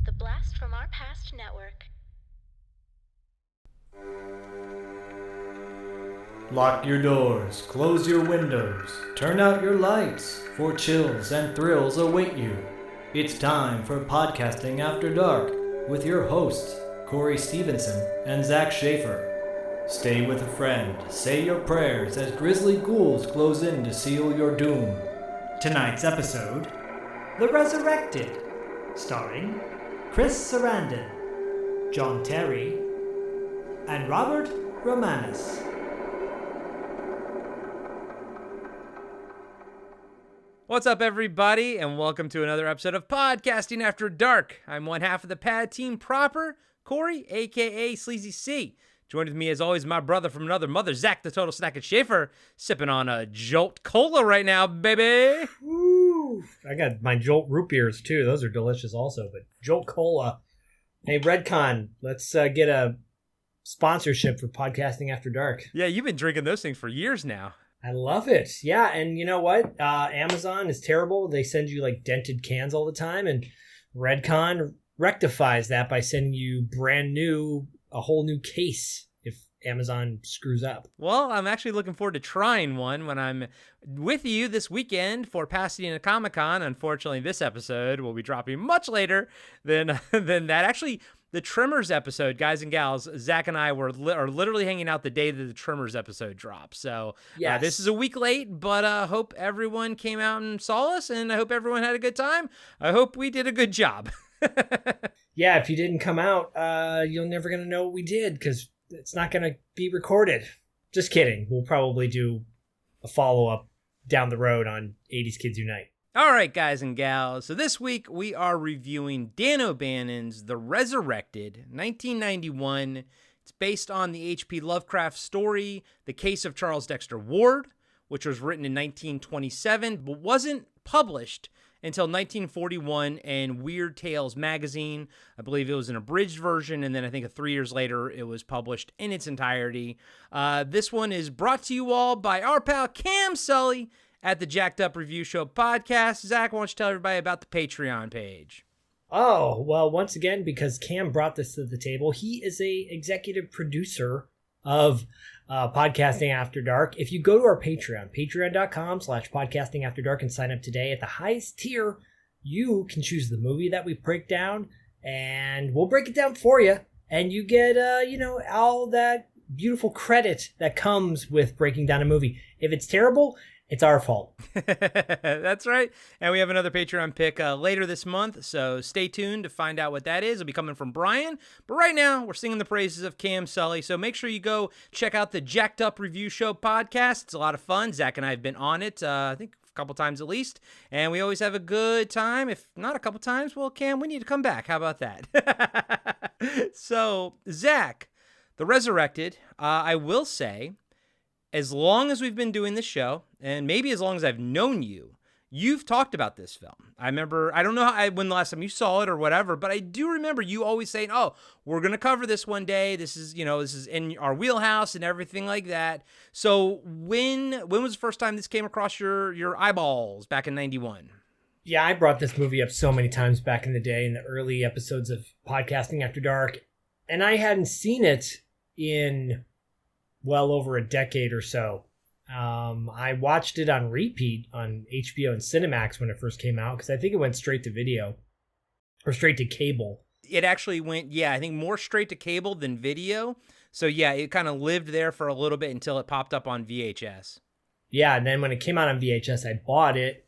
The Blast from Our Past Network. Lock your doors, close your windows, turn out your lights, for chills and thrills await you. It's time for Podcasting After Dark with your hosts, Corey Stevenson and Zach Schaefer. Stay with a friend, say your prayers as grisly ghouls close in to seal your doom. Tonight's episode, The Resurrected, starring Chris Sarandon, John Terry, and Robert Romanus. What's up, everybody, and welcome to another episode of Podcasting After Dark. I'm one half of the pad team proper, Corey, a.k.a. Sleazy C. Joined with me, as always, my brother from another mother, Zach, the Total Snack and Schaefer, sipping on a Jolt Cola right now, baby. Woo! I got my Jolt root beers, too. Those are delicious also, but Jolt Cola. Hey, Redcon, let's get a sponsorship for Podcasting After Dark. Yeah, you've been drinking those things for years now. I love it. Yeah, and you know what? Amazon is terrible. They send you like dented cans all the time, and Redcon rectifies that by sending you a whole new case if Amazon screws up. Well, I'm actually looking forward to trying one when I'm with you this weekend for Pasadena Comic-Con. Unfortunately, this episode will be dropping much later than that. Actually, the Tremors episode, guys and gals, Zach and I are literally hanging out the day that the Tremors episode drops. So yes. This is a week late, but I hope everyone came out and saw us, and I hope everyone had a good time. I hope we did a good job. Yeah, if you didn't come out, you're never going to know what we did because it's not going to be recorded. Just kidding. We'll probably do a follow-up down the road on 80s Kids Unite. All right, guys and gals. So this week we are reviewing Dan O'Bannon's The Resurrected, 1991. It's based on the H.P. Lovecraft story, The Case of Charles Dexter Ward, which was written in 1927, but wasn't published until 1941 in Weird Tales magazine. I believe it was an abridged version, and then I think 3 years later it was published in its entirety. This one is brought to you all by our pal Cam Sully at the Jacked Up Review Show podcast. Zach, why don't you tell everybody about the Patreon page? Oh, well, once again, because Cam brought this to the table, he is a executive producer of Podcasting After Dark. If you go to our Patreon, patreon.com/podcastingafterdark, and sign up today at the highest tier, you can choose the movie that we break down, and we'll break it down for you. And you get, all that beautiful credit that comes with breaking down a movie. If it's terrible, it's our fault. That's right. And we have another Patreon pick later this month, so stay tuned to find out what that is. It'll be coming from Brian. But right now, we're singing the praises of Cam Sully, so make sure you go check out the Jacked Up Review Show podcast. It's a lot of fun. Zach and I have been on it, I think a couple times at least, and we always have a good time. If not a couple times, well, Cam, we need to come back. How about that? So, Zach, The Resurrected, I will say, as long as we've been doing this show, and maybe as long as I've known you, you've talked about this film. I remember, I don't know when the last time you saw it or whatever, but I do remember you always saying, oh, we're going to cover this one day. This is in our wheelhouse and everything like that. So when was the first time this came across your eyeballs back in 91? Yeah, I brought this movie up so many times back in the day in the early episodes of Podcasting After Dark, and I hadn't seen it in well over a decade or so. I watched it on repeat on HBO and Cinemax when it first came out because I think it went straight to video or straight to cable. It actually went, I think more straight to cable than video. So yeah, it kind of lived there for a little bit until it popped up on VHS. Yeah, and then when it came out on VHS, I bought it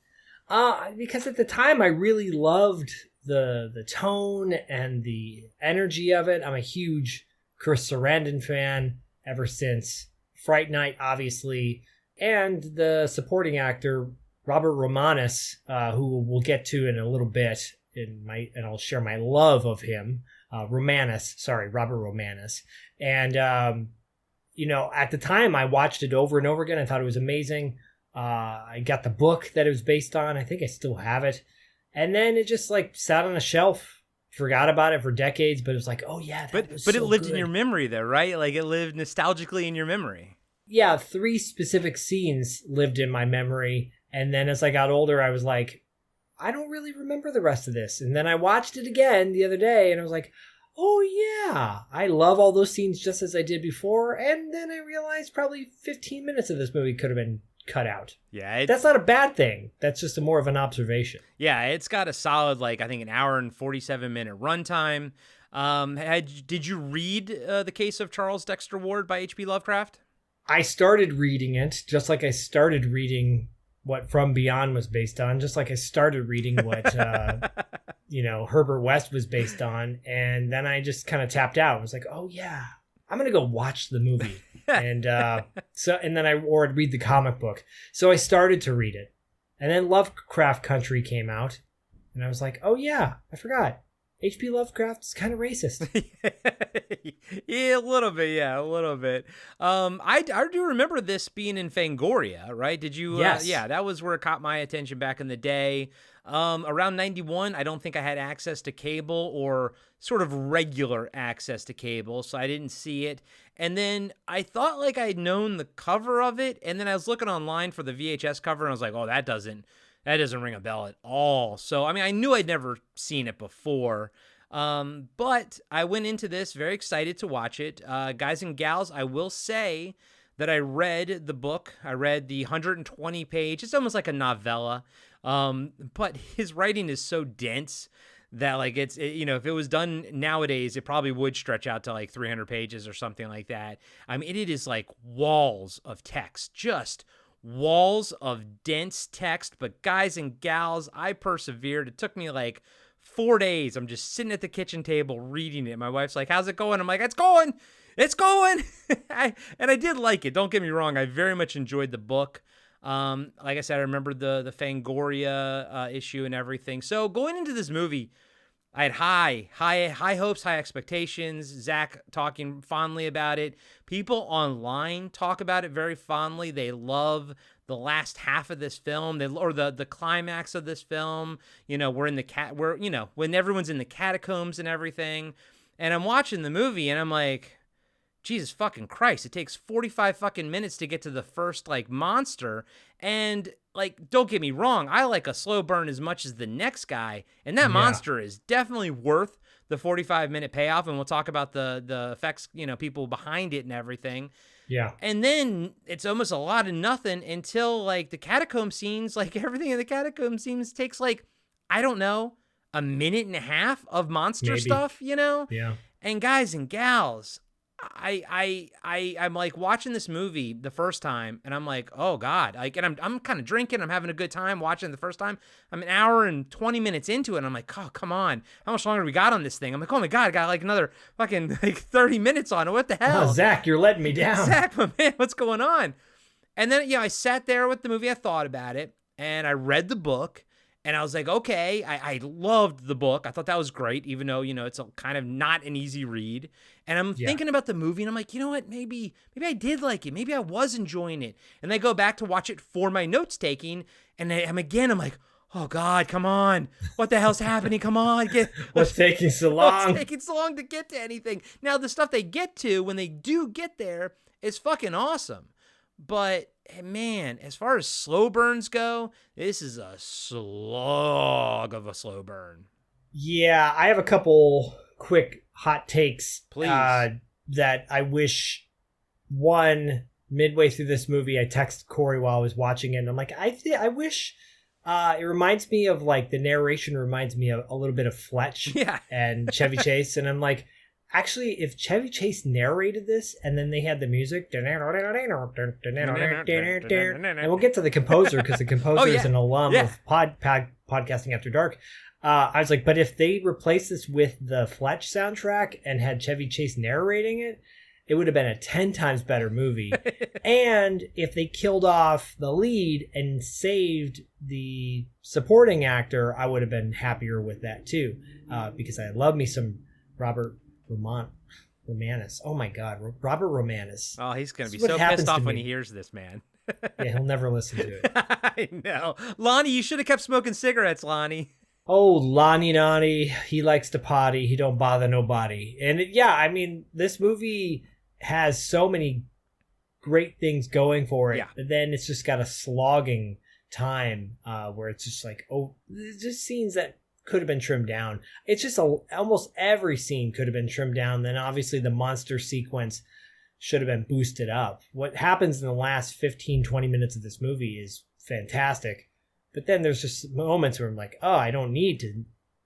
because at the time I really loved the tone and the energy of it. I'm a huge Chris Sarandon fan ever since Fright Night, obviously, and the supporting actor Robert Romanus, who we'll get to in a little bit, and I'll share my love of him. Robert Romanus, and at the time I watched it over and over again. I thought it was amazing. I got the book that it was based on. I think I still have it, and then it just sat on a shelf. Forgot about it for decades, but it was like, oh yeah, but it lived in your memory though, right? Like it lived nostalgically in your memory. Yeah, 3 specific scenes lived in my memory, and then as I got older, I was like, I don't really remember the rest of this. And then I watched it again the other day and I was like, oh yeah, I love all those scenes just as I did before. And then I realized probably 15 minutes of this movie could have been cut out. Yeah. That's not a bad thing. That's just more of an observation. Yeah, it's got a solid, I think an hour and 47-minute runtime. Did you read The Case of Charles Dexter Ward by H.P. Lovecraft? I started reading it just like I started reading what From Beyond was based on, just like I started reading what Herbert West was based on, and then I just kind of tapped out. I was like, oh yeah, I'm gonna go watch the movie. And then I would read the comic book. So I started to read it, and then Lovecraft Country came out, and I was like, oh yeah, I forgot. H.P. Lovecraft is kind of racist. Yeah, a little bit. I do remember this being in Fangoria, right? Did you? Yes. Yeah, that was where it caught my attention back in the day. Around 91, I don't think I had access to cable or sort of regular access to cable, so I didn't see it. And then I thought I'd known the cover of it, and then I was looking online for the VHS cover, and I was like, oh, that doesn't ring a bell at all. So, I knew I'd never seen it before. But I went into this very excited to watch it. Guys and gals, I will say that I read the book. I read the 120-page. It's almost like a novella. But his writing is so dense that if it was done nowadays, it probably would stretch out to 300 pages or something like that. It is walls of text, just walls of dense text. But guys and gals, I persevered. It took me 4 days. I'm just sitting at the kitchen table reading it. My wife's like, how's it going? I'm like, it's going. And I did like it. Don't get me wrong. I very much enjoyed the book. Like I said, I remember the Fangoria issue and everything. So going into this movie, I had high hopes, high expectations. Zach talking fondly about it. People online talk about it very fondly. They love the last half of this film, or the climax of this film. We're in when everyone's in the catacombs and everything. And I'm watching the movie and I'm like, Jesus fucking Christ, it takes 45 fucking minutes to get to the first monster. And don't get me wrong, I like a slow burn as much as the next guy, and that monster is definitely worth the 45-minute payoff, and we'll talk about the effects, people behind it and everything. Yeah. And then it's almost a lot of nothing until the catacomb scenes, everything in the catacomb scenes takes I don't know, a minute and a half of monster stuff, Yeah. And guys and gals, I'm watching this movie the first time, and I'm like, oh God, and I'm kind of drinking, I'm having a good time watching it the first time. I'm an hour and 20 minutes into it, and I'm like, oh, come on, how much longer do we got on this thing? I'm like, oh my God, I got another fucking 30 minutes on it. What the hell? Oh, Zach, you're letting me down. Zach, my man, what's going on? And then, I sat there with the movie, I thought about it, and I read the book. And I was like, okay, I loved the book. I thought that was great, even though, it's a kind of not an easy read. And I'm thinking about the movie, and I'm like, you know what, maybe I did like it. Maybe I was enjoying it. And I go back to watch it for my notes taking, and I'm like, oh God, come on. What the hell's happening? Come on. What's taking so long? What's taking so long to get to anything? Now, the stuff they get to, when they do get there, is fucking awesome. But man, as far as slow burns go, this is a slog of a slow burn. Yeah, I have a couple quick hot takes. Please. That I wish, one, midway through this movie, I texted Corey while I was watching it, and I'm like, I wish, it reminds me of the narration reminds me of a little bit of Fletch and Chevy Chase, and I'm like, actually, if Chevy Chase narrated this and then they had the music, and we'll get to the composer because the composer is an alum of Podcasting After Dark. I was like, but if they replaced this with the Fletch soundtrack and had Chevy Chase narrating it, it would have been a 10 times better movie. And if they killed off the lead and saved the supporting actor, I would have been happier with that too, because I love me some Robert Romanus. Oh my God, Robert Romanus. Oh, he's going to be so pissed off when he hears this, man. Yeah, he'll never listen to it. I know. Lonnie, you should have kept smoking cigarettes, Lonnie. Oh, Lonnie Nonnie, he likes to potty. He don't bother nobody. And this movie has so many great things going for it. Yeah. But then it's just got a slogging time where it's just like, oh, there's just scenes that could have been trimmed down. It's just almost every scene could have been trimmed down. Then obviously the monster sequence should have been boosted up. What happens in the last 15, 20 minutes of this movie is fantastic. But then there's just moments where I'm like, oh, I don't need to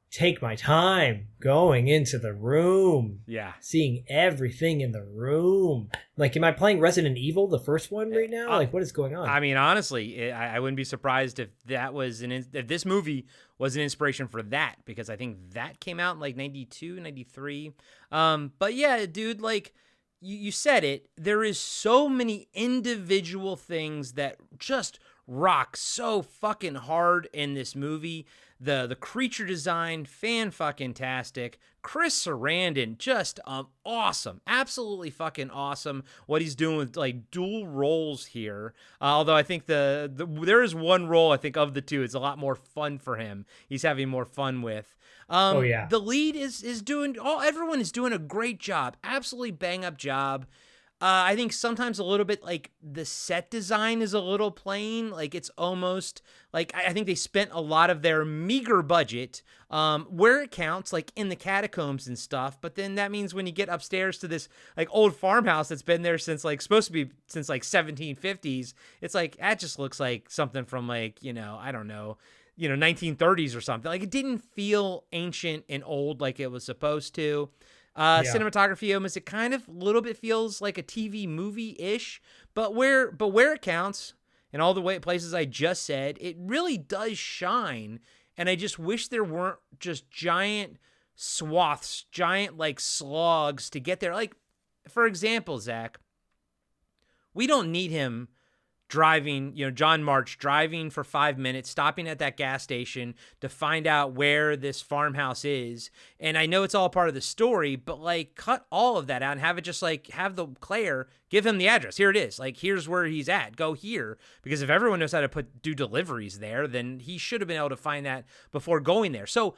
take my time going into the room. Yeah. Seeing everything in the room. Like, am I playing Resident Evil, the first one right now? Like, what is going on? I mean, honestly, I wouldn't be surprised if that was if this movie was an inspiration for that, because I think that came out in like 92, 93. But yeah, dude, like you said it, there is so many individual things that just rock so fucking hard in this movie. The creature design, fan-fucking-tastic. Chris Sarandon, just awesome. Absolutely fucking awesome what he's doing with like dual roles here. Although I think there is one role, I think, of the two, it's a lot more fun for him. He's having more fun with. Oh, yeah. The lead is doing, everyone is doing a great job. Absolutely bang-up job. I think sometimes a little bit like the set design is a little plain. Like it's almost like I think they spent a lot of their meager budget where it counts, like in the catacombs and stuff. But then that means when you get upstairs to this like old farmhouse that's been there since like supposed to be since like 1750s, it's like that just looks like something from like, I don't know, 1930s or something. Like it didn't feel ancient and old like it was supposed to. Cinematography almost, it kind of a little bit feels like a TV movie-ish, but where it counts, and all the places I just said, it really does shine. And I just wish there weren't just giant swaths, giant like slogs to get there. Like, for example, Zach, we don't need him driving, John March driving for 5 minutes, stopping at that gas station to find out where this farmhouse is. And I know it's all part of the story, but like cut all of that out and have it just like have the Claire give him the address. Here it is. Like, here's where he's at. Go here. Because if everyone knows how to do deliveries there, then he should have been able to find that before going there. So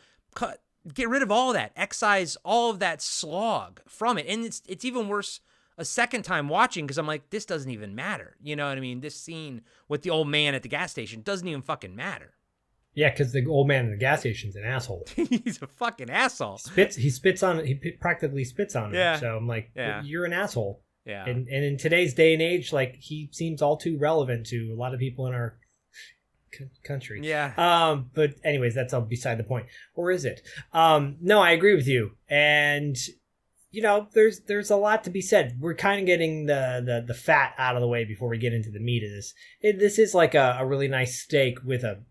get rid of all that, excise all of that slog from it. And it's even worse a second time watching because I'm like, this doesn't even matter. You know what I mean? This scene with the old man at the gas station doesn't even fucking matter. Yeah, because the old man at the gas station's an asshole. He's a fucking asshole. He practically spits on him. Yeah. So I'm like, yeah. You're an asshole. Yeah. And in today's day and age, like he seems all too relevant to a lot of people in our country. Yeah. But anyways, that's all beside the point. Or is it? No, I agree with you. And there's a lot to be said. We're kind of getting the fat out of the way before we get into the meat of this. This is like a really nice steak with a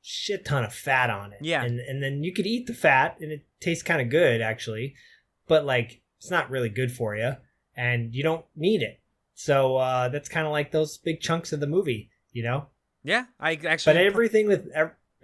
shit ton of fat on it. Yeah. And then you could eat the fat and it tastes kind of good actually, but like it's not really good for you and you don't need it. So that's kind of like those big chunks of the movie, Yeah, I actually. But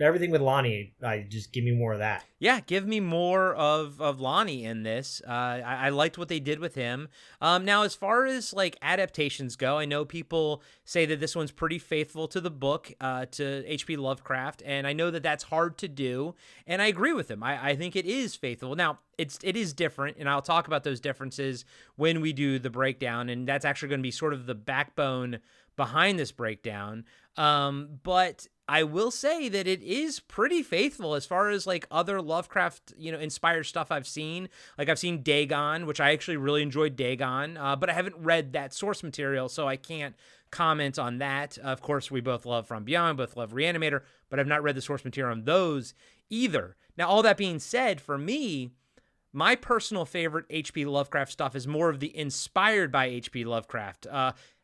everything with Lonnie, just give me more of that. Yeah, give me more of Lonnie in this. I liked what they did with him. Now, as far as like adaptations go, I know people say that this one's pretty faithful to the book, to H.P. Lovecraft, and I know that that's hard to do, and I agree with him. I think it is faithful. Now, it is different, and I'll talk about those differences when we do the breakdown, and that's actually going to be sort of the backbone behind this breakdown. But I will say that it is pretty faithful as far as like other Lovecraft, inspired stuff I've seen. Like I've seen Dagon, which I actually really enjoyed Dagon, but I haven't read that source material, so I can't comment on that. Of course, we both love From Beyond, both love Reanimator, but I've not read the source material on those either. Now, all that being said, for me, my personal favorite H.P. Lovecraft stuff is more of the inspired by H.P. Lovecraft.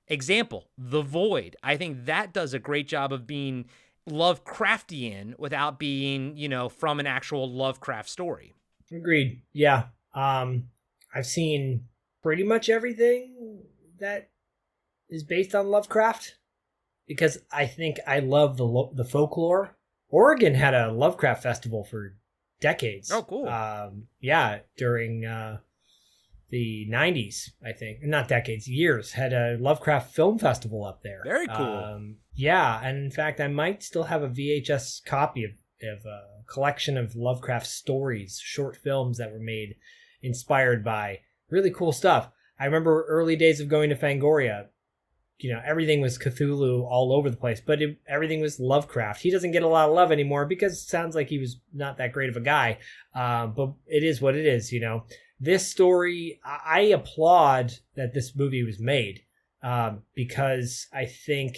Example, The Void. I think that does a great job of being Lovecraftian without being, from an actual Lovecraft story. Agreed. Yeah. I've seen pretty much everything that is based on Lovecraft because I think I love the folklore. Oregon had a Lovecraft festival for decades. Oh, cool. During the 90s, I think. Not decades, years. Had a Lovecraft film festival up there. Very cool. And in fact, I might still have a VHS copy of a collection of Lovecraft stories, short films that were made inspired by really cool stuff. I remember early days of going to Fangoria, everything was Cthulhu all over the place, but everything was Lovecraft. He doesn't get a lot of love anymore because it sounds like he was not that great of a guy. But it is what it is, This story, I applaud that this movie was made because I think,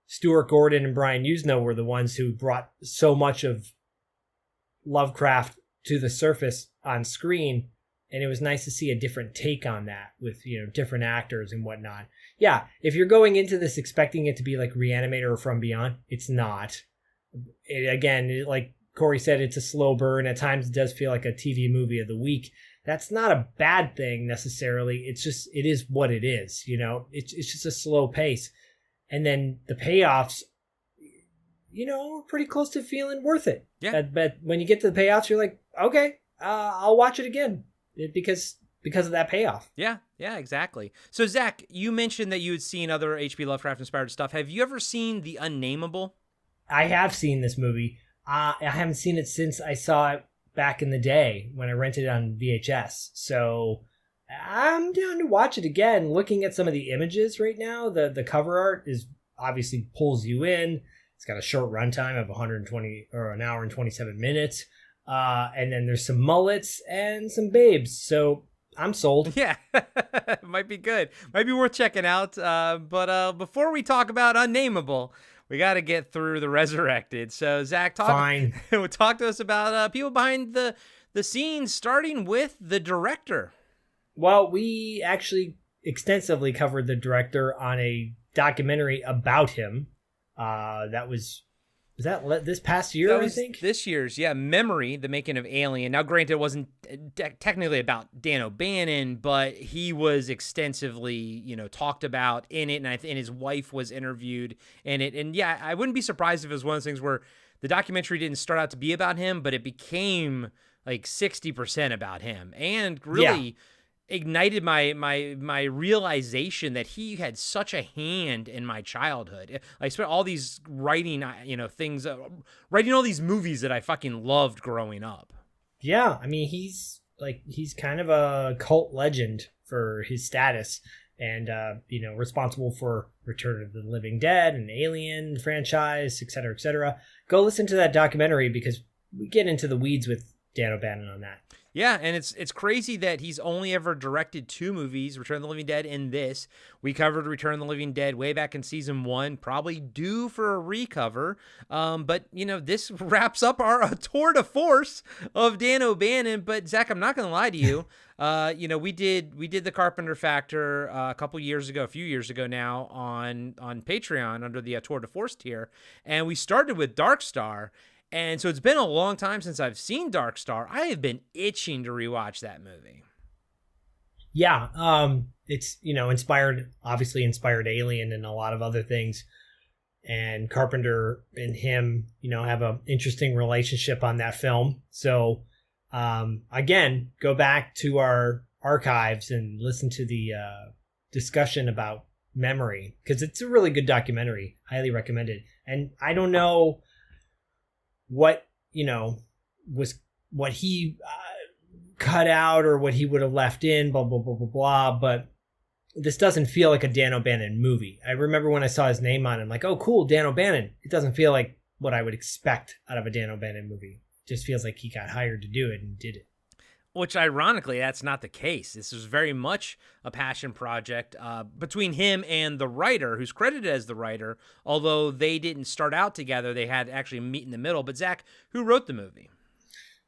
Stuart Gordon and Brian Usna were the ones who brought so much of Lovecraft to the surface on screen. And it was nice to see a different take on that with, different actors and whatnot. Yeah, if you're going into this expecting it to be like Reanimator or From Beyond, it's not. Like Corey said, it's a slow burn. At times it does feel like a TV movie of the week. That's not a bad thing necessarily. It's just, it is what it is, It's just a slow pace. And then the payoffs, pretty close to feeling worth it. Yeah. But when you get to the payoffs, you're like, okay, I'll watch it again. Because of that payoff. Yeah, exactly. So, Zach, you mentioned that you had seen other H.P. Lovecraft-inspired stuff. Have you ever seen The Unnameable? I have seen this movie. I haven't seen it since I saw it back in the day when I rented it on VHS. So I'm down to watch it again. Looking at some of the images right now, the cover art is obviously pulls you in. It's got a short runtime of 120 or an hour and 27 minutes. And then there's some mullets and some babes. So I'm sold. Yeah, might be good. Might be worth checking out. But before we talk about Unnameable, we got to get through the Resurrected. So Zach, talk to us about people behind the scenes, starting with the director. Well, we actually extensively covered the director on a documentary about him. That was that this past year, I think? This year's, Memory, the Making of Alien. Now, granted, it wasn't technically about Dan O'Bannon, but he was extensively, talked about in it, and his wife was interviewed in it. And yeah, I wouldn't be surprised if it was one of those things where the documentary didn't start out to be about him, but it became like 60% about him, and really ignited my realization that he had such a hand in my childhood. I spent all these writing, things, writing all these movies that I fucking loved growing up. Yeah, I mean, he's kind of a cult legend for his status, and responsible for Return of the Living Dead and Alien franchise, et cetera, et cetera. Go listen to that documentary because we get into the weeds with Dan O'Bannon on that. Yeah, and it's crazy that he's only ever directed 2 movies, Return of the Living Dead and this. We covered Return of the Living Dead way back in season 1, probably due for a recover. But, this wraps up our tour de force of Dan O'Bannon. But, Zach, I'm not going to lie to you. We did the Carpenter Factor a few years ago now on Patreon under the tour de force tier. And we started with Dark Star. And so it's been a long time since I've seen Dark Star. I have been itching to rewatch that movie. Yeah, it's, inspired Alien and a lot of other things. And Carpenter and him, have an interesting relationship on that film. So, again, go back to our archives and listen to the discussion about Memory, because it's a really good documentary. Highly recommend it. And I don't know what was what he cut out or what he would have left in, blah blah blah blah blah, but this doesn't feel like a Dan O'Bannon movie. I remember when I saw his name on it, I'm like, oh cool, Dan O'Bannon. It doesn't feel like what I would expect out of a Dan O'Bannon movie. It just feels like he got hired to do it and did it. Which, ironically, that's not the case. This is very much a passion project between him and the writer, who's credited as the writer, although they didn't start out together. They had actually meet in the middle. But, Zach, who wrote the movie?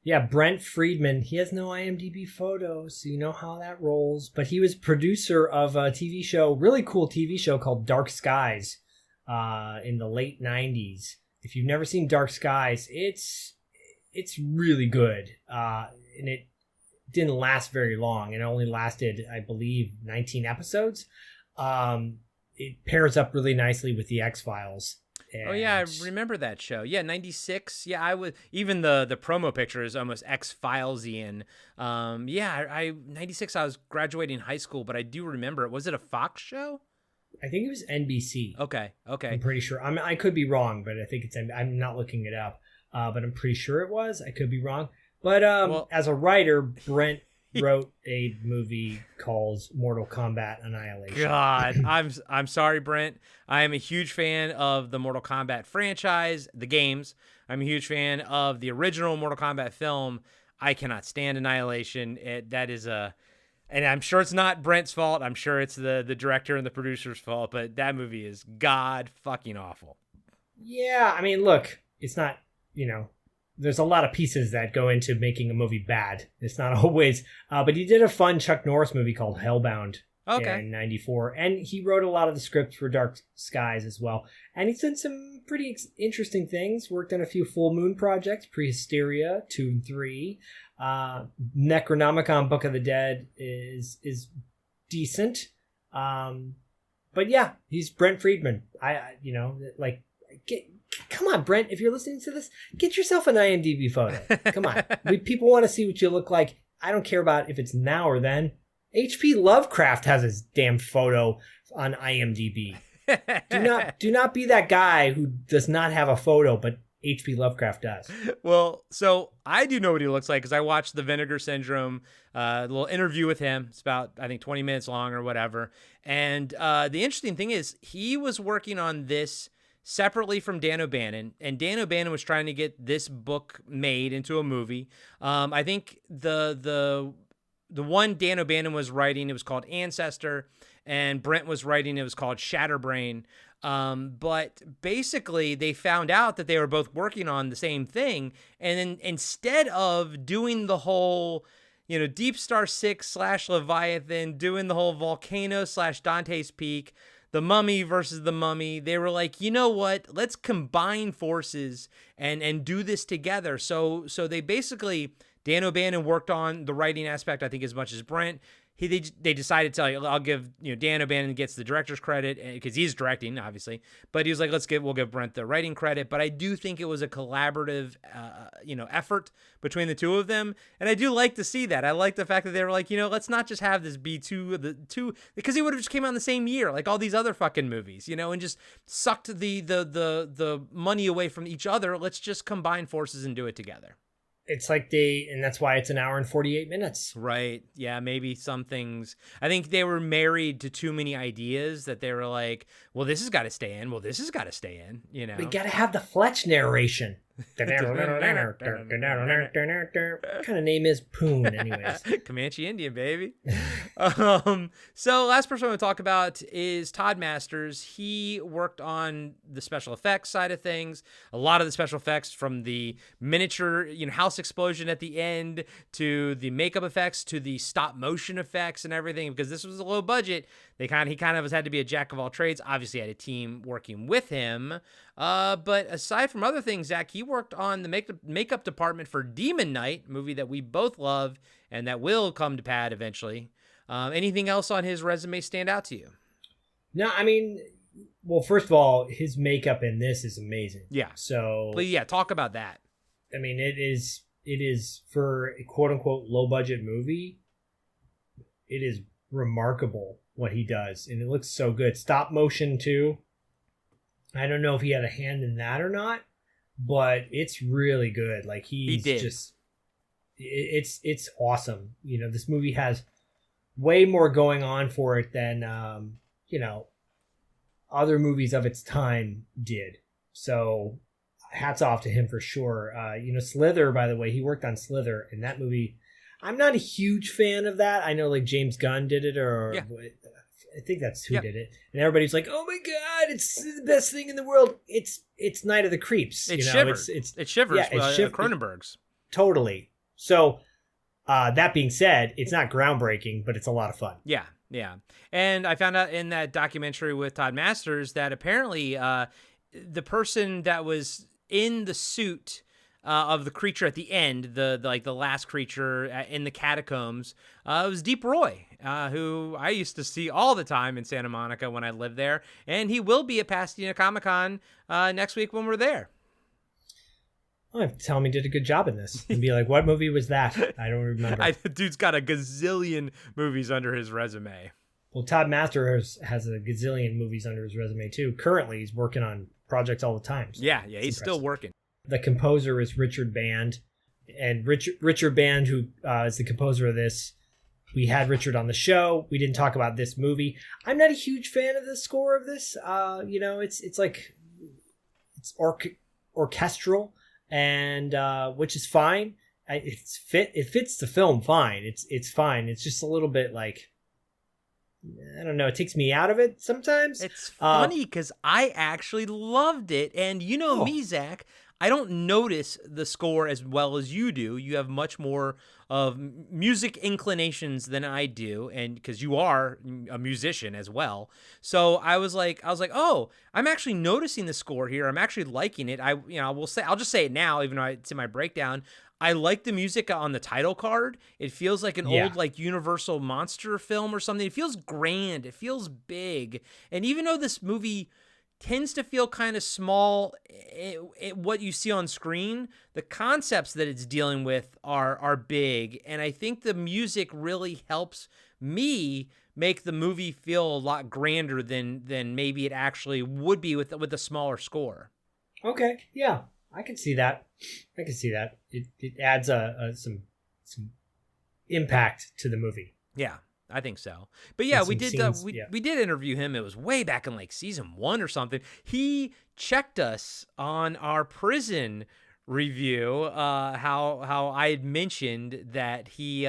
Yeah, Brent Friedman. He has no IMDb photos, so you know how that rolls. But he was producer of a TV show, really cool TV show called Dark Skies in the late 90s. If you've never seen Dark Skies, it's really good. And it didn't last very long. It only lasted, I believe, 19 episodes. It pairs up really nicely with the X-Files. Oh yeah, I remember that show. Yeah, 96. Yeah, I was, even the promo picture is almost X-Filesian. 96 I was graduating high school, but I do remember it. Was it a Fox show? I think it was NBC. Okay. I'm pretty sure. I could be wrong, but I think I'm not looking it up. But I'm pretty sure it was. I could be wrong. But as a writer, Brent wrote a movie called Mortal Kombat Annihilation. God, I'm sorry, Brent. I am a huge fan of the Mortal Kombat franchise, the games. I'm a huge fan of the original Mortal Kombat film. I cannot stand Annihilation. And I'm sure it's not Brent's fault. I'm sure it's the director and the producer's fault, but that movie is god fucking awful. Yeah, I mean, look, it's not, there's a lot of pieces that go into making a movie bad. It's not always, but he did a fun Chuck Norris movie called Hellbound in 94. And he wrote a lot of the scripts for Dark Skies as well. And he's done some pretty interesting things, worked on a few Full Moon projects, Prehysteria 2 and 3. Necronomicon Book of the Dead is decent. But yeah, he's Brent Friedman. Come on, Brent, if you're listening to this, get yourself an IMDb photo. Come on. People want to see what you look like. I don't care about if it's now or then. H.P.Lovecraft has his damn photo on IMDb. Do not be that guy who does not have a photo, but H.P. Lovecraft does. Well, so I do know what he looks like because I watched the Vinegar Syndrome little interview with him. It's about, I think, 20 minutes long or whatever. And the interesting thing is he was working on this separately from Dan O'Bannon, and Dan O'Bannon was trying to get this book made into a movie. I think the one Dan O'Bannon was writing, it was called Ancestor, and Brent was writing, it was called Shatterbrain. But basically they found out that they were both working on the same thing. And then instead of doing the whole, Deep Star 6 / Leviathan, doing the whole Volcano / Dante's Peak, the Mummy versus the Mummy, they were like, you know what, let's combine forces and do this together. So they basically, Dan O'Bannon worked on the writing aspect, I think, as much as Brent. They decided to, I'll give, Dan O'Bannon gets the director's credit because he's directing, obviously, but he was like, we'll give Brent the writing credit. But I do think it was a collaborative, effort between the two of them. And I do like to see that. I like the fact that they were like, let's not just have this be the two, because he would have just came out in the same year, like all these other fucking movies, and just sucked the money away from each other. Let's just combine forces and do it together. It's like and that's why it's an hour and 48 minutes. Right. Yeah, maybe some things. I think they were married to too many ideas that they were like, well, this has got to stay in. Well, this has got to stay in, We got to have the Fletch narration. What kind of name is Poon, anyways? Comanche Indian, baby. So last person I want to talk about is Todd Masters. He worked on the special effects side of things. A lot of the special effects, from the miniature, house explosion at the end, to the makeup effects, to the stop motion effects and everything, because this was a low budget. He kind of had to be a jack of all trades. Obviously had a team working with him. But aside from other things, Zach, he worked on the makeup department for Demon Knight, movie that we both love and that will come to pad eventually. Anything else on his resume stand out to you? No, I mean, well, first of all, his makeup in this is amazing. Yeah. So, please, yeah, talk about that. I mean, it is for a quote unquote low budget movie. It is remarkable what he does, and it looks so good. Stop motion too. I don't know if he had a hand in that or not, but it's really good. Like he did. Just, it's awesome. This movie has way more going on for it than, other movies of its time did. So hats off to him for sure. Slither, by the way, he worked on Slither, and that movie, I'm not a huge fan of that. I know like James Gunn did it, or I think that's who did it. And everybody's like, "Oh my god, it's the best thing in the world." It's Night of the Creeps. It shivers. It shivers. Yeah, Cronenberg's. Totally. So that being said, it's not groundbreaking, but it's a lot of fun. Yeah. Yeah. And I found out in that documentary with Todd Masters that apparently the person that was in the suit of the creature at the end, the last creature in the catacombs, was Deep Roy, who I used to see all the time in Santa Monica when I lived there, and he will be at Pasadena Comic-Con next week when we're there. Well, tell him he did a good job in this. And be like, what movie was that? I don't remember. Dude's got a gazillion movies under his resume. Well, Todd Masters has a gazillion movies under his resume, too. Currently, he's working on projects all the time. So yeah, he's still working. The composer is Richard Band. And Richard Band, who is the composer of this, we had Richard on the show. We didn't talk about this movie. I'm not a huge fan of the score of this. It's like it's orchestral, and which is fine. It fits the film fine. It's fine. It's just a little bit like, I don't know. It takes me out of it sometimes. It's funny because I actually loved it. And me, Zach, I don't notice the score as well as you do. You have much more of music inclinations than I do. And because you are a musician as well. So I was like, oh, I'm actually noticing the score here. I'm actually liking it. I'll just say it now, even though it's in my breakdown. I like the music on the title card. It feels like an old like Universal monster film or something. It feels grand. It feels big. And even though this movie tends to feel kind of small, what you see on screen, the concepts that it's dealing with are big. And I think the music really helps me make the movie feel a lot grander than maybe it actually would be with a smaller score. Okay, yeah. I can see that. It adds some impact to the movie. Yeah, I think so. But yeah, we did interview him. It was way back in like season 1 or something. He checked us on our prison review. How I had mentioned that he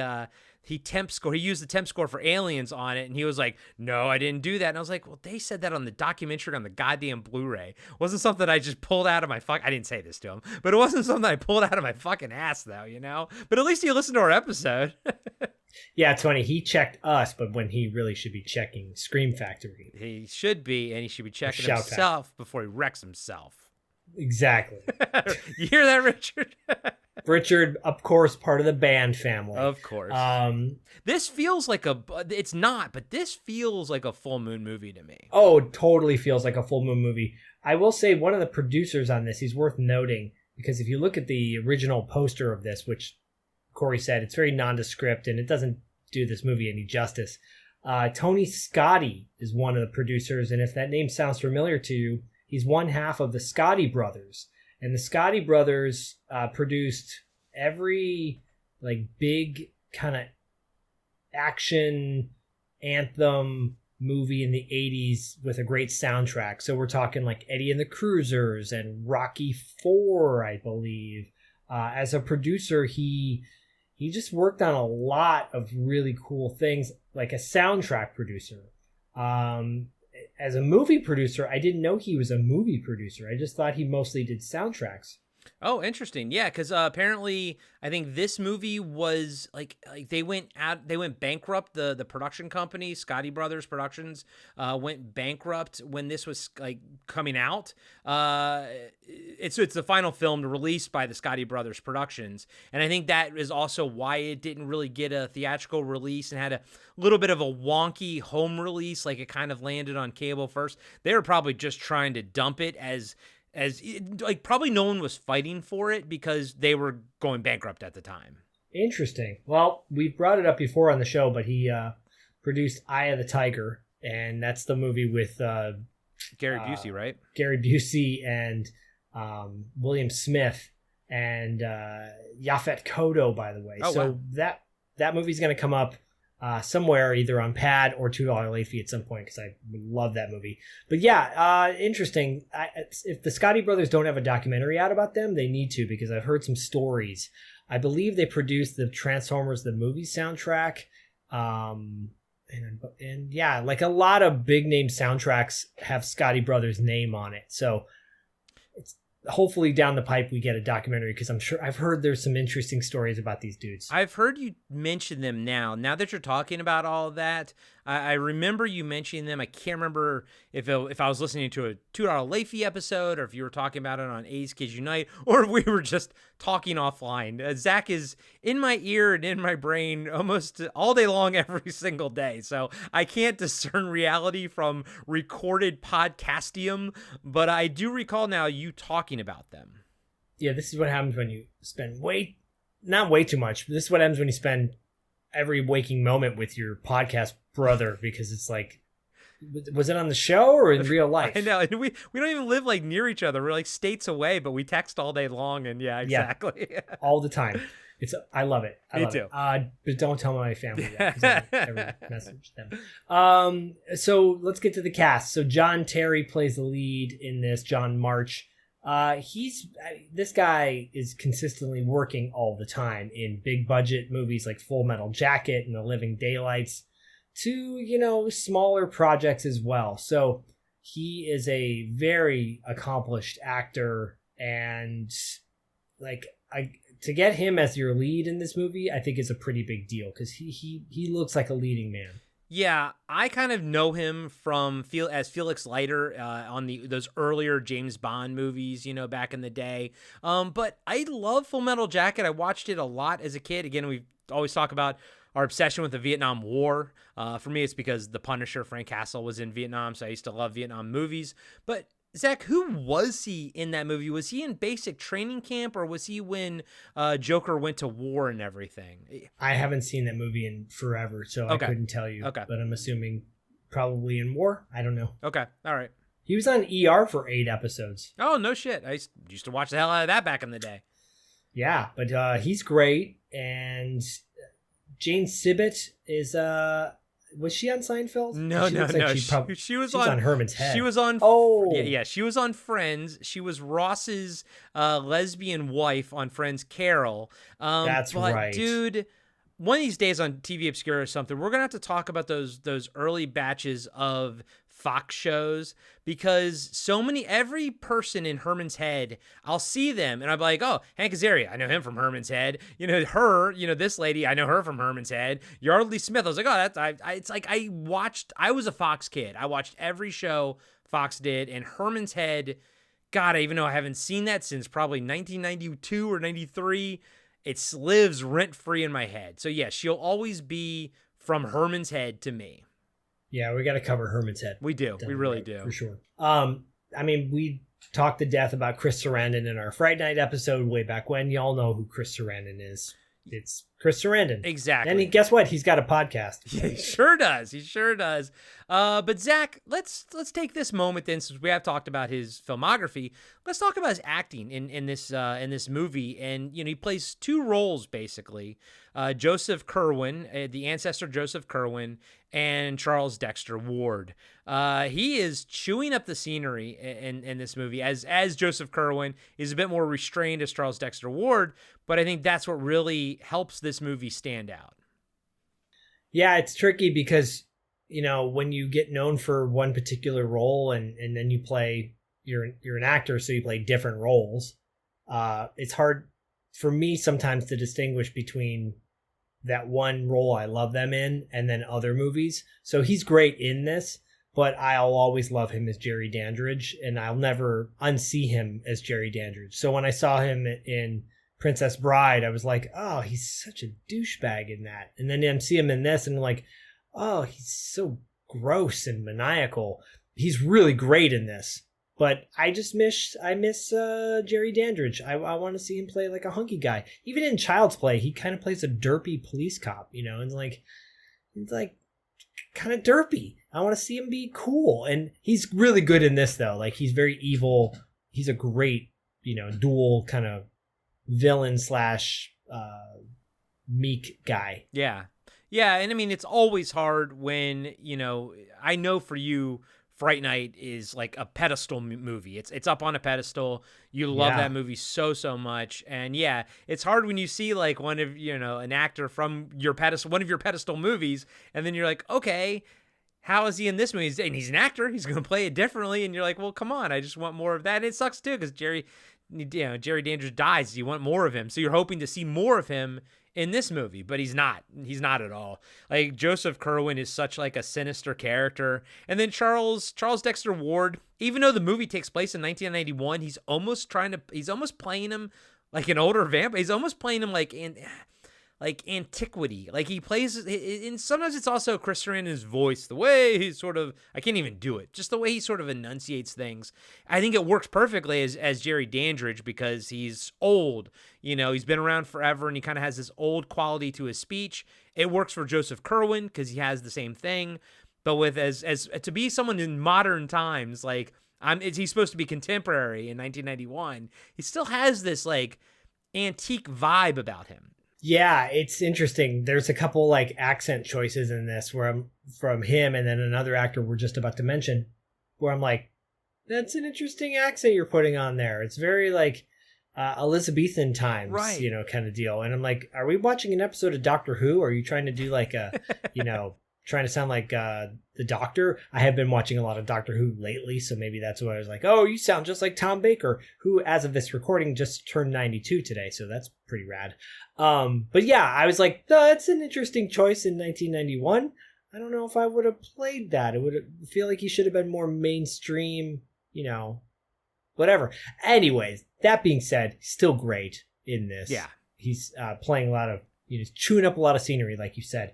used the temp score for Aliens on it, and he was like, no, I didn't do that. And I was like, well, they said that on the documentary on the goddamn Blu-ray. It wasn't something I just pulled out of my I didn't say this to him, but it wasn't something I pulled out of my fucking ass though, but at least you listened to our episode. Yeah, it's funny. He checked us, but when he really should be checking Scream Factory. He should be, and he should be checking himself before he wrecks himself. Exactly. You hear that, Richard? Richard, of course, part of the band family. Of course. This feels like it's not, but this feels like a full moon movie to me. Oh, it totally feels like a full moon movie. I will say one of the producers on this, he's worth noting, because if you look at the original poster of this, which Corey said, it's very nondescript and it doesn't do this movie any justice. Tony Scotti is one of the producers, and if that name sounds familiar to you, he's one half of the Scotti brothers. And the Scotti brothers produced every like big kind of action anthem movie in the 80s with a great soundtrack. So we're talking like Eddie and the Cruisers and Rocky IV, I believe. As a producer, he just worked on a lot of really cool things, like a soundtrack producer. As a movie producer, I didn't know he was a movie producer. I just thought he mostly did soundtracks. Oh, interesting. Yeah, because apparently, I think this movie was like they went bankrupt. The production company, Scotti Brothers Productions, went bankrupt when this was like coming out. It's the final film released by the Scotti Brothers Productions, and I think that is also why it didn't really get a theatrical release and had a little bit of a wonky home release. Like it kind of landed on cable first. They were probably just trying to dump it as like probably no one was fighting for it because they were going bankrupt at the time. Interesting. Well, we brought it up before on the show, but he produced Eye of the Tiger, and that's the movie with Gary Busey, right? Gary Busey and William Smith and Yaphet Kotto, by the way. Oh, so wow. that movie's going to come up somewhere either on Pad or $2 late fee at some point because I love that movie. But yeah, interesting. If the Scotti brothers don't have a documentary out about them, they need to, because I've heard some stories. I believe they produced the Transformers the movie soundtrack. And yeah, like a lot of big name soundtracks have Scotti brothers' name on it. So it's hopefully down the pipe we get a documentary, because I've heard there's some interesting stories about these dudes. I've heard you mention them now that you're talking about all of that. I remember you mentioning them. I can't remember if I was listening to a $2 late fee episode, or if you were talking about it on A's Kids Unite, or if we were just talking offline. Zach is in my ear and in my brain almost all day long, every single day. So I can't discern reality from recorded podcastium, but I do recall now you talking about them. Yeah, this is what happens when you spend not way too much, but this is what happens when you spend every waking moment with your podcast brother, because it's like, was it on the show or in real life? I know. And we don't even live like near each other. We're like states away, but we text all day long. And yeah, exactly. Yeah, all the time. I love it. I Me love too. it. But don't tell my family that, 'cause I never message them. So let's get to the cast. So John Terry plays the lead in this. John March. This guy is consistently working all the time in big budget movies like Full Metal Jacket and The Living Daylights, to smaller projects as well. So he is a very accomplished actor, and to get him as your lead in this movie, I think is a pretty big deal because he looks like a leading man. Yeah, I kind of know him as Felix Leiter on those earlier James Bond movies, back in the day. But I love Full Metal Jacket. I watched it a lot as a kid. Again, we always talk about our obsession with the Vietnam War. For me, it's because The Punisher, Frank Castle, was in Vietnam, so I used to love Vietnam movies. But Zach, who was he in that movie? Was he in basic training camp, or was he when Joker went to war and everything? I haven't seen that movie in forever, so Okay. I couldn't tell you. Okay. But I'm assuming probably in war. I don't know. Okay, all right. He was on ER for 8 episodes. Oh, no shit. I used to watch the hell out of that back in the day. Yeah, but he's great. And Jane Sibbett is... was she on Seinfeld? No. She was on Herman's Head. She was on. Oh, yeah. She was on Friends. She was Ross's lesbian wife on Friends, Carol. That's right, dude. One of these days on TV Obscura or something, we're gonna have to talk about those early batches of Fox shows, because every person in Herman's Head, I'll see them and I'll be like, oh, Hank Azaria, I know him from Herman's Head. This lady, I know her from Herman's Head. Yardley Smith, I was like, oh, it's like I was a Fox kid. I watched every show Fox did, and Herman's Head, God, even though I haven't seen that since probably 1992 or 93, it lives rent-free in my head. So yeah, she'll always be from Herman's Head to me. Yeah, we got to cover Herman's Head. We do. We really do. For sure. We talked to death about Chris Sarandon in our Fright Night episode way back when. Y'all know who Chris Sarandon is. It's Chris Sarandon. Exactly. And guess what? He's got a podcast. He sure does. But Zach, let's take this moment then, since we have talked about his filmography. Let's talk about his acting in this movie. And he plays 2 roles basically: Joseph Kerwin, the ancestor Joseph Kerwin, and Charles Dexter Ward. He is chewing up the scenery in this movie as Joseph Kerwin. Is a bit more restrained as Charles Dexter Ward, but I think that's what really helps this movie stand out. Yeah, it's tricky because when you get known for one particular role and then you play, you're an actor, so you play different roles. It's hard for me sometimes to distinguish between that one role I love them in and then other movies. So he's great in this, but I'll always love him as Jerry Dandridge, and I'll never unsee him as Jerry Dandridge. So when I saw him in Princess Bride, I was like, oh, he's such a douchebag in that. And then I see him in this and I'm like, oh, he's so gross and maniacal. He's really great in this. But I miss Jerry Dandridge. I want to see him play like a hunky guy. Even in Child's Play, he kind of plays a derpy police cop, and he's like kind of derpy. I want to see him be cool. And he's really good in this though. Like, he's very evil. He's a great, dual kind of villain / meek guy. Yeah. And I mean, it's always hard when, I know for you, Fright Night is like a pedestal movie. It's up on a pedestal. You love that movie so much. And yeah, it's hard when you see like one of, an actor from one of your pedestal movies, and then you're like, okay, how is he in this movie? And he's an actor. He's going to play it differently. And you're like, well, come on. I just want more of that. And it sucks too, because Jerry Dandridge dies. You want more of him. So you're hoping to see more of him in this movie, but he's not at all. Like, Joseph Kerwin is such like a sinister character. And then Charles Dexter Ward, even though the movie takes place in 1991, he's almost playing him like an older vampire. He's almost playing him like antiquity. Like, he plays, and sometimes it's also Chris Sarandon's voice, the way he's sort of, I can't even do it, just the way he sort of enunciates things. I think it works perfectly as Jerry Dandridge, because he's old, he's been around forever, and he kind of has this old quality to his speech. It works for Joseph Kerwin because he has the same thing, but with as to be someone in modern times, like, he's supposed to be contemporary in 1991. He still has this like antique vibe about him. Yeah, it's interesting. There's a couple like accent choices in this where I'm from him and then another actor we're just about to mention where I'm like, that's an interesting accent you're putting on there. It's very like Elizabethan times, Right. Kind of deal. And I'm like, are we watching an episode of Doctor Who? Or are you trying to do like a, trying to sound like the Doctor? I have been watching a lot of Doctor Who lately, so maybe that's why I was like, oh, you sound just like Tom Baker, who, as of this recording, just turned 92 today, so that's pretty rad. But yeah, I was like, no, that's an interesting choice in 1991. I don't know if I would have played that. It would feel like he should have been more mainstream, whatever. Anyways, that being said, still great in this. Yeah. He's playing a lot of, chewing up a lot of scenery, like you said.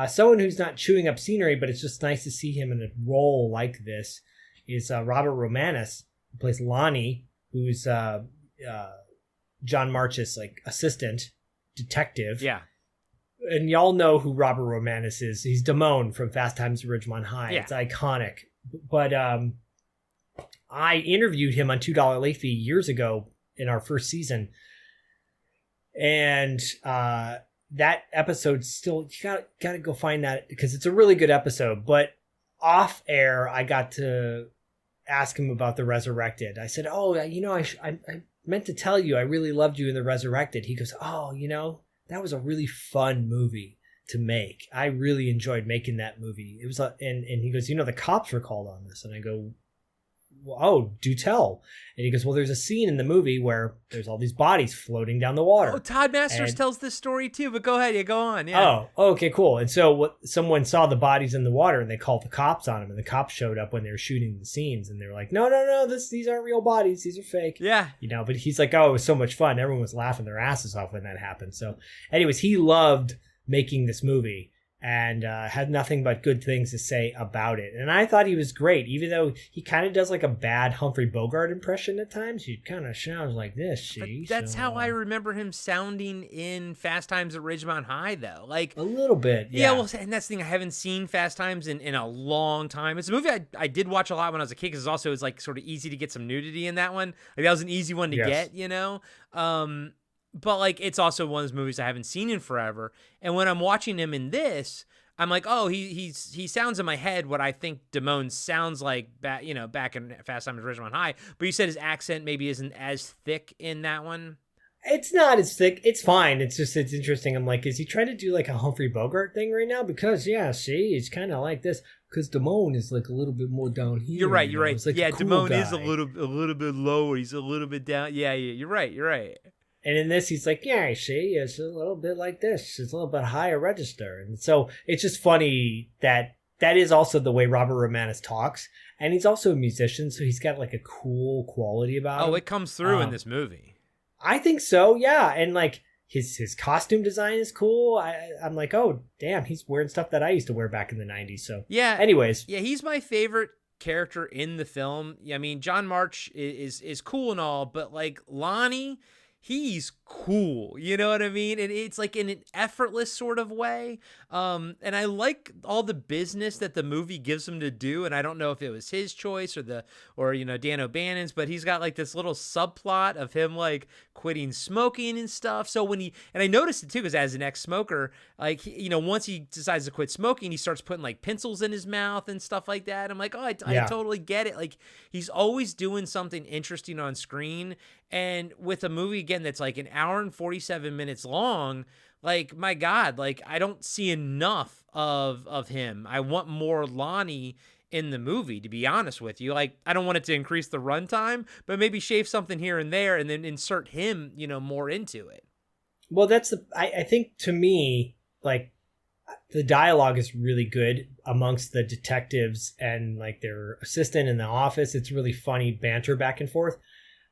Someone who's not chewing up scenery, but it's just nice to see him in a role like this is Robert Romanus, who plays Lonnie, who's John March's like assistant detective. Yeah. And y'all know who Robert Romanus is. He's Damone from Fast Times at Ridgemont High. Yeah. It's iconic. But I interviewed him on $2 Late Fee years ago in our first season. And that episode still, you gotta go find that because it's a really good episode. But off air, I got to ask him about the Resurrected. I said, oh, I meant to tell you I really loved you in the Resurrected. He goes, oh, that was a really fun movie to make. I really enjoyed making that movie. It was and he goes, the cops were called on this. And I go, well, oh, do tell. And he goes, well, there's a scene in the movie where there's all these bodies floating down the water. Oh, Todd Masters tells this story too, but go ahead. Yeah, go on. Yeah. Oh, okay, cool. And so someone saw the bodies in the water and they called the cops on them, and the cops showed up when they were shooting the scenes, and they were like, no, these aren't real bodies. These are fake. Yeah. But he's like, oh, it was so much fun. Everyone was laughing their asses off when that happened. So anyways, he loved making this movie and had nothing but good things to say about it. And I thought he was great, even though he kind of does like a bad Humphrey Bogart impression at times. He kind of sounds like this. But that's how I remember him sounding in Fast Times at Ridgemont High, though. Like a little bit, yeah. Well, and that's the thing. I haven't seen Fast Times in a long time. It's a movie I did watch a lot when I was a kid because it was like sort of easy to get some nudity in that one. Like that was an easy one to get, But like it's also one of those movies I haven't seen in forever. And when I'm watching him in this, I'm like, oh, he sounds in my head what I think Damone sounds like back in Fast Times at Ridgemont High. But you said his accent maybe isn't as thick in that one. It's not as thick. It's fine. It's interesting. I'm like, is he trying to do like a Humphrey Bogart thing right now? Because it's kind of like this. Because Damone is like a little bit more down here. You're right. You're right. Like yeah, cool Damone guy. is a little bit lower. He's a little bit down. Yeah. You're right. And in this, he's like, it's a little bit like this. It's a little bit higher register. And so it's just funny that is also the way Robert Romanus talks. And he's also a musician, so he's got like a cool quality about him. Oh, it comes through in this movie. I think so, yeah. And like his costume design is cool. I'm like, oh, damn, he's wearing stuff that I used to wear back in the 90s. So yeah. Anyways. Yeah, he's my favorite character in the film. I mean, John March is cool and all, but like Lonnie, he's cool, you know what I mean? And it's like in an effortless sort of way. And I like all the business that the movie gives him to do. And I don't know if it was his choice or Dan O'Bannon's, but he's got like this little subplot of him like quitting smoking and stuff. So and I noticed it too, because as an ex-smoker, like, once he decides to quit smoking, he starts putting like pencils in his mouth and stuff like that. I'm like, oh, I totally get it. Like he's always doing something interesting on screen. And with a movie, again, that's like an hour and 47 minutes long, like, my God, like, I don't see enough of him. I want more Lonnie in the movie, to be honest with you. Like, I don't want it to increase the runtime, but maybe shave something here and there and then insert him, more into it. Well, I think to me, like, the dialogue is really good amongst the detectives and like their assistant in the office. It's really funny banter back and forth.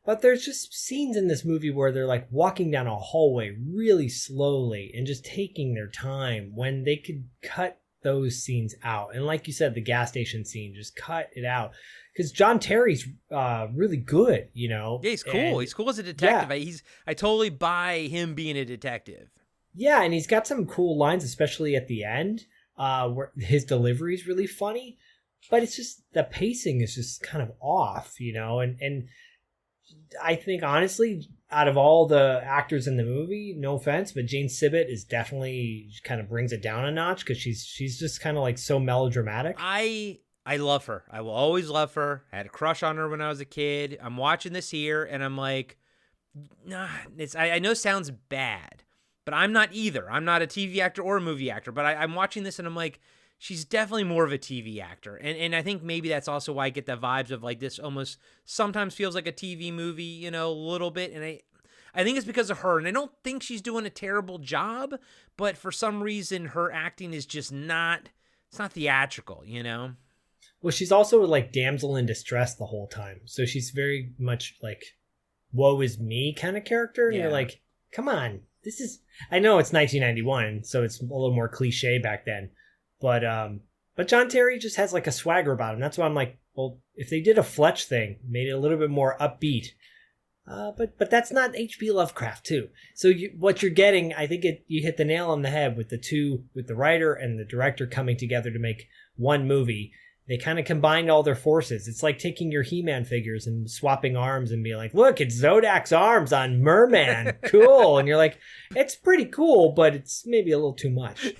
But there's just scenes in this movie where they're like walking down a hallway really slowly and just taking their time when they could cut those scenes out. And like you said, the gas station scene, just cut it out. Because John Terry's really good, Yeah, he's cool. He's cool as a detective. Yeah. I totally buy him being a detective. Yeah, and he's got some cool lines, especially at the end, where his delivery is really funny. But it's just, the pacing is just kind of off, And I think, honestly, out of all the actors in the movie, no offense, but Jane Sibbett is definitely kind of brings it down a notch because she's just kind of like so melodramatic. I love her. I will always love her. I had a crush on her when I was a kid. I'm watching this here, and I'm like, nah. I know it sounds bad, but I'm not either. I'm not a TV actor or a movie actor, but I'm watching this, and I'm like, she's definitely more of a TV actor. And I think maybe that's also why I get the vibes of like this almost sometimes feels like a TV movie, you know, a little bit. And I think it's because of her. And I don't think she's doing a terrible job, but for some reason her acting is just it's not theatrical, you know? Well, she's also like damsel in distress the whole time. So she's very much like, woe is me kind of character. And you're like, come on, I know it's 1991, so it's a little more cliche back then. But John Terry just has like a swagger about him. That's why I'm like, well, if they did a Fletch thing, made it a little bit more upbeat. But that's not H.P. Lovecraft too. So what you're getting, I think you hit the nail on the head with the writer and the director coming together to make one movie. They kind of combined all their forces. It's like taking your He-Man figures and swapping arms and being like, look, it's Zodak's arms on Merman. Cool. And you're like, it's pretty cool, but it's maybe a little too much.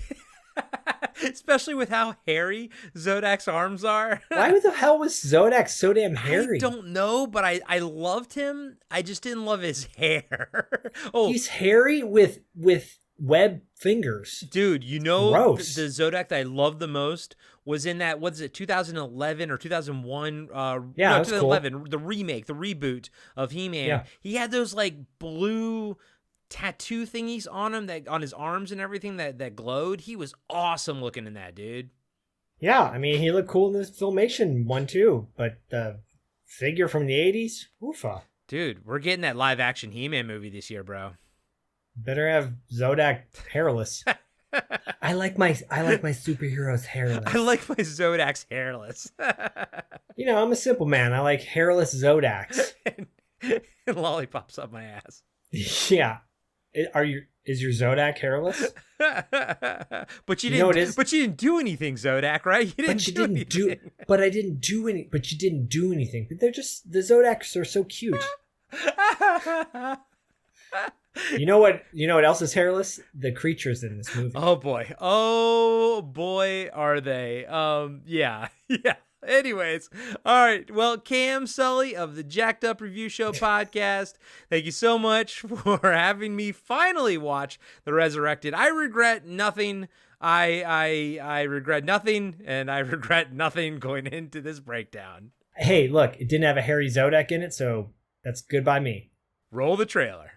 Especially with how hairy Zodak's arms are. Why the hell was Zodak so damn hairy? I don't know, but I loved him. I just didn't love his hair. He's hairy with web fingers. Dude, you know, gross. The Zodak that I loved the most was in that, 2011 or 2001? 2011, cool. The remake, the reboot of He-Man. Yeah. He had those like blue tattoo thingies on him, that on his arms and everything that glowed. He was awesome looking in that, dude. Yeah, I mean, he looked cool in this Filmation one too, but the figure from the 80s, oofa. Dude, we're getting that live action He-Man movie this year, bro. Better have Zodak hairless. I like my superheroes hairless. I like my Zodaks hairless. You know, I'm a simple man. I like hairless Zodaks. And lollipops up my ass. Yeah. Is your Zodak hairless? But you didn't. But you didn't do anything, Zodak, right? You didn't do anything. But I didn't do any. But you didn't do anything. But they're just, the Zodaks are so cute. You know what else is hairless? The creatures in this movie. Oh boy, are they? Yeah. Anyways, all right. Well, Cam Sully of the Jacked Up Review Show podcast, thank you so much for having me finally watch The Resurrected. I regret nothing. I regret nothing, and I regret nothing going into this breakdown. Hey, look, it didn't have a hairy Zodak in it, so that's good by me. Roll the trailer.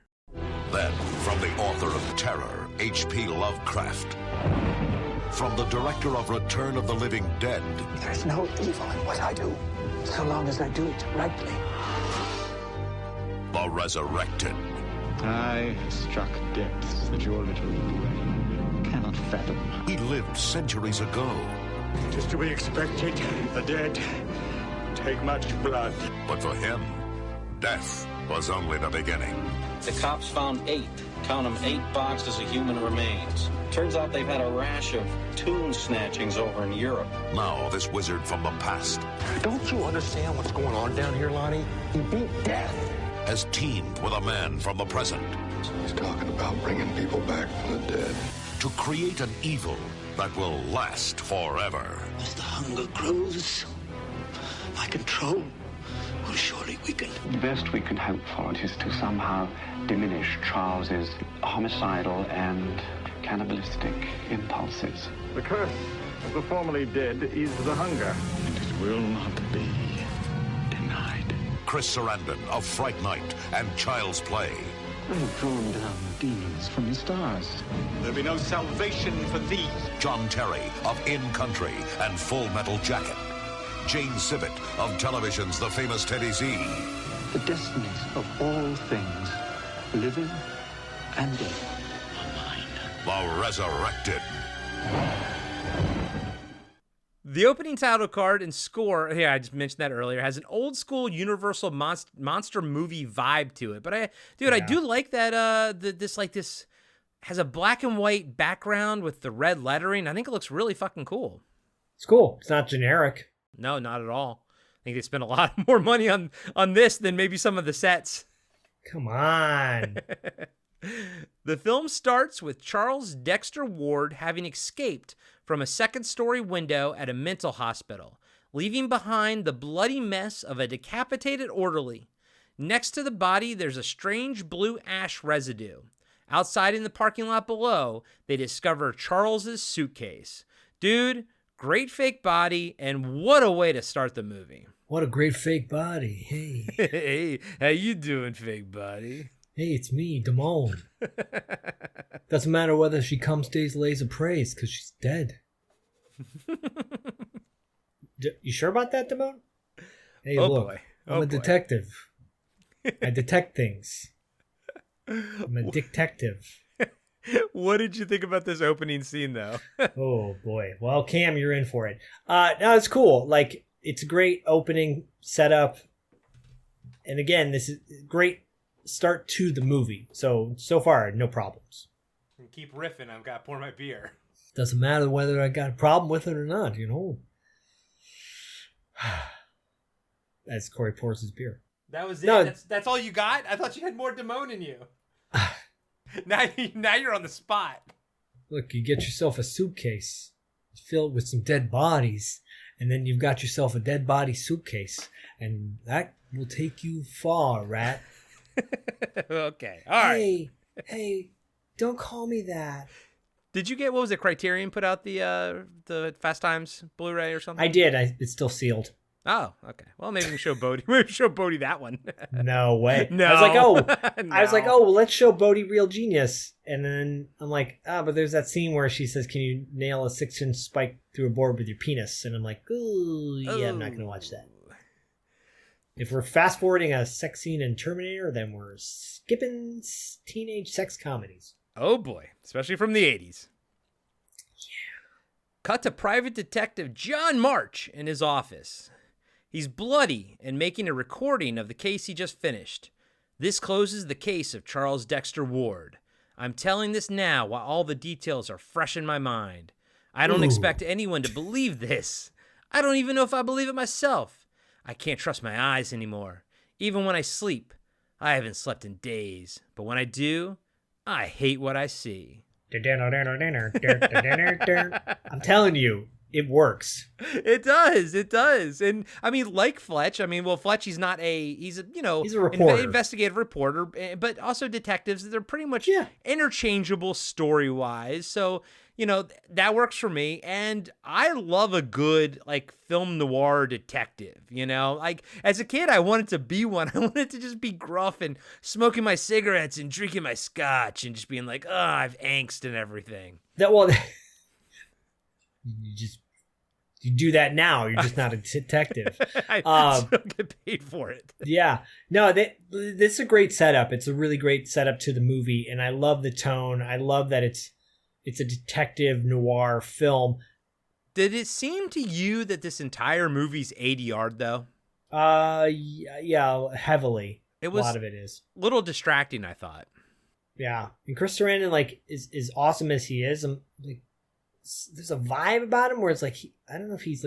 Then, from the author of Terror, H.P. Lovecraft. From the director of Return of the Living Dead. There's no evil in what I do, so long as I do it rightly. The Resurrected. I have struck depths that your little brain cannot fathom. He lived centuries ago. It is to be expected. The dead take much blood. But for him, death was only the beginning. The cops found 8 boxes of human remains. Turns out they've had a rash of tomb snatchings over in Europe. Now, this wizard from the past. Don't you understand what's going on down here, Lonnie? He beat death. Has teamed with a man from the present. So he's talking about bringing people back from the dead. To create an evil that will last forever. As the hunger grows, my control will surely weaken. The best we can hope for is to somehow diminish Charles's homicidal and cannibalistic impulses. The curse of the formerly dead is the hunger, and it will not be denied. Chris Sarandon of Fright Night and Child's Play. I have drawn down demons from the stars. There'll be no salvation for thee. John Terry of In Country and Full Metal Jacket. Jane Sibbett of television's The Famous Teddy Z. The destinies of all things, living and dead, are mine. The Resurrected. The opening title card and score, I just mentioned that earlier, has an old school Universal monster movie vibe to it. But I do like that this has a black and white background with the red lettering. I think it looks really fucking cool. It's cool. It's not generic. No, not at all. I think they spent a lot more money on this than maybe some of the sets. Come on. The film starts with Charles Dexter Ward having escaped from a second-story window at a mental hospital, leaving behind the bloody mess of a decapitated orderly. Next to the body, there's a strange blue ash residue. Outside in the parking lot below, they discover Charles's suitcase. Dude, great fake body, and what a way to start the movie. What a great fake body. Hey. Hey, how you doing, fake body? Hey, it's me, Damone. Doesn't matter whether she comes, stays, lays, or prays, because she's dead. You sure about that, Damone? Hey, look, boy. I'm a detective. I detect things. I'm a detective. What did you think about this opening scene, though? Oh, boy. Well, Cam, you're in for it. No, it's cool. Like, it's a great opening setup. And again, this is a great start to the movie. So far, no problems. Keep riffing. I've got to pour my beer. Doesn't matter whether I got a problem with it or not, you know. As Corey pours his beer. That was it? No. That's all you got? I thought you had more Damone in you. Now you're on the spot. Look, you get yourself a suitcase filled with some dead bodies, and then you've got yourself a dead body suitcase, and that will take you far, rat. Okay, all right. Hey, don't call me that. Did you get, what was it, Criterion put out the Fast Times Blu-ray or something? I did. It's still sealed. Oh, okay. Well, maybe we can show Bodhi. Maybe show Bodhi that one. No way. No. I was like, No. well, let's show Bodhi Real Genius. And then I'm like, but there's that scene where she says, can you nail a 6-inch spike through a board with your penis? And I'm like, ooh, yeah, I'm not going to watch that. If we're fast forwarding a sex scene in Terminator, then we're skipping teenage sex comedies. Oh boy, especially from the 80s. Yeah. Cut to Private Detective John March in his office. He's bloody and making a recording of the case he just finished. This closes the case of Charles Dexter Ward. I'm telling this now while all the details are fresh in my mind. I don't expect anyone to believe this. I don't even know if I believe it myself. I can't trust my eyes anymore. Even when I sleep, I haven't slept in days. But when I do, I hate what I see. I'm telling you, it works. It does. And I mean, like Fletch, Fletch, he's a reporter. Investigative reporter, but also detectives. They're pretty much interchangeable story-wise. So, that works for me. And I love a good, film noir detective, as a kid, I wanted to be one. I wanted to just be gruff and smoking my cigarettes and drinking my scotch and just being like, I have angst and everything. You do that now. You're just not a detective. I still get paid for it. Yeah. No, this is a great setup. It's a really great setup to the movie, and I love the tone. I love that it's a detective noir film. Did it seem to you that this entire movie's ADR'd, though? Yeah, heavily. A lot of it is. A little distracting, I thought. Yeah. And Chris Sarandon, is awesome as he is. There's a vibe about him where it's I don't know if he's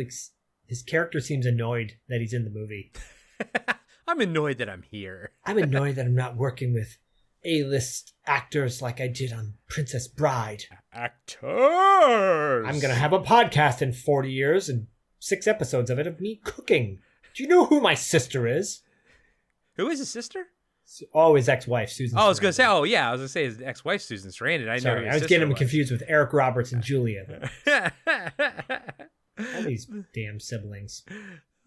his character seems annoyed that he's in the movie. I'm annoyed that I'm here. I'm annoyed that I'm not working with A-list actors like I did on Princess Bride. Actors! I'm going to have a podcast in 40 years and 6 episodes of it of me cooking. Do you know who my sister is? Who is his sister? Oh, his ex-wife, Susan Sarandon. I was going to say his ex-wife, Susan Sarandon. I was getting him confused with Eric Roberts and Julia. All these damn siblings.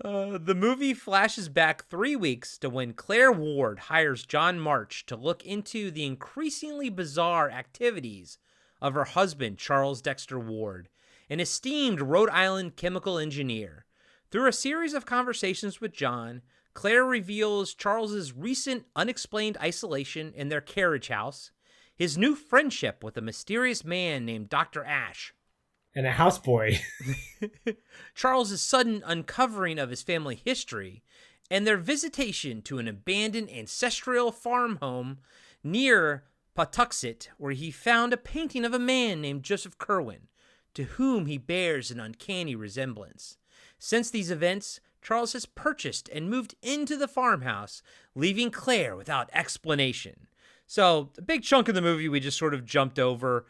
The movie flashes back 3 weeks to when Claire Ward hires John March to look into the increasingly bizarre activities of her husband, Charles Dexter Ward, an esteemed Rhode Island chemical engineer. Through a series of conversations with John, Claire reveals Charles's recent unexplained isolation in their carriage house, his new friendship with a mysterious man named Dr. Ash, and a houseboy, Charles's sudden uncovering of his family history, and their visitation to an abandoned ancestral farm home near Pawtuxet, where he found a painting of a man named Joseph Kerwin, to whom he bears an uncanny resemblance. Since these events, Charles has purchased and moved into the farmhouse, leaving Claire without explanation. So a big chunk of the movie we just sort of jumped over.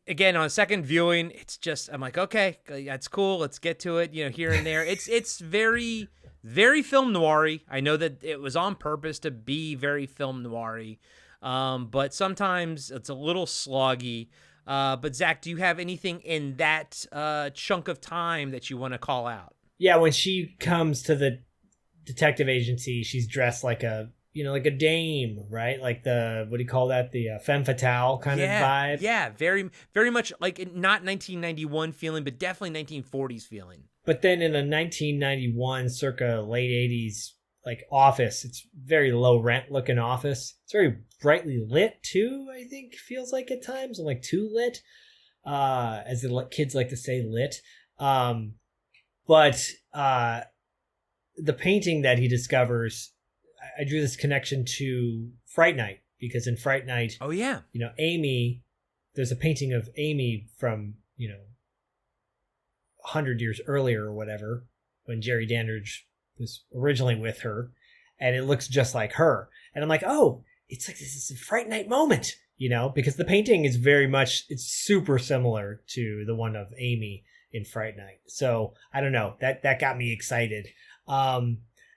Again, on a second viewing, it's just, I'm like, okay, that's cool. Let's get to it, here and there. It's very, very film noir-y. I know that it was on purpose to be very film noir-y, but sometimes it's a little sloggy. But Zach, do you have anything in that chunk of time that you want to call out? Yeah, when she comes to the detective agency, she's dressed like a dame, right? Like what do you call that? The femme fatale kind of vibe. Yeah, very, very much like not 1991 feeling, but definitely 1940s feeling. But then in a 1991 circa late 80s like office, it's very low rent looking office. It's very brightly lit too, I think, feels like at times, and like too lit, as the kids like to say, lit. But the painting that he discovers, I drew this connection to Fright Night, because in Fright Night, oh yeah, Amy, there's a painting of Amy from 100 years earlier or whatever, when Jerry Dandridge was originally with her, and it looks just like her. And I'm like, oh, it's like this is a Fright Night moment, because the painting is it's super similar to the one of Amy in Fright Night. So I don't know, that got me excited.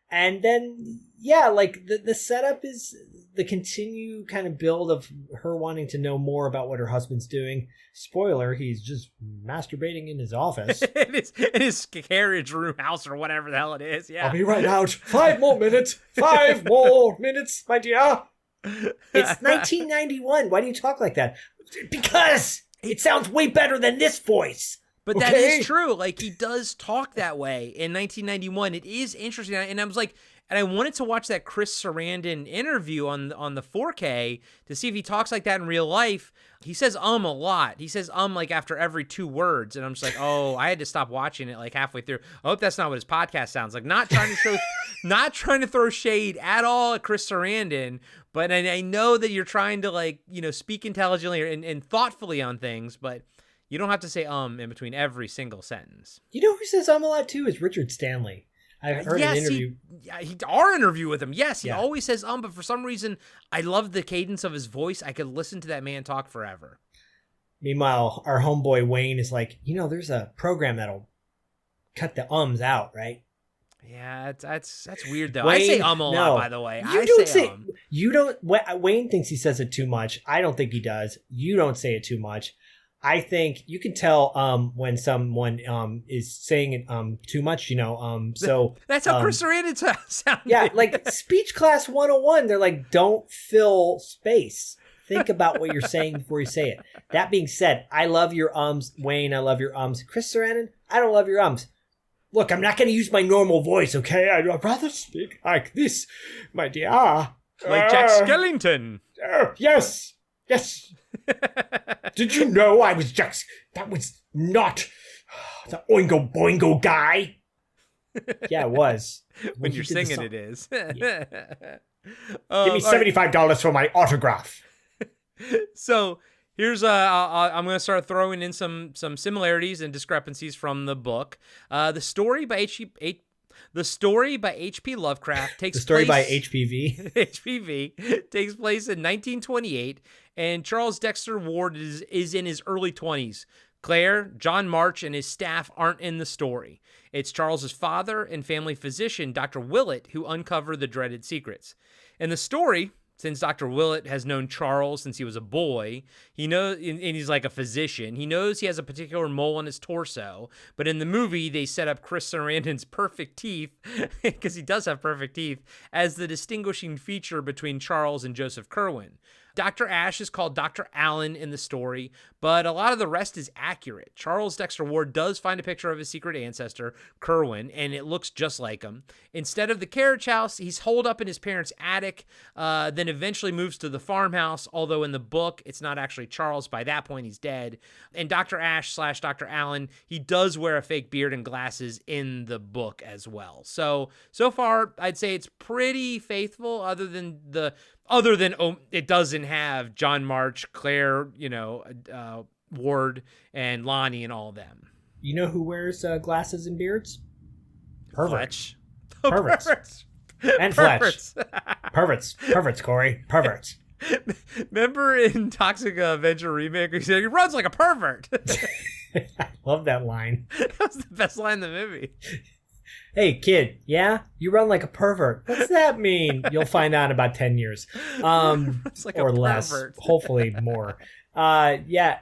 And then, yeah, like the setup is the continued kind of build of her wanting to know more about what her husband's doing. Spoiler, he's just masturbating in his office. in his carriage room house or whatever the hell it is. Yeah. I'll be right out. 5 more minutes. 5 more minutes, my dear. It's 1991. Why do you talk like that? Because it sounds way better than this voice. But that is true. Like, he does talk that way in 1991. It is interesting. And I was like, and I wanted to watch that Chris Sarandon interview on the 4K to see if he talks like that in real life. He says a lot. He says like after every 2 words. And I'm just like, oh, I had to stop watching it like halfway through. I hope that's not what his podcast sounds like. Not trying to throw shade at all at Chris Sarandon. But I know that you're trying to speak intelligently and thoughtfully on things, but you don't have to say in between every single sentence. You know who says a lot too is Richard Stanley. I heard an interview. Our interview with him. Yes, he always says but for some reason, I love the cadence of his voice. I could listen to that man talk forever. Meanwhile, our homeboy Wayne is like, there's a program that'll cut the ums out, right? Yeah, that's weird though. Wayne, I say a lot, by the way. You don't. Wayne thinks he says it too much. I don't think he does. You don't say it too much. I think you can tell when someone is saying it too much, so that's how Chris Sarandon sounds. Yeah, like speech class 101, they're like, don't fill space. Think about what you're saying before you say it. That being said, I love your Wayne, I love your Chris Sarandon, I don't love your Look, I'm not going to use my normal voice, okay? I'd rather speak like this, my dear. Like Jack Skellington. Yes. Did you know I was that was not the Oingo Boingo guy? Yeah, it was. When you're singing, it is. Yeah. Give me $75 for my autograph. So here's I'm going to start throwing in some similarities and discrepancies from the book. The story by H.P. Lovecraft takes place by HPV. HPV takes place in 1928, and Charles Dexter Ward is in his early 20s. Claire, John March, and his staff aren't in the story. It's Charles's father and family physician, Dr. Willett, who uncover the dreaded secrets. In the story, since Dr. Willett has known Charles since he was a boy, he knows, and he's like a physician, he knows he has a particular mole on his torso, but in the movie, they set up Chris Sarandon's perfect teeth, because he does have perfect teeth, as the distinguishing feature between Charles and Joseph Kerwin. Dr. Ash is called Dr. Allen in the story, but a lot of the rest is accurate. Charles Dexter Ward does find a picture of his secret ancestor, Kerwin, and it looks just like him. Instead of the carriage house, he's holed up in his parents' attic, then eventually moves to the farmhouse, although in the book, it's not actually Charles. By that point, he's dead. And Dr. Ash / Dr. Allen, he does wear a fake beard and glasses in the book as well. So far, I'd say it's pretty faithful, other than it doesn't have John March, Claire, Ward, and Lonnie and all of them. You know who wears glasses and beards? Perverts. Oh, Perverts. And Perverts. Fletch. Perverts, Corey. Perverts. Remember in Toxic Avenger Remake, he said, he runs like a pervert. I love that line. That was the best line in the movie. Hey, kid, yeah? You run like a pervert. What's that mean? You'll find out in about 10 years. Like or a less. pervert. Hopefully more. Yeah.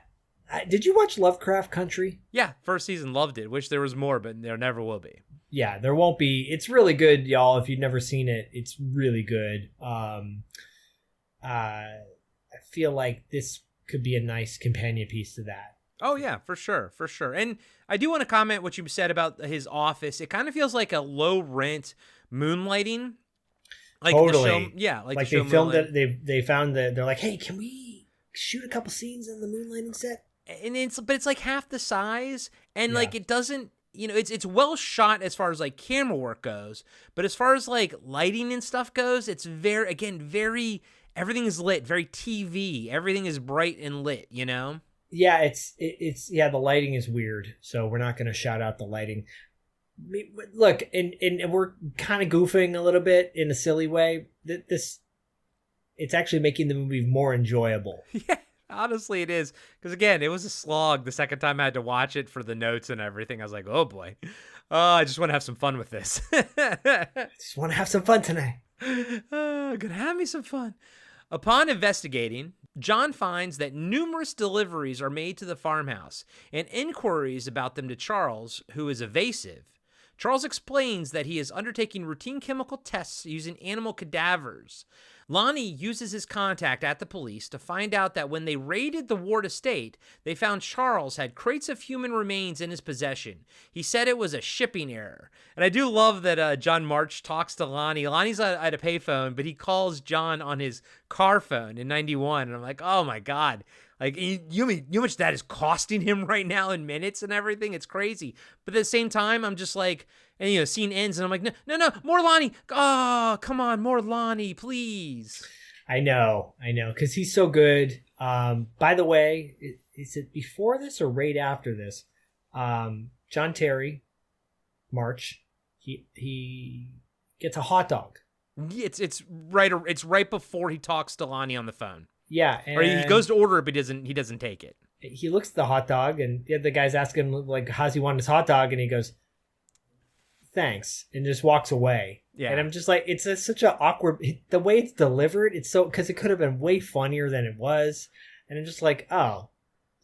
Did you watch Lovecraft Country? Yeah, first season loved it. Wish there was more, but there never will be. Yeah, there won't be. It's really good, y'all. If you've never seen it, it's really good. I feel like this could be a nice companion piece to that. Oh, yeah, for sure. And I do want to comment what you said about his office. It kind of feels like a low-rent moonlighting. Like totally. The show, like they filmed it. They found that they're like, hey, can we shoot a couple scenes on the moonlighting set? And it's like half the size, and like it doesn't, it's well shot as far as like camera work goes, but as far as like lighting and stuff goes, it's very everything is lit, very TV. Everything is bright and lit, Yeah, it's the lighting is weird, so we're not going to shout out the lighting. Look, and we're kind of goofing a little bit in a silly way. It's actually making the movie more enjoyable. Yeah, honestly, it is. Because again, it was a slog the second time I had to watch it for the notes and everything. I was like, oh boy, I just want to have some fun with this. Just want to have some fun tonight. Gonna have me some fun. Upon investigating, John finds that numerous deliveries are made to the farmhouse and inquiries about them to Charles, who is evasive. Charles explains that he is undertaking routine chemical tests using animal cadavers. Lonnie uses his contact at the police to find out that when they raided the Ward estate, they found Charles had crates of human remains in his possession. He said it was a shipping error. And I do love that John March talks to Lonnie. Lonnie's at a payphone, but he calls John on his car phone in 91. And I'm like, oh my God. Like, you know how much that is costing him right now in minutes and everything? It's crazy. But at the same time, I'm just like, and scene ends and I'm like, no, more Lonnie. Oh, come on, more Lonnie, please. I know, because he's so good. By the way, is it before this or right after this? John Terry, March, he gets a hot dog. It's right before he talks to Lonnie on the phone. Yeah, or he goes to order it, but he doesn't take it. He looks at the hot dog, and the guy's asking him, like, how's he want his hot dog? And he goes, thanks, and just walks away. Yeah. And I'm just like, it's such an awkward, the way it's delivered, it's so, because it could have been way funnier than it was. And I'm just like, oh,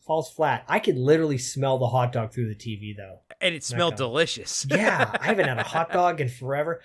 falls flat. I could literally smell the hot dog through the TV, though. And it smelled delicious. Yeah, I haven't had a hot dog in forever.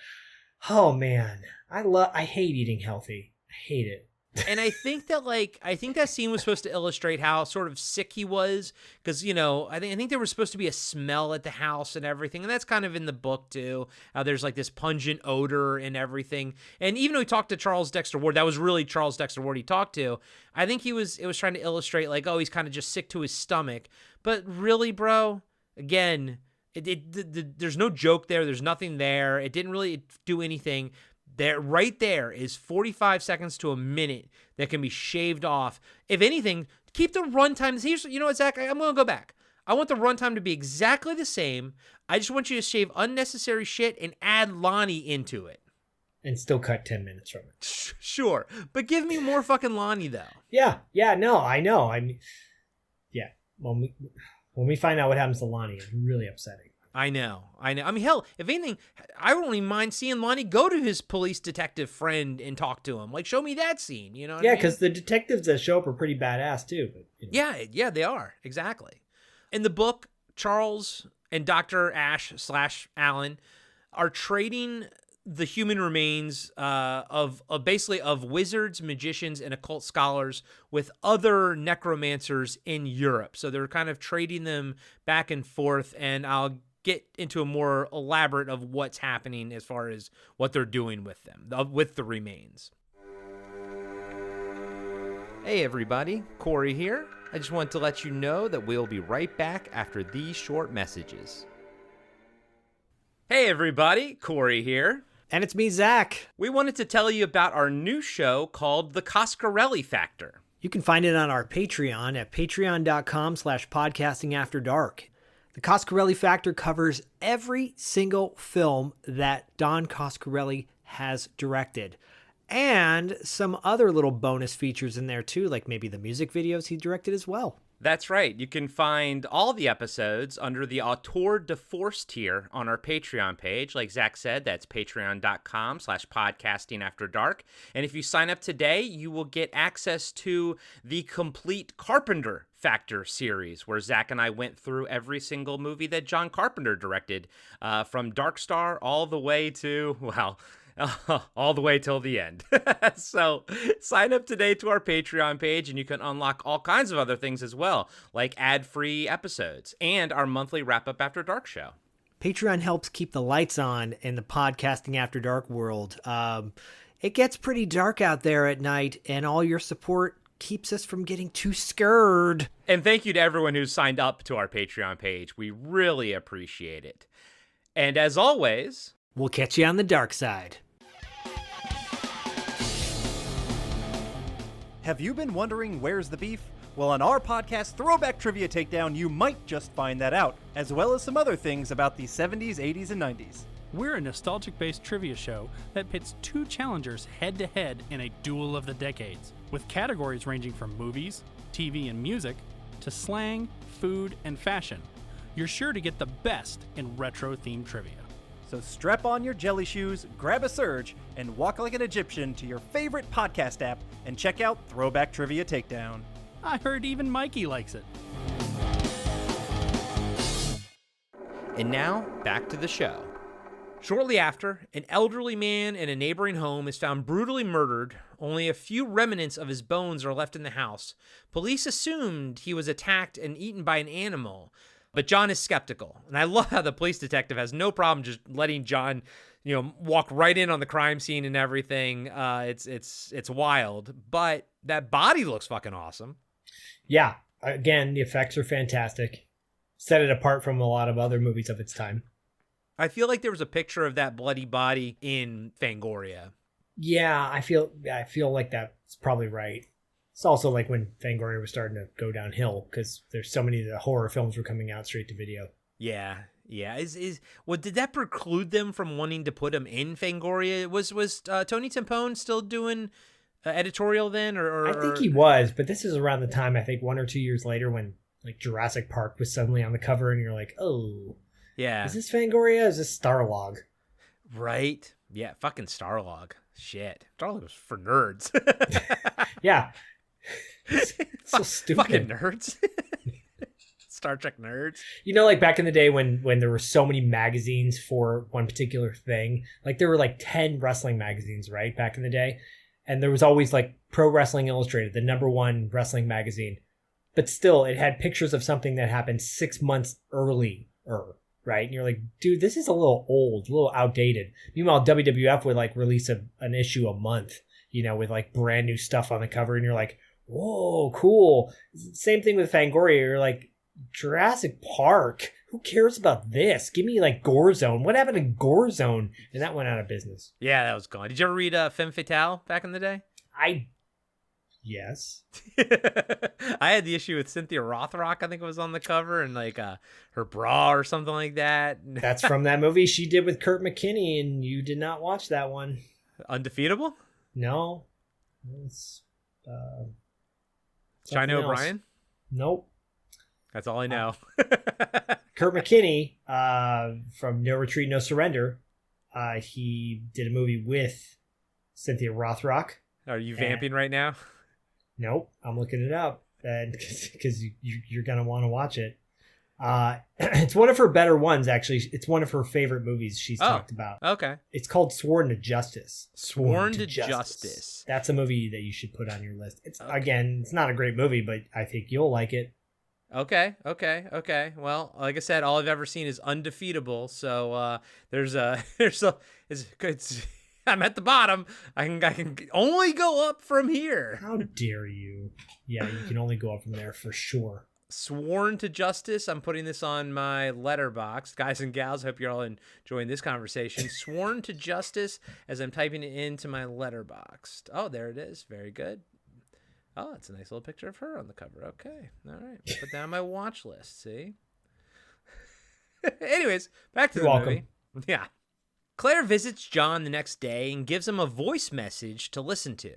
Oh, man. I hate eating healthy. I hate it. And I think that scene was supposed to illustrate how sort of sick he was, because I think there was supposed to be a smell at the house and everything, and that's kind of in the book too. How there's like this pungent odor and everything. And even though he talked to Charles Dexter Ward, that was really Charles Dexter Ward he talked to. I think it was trying to illustrate like, oh, he's kind of just sick to his stomach. But really, bro, again, there's no joke there. There's nothing there. It didn't really do anything. Right there is 45 seconds to a minute that can be shaved off. If anything, keep the runtime. Here's, you know what, Zach? I'm going to go back. I want the runtime to be exactly the same. I just want you to shave unnecessary shit and add Lonnie into it. And still cut 10 minutes from it. Sure. But give me more fucking Lonnie, though. Yeah, no, I know. I mean, yeah. When we find out what happens to Lonnie, it's really upsetting. I know. I mean, hell, if anything, I wouldn't even mind seeing Lonnie go to his police detective friend and talk to him. Like, show me that scene, you know what I mean? Because the detectives that show up are pretty badass, too. But, Yeah, they are. Exactly. In the book, Charles and Dr. Ash / Allen are trading the human remains of wizards, magicians, and occult scholars with other necromancers in Europe. So they're kind of trading them back and forth, and I'll get into a more elaborate of what's happening as far as what they're doing with them, with the remains. Hey everybody, Corey here. I just want to let you know that we'll be right back after these short messages. Hey everybody, Corey here. And it's me, Zach. We wanted to tell you about our new show called The Coscarelli Factor. You can find it on our Patreon at patreon.com/podcastingafterdark. The Coscarelli Factor covers every single film that Don Coscarelli has directed. And some other little bonus features in there too, like maybe the music videos he directed as well. That's right. You can find all the episodes under the Auteur de Force tier on our Patreon page. Like Zach said, that's patreon.com/podcastingafterdark. And if you sign up today, you will get access to the complete Carpenter Factor series, where Zach and I went through every single movie that John Carpenter directed, from Dark Star all the way to, well, all the way till the end. So sign up today to our Patreon page, and you can unlock all kinds of other things as well, like ad-free episodes and our monthly Wrap-Up After Dark show. Patreon helps keep the lights on in the podcasting after dark world. It gets pretty dark out there at night, and all your support keeps us from getting too scared. And thank you to everyone who's signed up to our Patreon page. We really appreciate it. And as always, we'll catch you on the dark side. Have you been wondering where's the beef? Well, on our podcast, Throwback Trivia Takedown, you might just find that out, as well as some other things about the 70s, 80s, and 90s. We're a nostalgic-based trivia show that pits two challengers head-to-head in a duel of the decades, with categories ranging from movies, TV, and music, to slang, food, and fashion. You're sure to get the best in retro-themed trivia. So strap on your jelly shoes, grab a surge, and walk like an Egyptian to your favorite podcast app and check out Throwback Trivia Takedown. I heard even Mikey likes it. And now, back to the show. Shortly after, an elderly man in a neighboring home is found brutally murdered. Only a few remnants of his bones are left in the house. Police assumed he was attacked and eaten by an animal, but John is skeptical. And I love how the police detective has no problem just letting John, walk right in on the crime scene and everything. It's wild, but that body looks fucking awesome. Yeah, again, the effects are fantastic. Set it apart from a lot of other movies of its time. I feel like there was a picture of that bloody body in Fangoria. Yeah, I feel like that's probably right. It's also like when Fangoria was starting to go downhill because there's so many of the horror films were coming out straight to video. Yeah. Did that preclude them from wanting to put him in Fangoria? Was Tony Timpone still doing editorial then, or? I think he was, but this is around the time, I think 1 or 2 years later, when like Jurassic Park was suddenly on the cover, and you're like, oh, yeah, is this Fangoria? Is this Starlog? Right. Yeah, fucking Starlog. Shit, Starlog was for nerds. Yeah. So stupid. Fucking nerds. Star Trek nerds. Like back in the day when there were so many magazines for one particular thing, like there were like 10 wrestling magazines, right? Back in the day. And there was always like Pro Wrestling Illustrated, the #1 wrestling magazine. But still, it had pictures of something that happened 6 months earlier, right? And you're like, dude, this is a little old, a little outdated. Meanwhile, WWF would like release an issue a month, with like brand new stuff on the cover. And you're like, whoa, cool. Same thing with Fangoria. You're like, Jurassic Park. Who cares about this? Give me like Gore Zone. What happened to Gore Zone? And that went out of business. Yeah, that was gone. Did you ever read Femme Fatale back in the day? Yes. I had the issue with Cynthia Rothrock, I think it was on the cover, and like her bra or something like that. That's from that movie she did with Kurt McKinney, and you did not watch that one. Undefeatable? No. It's China O'Brien? Nope. That's all I know. Kurt McKinney from No Retreat, No Surrender. He did a movie with Cynthia Rothrock. Are you vamping right now? Nope, I'm looking it up because you're going to want to watch it. It's one of her better ones, actually. It's one of her favorite movies she's talked about. Okay. It's called Sworn to Justice. Sworn to Justice. That's a movie that you should put on your list. Again, it's not a great movie, but I think you'll like it. Okay. Well, like I said, all I've ever seen is Undefeatable. So I'm at the bottom. I can only go up from here. How dare you? Yeah, you can only go up from there for sure. Sworn to Justice. I'm putting this on my letterbox. Guys and gals, I hope you're all enjoying this conversation. Sworn to Justice as I'm typing it into my letterbox. Oh, there it is. Very good. Oh, it's a nice little picture of her on the cover. Okay. All right. Put that on my watch list. See? Anyways, back to You're the welcome. movie. Yeah. Claire visits John the next day and gives him a voice message to listen to.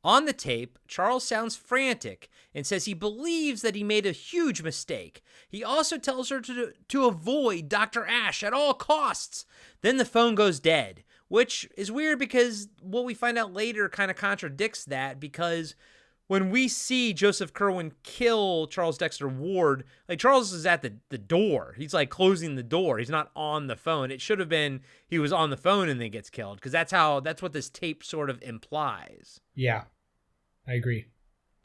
On the tape, Charles sounds frantic and says he believes that he made a huge mistake. He also tells her to avoid Dr. Ashe at all costs. Then the phone goes dead, which is weird because what we find out later kind of contradicts that, because when we see Joseph Kerwin kill Charles Dexter Ward, like Charles is at the door. He's like closing the door. He's not on the phone. It should have been he was on the phone and then gets killed, because that's what this tape sort of implies. Yeah, I agree.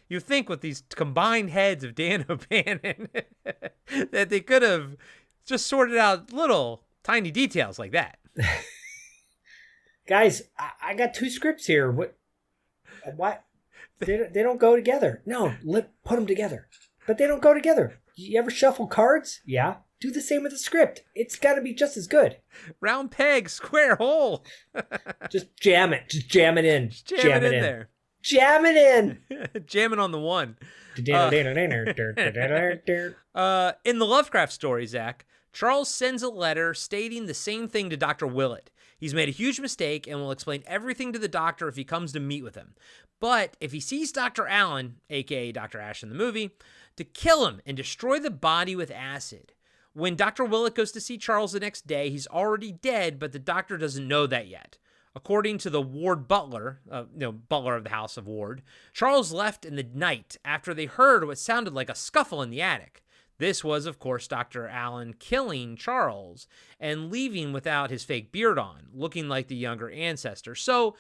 You think with these combined heads of Dan O'Bannon that they could have just sorted out little tiny details like that. Guys, I got 2 scripts here. What? They don't go together. No, put them together. But they don't go together. You ever shuffle cards? Yeah. Do the same with the script. It's got to be just as good. Round peg, square hole. Just jam it. Just jam it in. Just jam it in there. Jam it in. Jam it on the one. In the Lovecraft story, Zach, Charles sends a letter stating the same thing to Dr. Willett. He's made a huge mistake and will explain everything to the doctor if he comes to meet with him. But if he sees Dr. Allen, a.k.a. Dr. Ashe in the movie, to kill him and destroy the body with acid. When Dr. Willett goes to see Charles the next day, he's already dead, but the doctor doesn't know that yet. According to the Ward butler, butler of the House of Ward, Charles left in the night after they heard what sounded like a scuffle in the attic. This was, of course, Dr. Allen killing Charles and leaving without his fake beard on, looking like the younger ancestor. So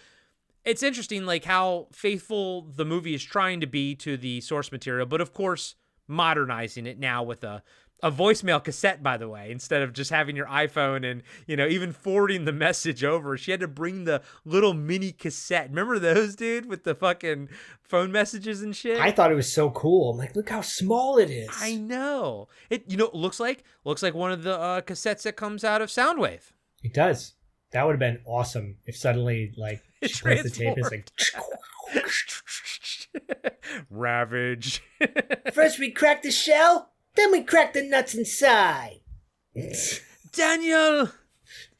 it's interesting, like, how faithful the movie is trying to be to the source material, but of course modernizing it now with a voicemail cassette, by the way, instead of just having your iPhone and, even forwarding the message over. She had to bring the little mini cassette. Remember those, dude, with the fucking phone messages and shit? I thought it was so cool. I'm like, look how small it is. I know. It looks like one of the cassettes that comes out of Soundwave. It does. That would have been awesome if suddenly, like, she plays the tape. It's like... Ravage. First we crack the shell, then we crack the nuts inside. Daniel!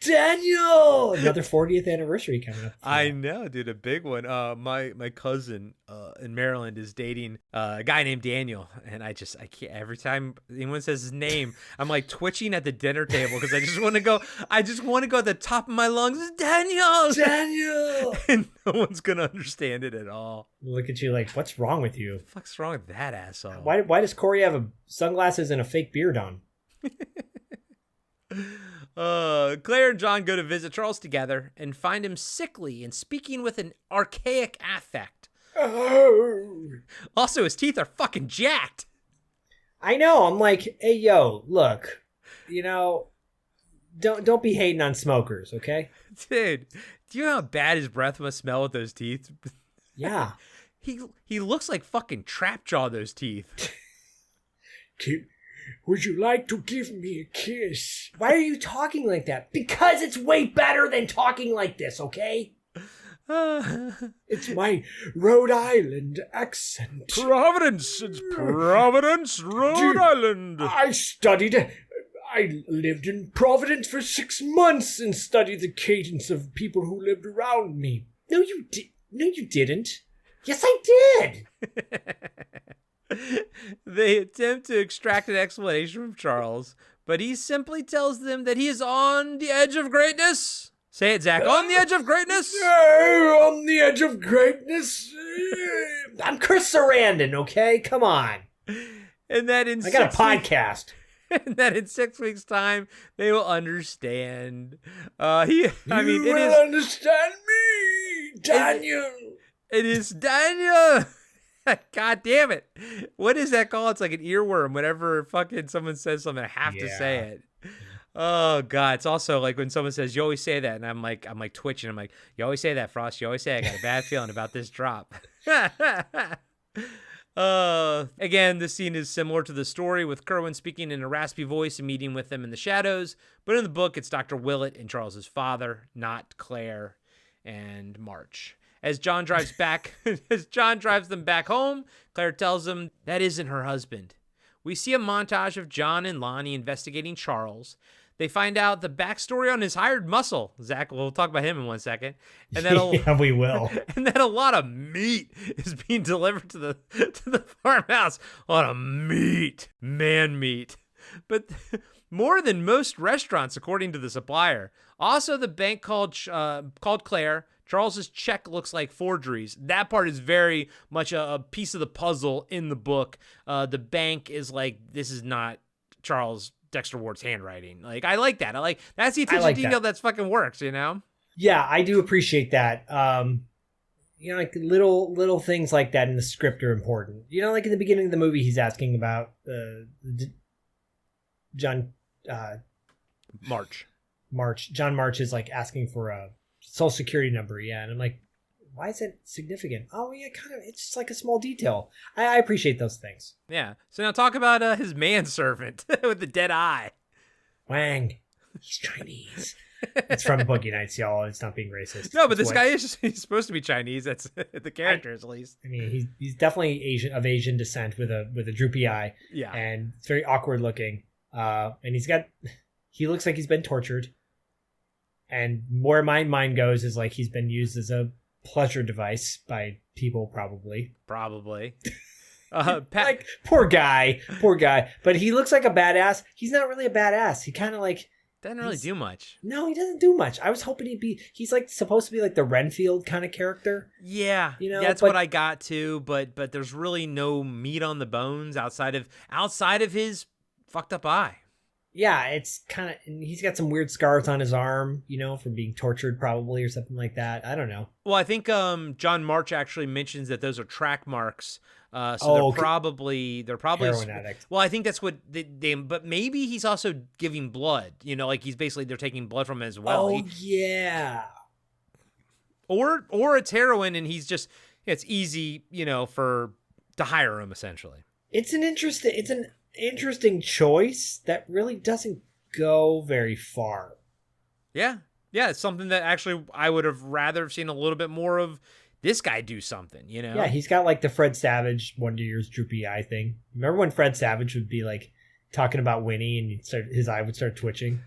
Another 40th anniversary coming up. I know, dude, a big one. My cousin in Maryland is dating a guy named Daniel, and I can't. Every time anyone says his name, I'm like twitching at the dinner table because I just want to go at the top of my lungs. Daniel, and no one's gonna understand it at all. Look at you like, what's wrong with you? What the fuck's wrong with that asshole? Why does Corey have sunglasses and a fake beard on? Claire and John go to visit Charles together and find him sickly and speaking with an archaic affect. Oh. Also, his teeth are fucking jacked. I know. I'm like, hey, yo, look, don't be hating on smokers, okay? Dude, do you know how bad his breath must smell with those teeth? Yeah. He looks like fucking Trapjaw, those teeth. Would you like to give me a kiss? Why are you talking like that? Because it's way better than talking like this, okay? It's my Rhode Island accent. Providence! It's Providence, Rhode Island! I lived in Providence for 6 months and studied the cadence of people who lived around me. No, you didn't. Yes, I did. They attempt to extract an explanation from Charles, but he simply tells them that he is on the edge of greatness. Say it, Zach. On the edge of greatness? On the edge of greatness? I'm Chris Sarandon, okay? Come on. And that I got a podcast. And that in 6 weeks' time, they will understand. You will understand me, Daniel. It is Daniel. God damn it. What is that called? It's like an earworm. Whenever fucking someone says something, I have to say it. Oh, God. It's also like when someone says, you always say that. And I'm like twitching. I'm like, you always say that, Frost. You always say it. I got a bad feeling about this drop. Again, this scene is similar to the story, with Kerwin speaking in a raspy voice and meeting with them in the shadows. But in the book, it's Dr. Willett and Charles's father, not Claire and March. As John drives them back home, Claire tells him that isn't her husband. We see a montage of John and Lonnie investigating Charles. They find out the backstory on his hired muscle. Zach, we'll talk about him in 1 second. And then yeah, we will. And then a lot of meat is being delivered to the farmhouse. A lot of meat, man meat. But more than most restaurants, according to the supplier. Also, the bank called Claire. Charles's check looks like forgeries. That part is very much a piece of the puzzle in the book. The bank is like, this is not Charles Dexter Ward's handwriting. Like, I like that. That's the attention to detail that's fucking works, you know? Yeah, I do appreciate that. Like little things like that in the script are important. Like in the beginning of the movie, he's asking about John March. John March is like asking for a social security number. Yeah, and I'm like, why is it significant? Oh, yeah, kind of. It's just like a small detail. I appreciate those things. Yeah. So now talk about his manservant with the dead eye. Wang. He's Chinese. It's from Boogie Nights, y'all. It's not being racist. No, but this guy he's supposed to be Chinese. That's the character, at least. I mean, he's definitely Asian descent with a droopy eye. Yeah. And it's very awkward looking. And he looks like he's been tortured. And where my mind goes is like he's been used as a pleasure device by people, probably. Like, poor guy. But he looks like a badass. He's not really a badass. He kind of like doesn't really do much. No, he doesn't do much. I was hoping he's like supposed to be like the Renfield kind of character. Yeah, that's what I got to. But there's really no meat on the bones outside of his fucked up eye. Yeah, it's kind of, he's got some weird scars on his arm, from being tortured probably or something like that. I don't know. Well, I think John March actually mentions that those are track marks. They're probably heroin addicts. Well, I think that's what they but maybe he's also giving blood, like they're taking blood from him as well. Oh, yeah. Or it's heroin and he's just, it's easy, to hire him essentially. It's an interesting choice that really doesn't go very far. Yeah, it's something that actually I would have rather seen a little bit more of this guy do something, Yeah, he's got like the Fred Savage Wonder Years droopy eye thing. Remember when Fred Savage would be like talking about Winnie and his eye would start twitching?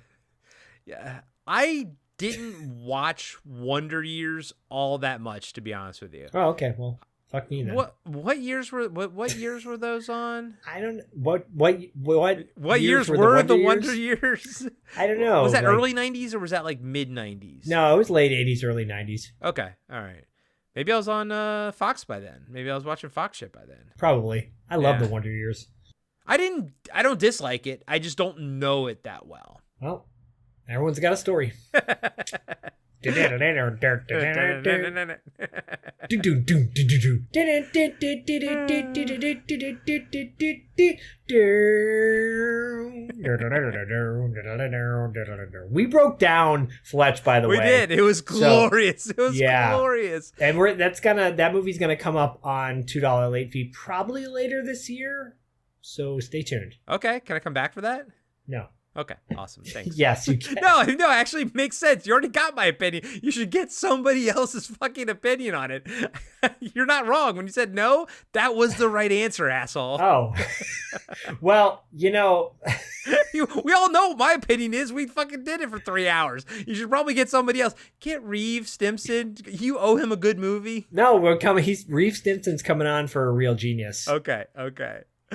Yeah, I didn't watch Wonder Years all that much, to be honest with you. Oh, okay, well. Fuck me then. What years were those on? I don't know. What years were the Wonder Years? I don't know. Was that early 90s or was that like mid 90s? No, it was late 80s, early 90s. Okay, all right. Maybe I was on Fox by then. Maybe I was watching Fox shit by then. Probably. I love the Wonder Years. I don't dislike it. I just don't know it that well. Well, everyone's got a story. We broke down Fletch, by the way. We did. It was glorious. Glorious. And that movie's gonna come up on $2 late fee probably later this year. So stay tuned. Okay. Can I come back for that? No. Okay, awesome. Thanks. Yes, you can. No, actually makes sense. You already got my opinion. You should get somebody else's fucking opinion on it. You're not wrong. When you said no, that was the right answer, asshole. Oh. Well, we all know what my opinion is. We fucking did it for 3 hours. You should probably get somebody else. Get Reeve Stimpson. You owe him a good movie. No, Reeve Stimpson's coming on for A Real Genius. Okay.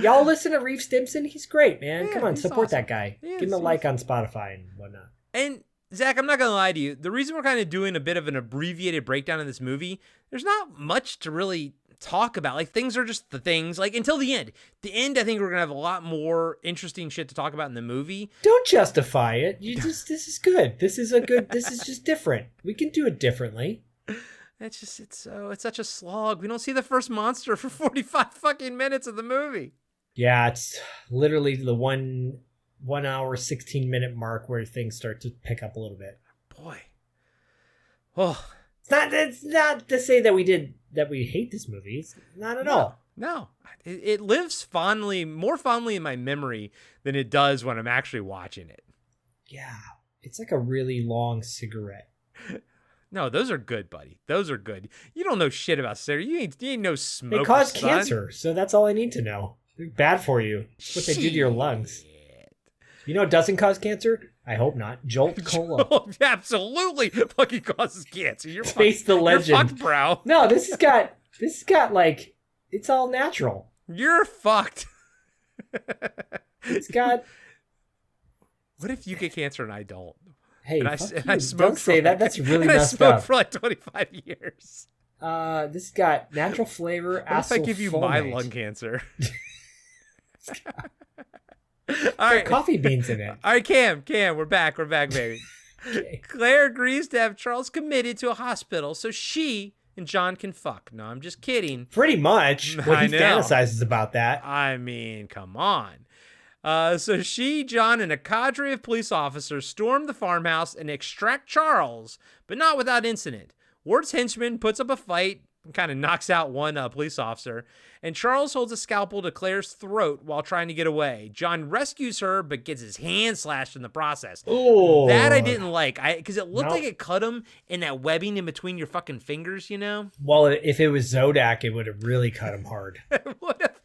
Y'all listen to Reeve Stimpson? He's great, man. Come on, support awesome. That guy. Give him a like on Spotify and whatnot. And Zach, I'm not going to lie to you. The reason we're kind of doing a bit of an abbreviated breakdown of this movie, there's not much to really talk about. Like, things are just the things, like, until the end. The end, I think we're going to have a lot more interesting shit to talk about in the movie. Don't justify it. This is good. This is just different. We can do it differently. It's such a slog. We don't see the first monster for 45 fucking minutes of the movie. Yeah, it's literally the 1 hour, 16-minute mark where things start to pick up a little bit. Boy. Oh. It's not to say that we hate this movie. It's not at all. No. It lives more fondly in my memory than it does when I'm actually watching it. Yeah. It's like a really long cigarette. No, those are good, buddy. Those are good. You don't know shit about cigarettes. You ain't no smoker. They cause cancer, so that's all I need to know. They're bad for you. It's what they do to your lungs. You know it doesn't cause cancer? I hope not. Jolt Cola. Absolutely fucking causes cancer. You're Face the legend. You're fucked, bro. No, this has got like, it's all natural. You're fucked. It's got... What if you get cancer and I don't? Hey, and I don't say that. That's really messed up. I up. smoked for like 25 years. This got natural flavor. What if I give you my lung cancer? All right, coffee beans in it. All right, Cam, we're back, baby. Okay. Claire agrees to have Charles committed to a hospital so she and John can fuck. No, I'm just kidding. Pretty much. Well, he fantasizes about that. I mean, come on. So she, John, and a cadre of police officers storm the farmhouse and extract Charles, but not without incident. Ward's henchman puts up a fight and kind of knocks out one police officer, and Charles holds a scalpel to Claire's throat while trying to get away. John rescues her, but gets his hand slashed in the process. Ooh. That I didn't like, because it looked like it cut him in that webbing in between your fucking fingers, you know? Well, if it was Zodak, it would have really cut him hard. It would have.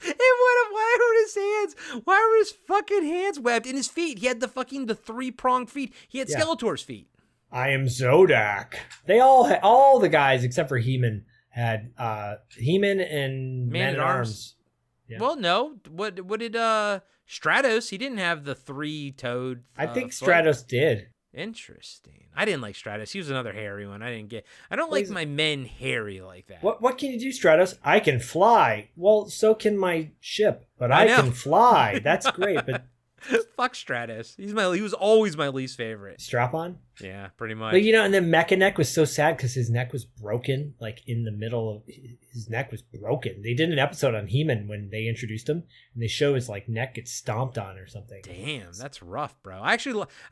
Why were his hands? Why were his fucking hands webbed? In his feet, he had the 3-pronged feet. He had Skeletor's feet. I am Zodak. They all the guys except for He-Man had He-Man and Man-at-Arms. Yeah. Well, no. What did Stratos? He didn't have the 3-toed. I think Stratos did. Interesting. I didn't like Stratos. He was another hairy one. I don't like my men hairy like that. What can you do, Stratos? I can fly. Well, so can my ship, but I can fly. That's great, but fuck Stratos. He was always my least favorite. Strap on? Yeah, pretty much. But and then Mechaneck was so sad because his neck was broken. Like in the middle of his neck was broken. They did an episode on He-Man when they introduced him, and they show his neck gets stomped on or something. Damn, that's rough, bro. I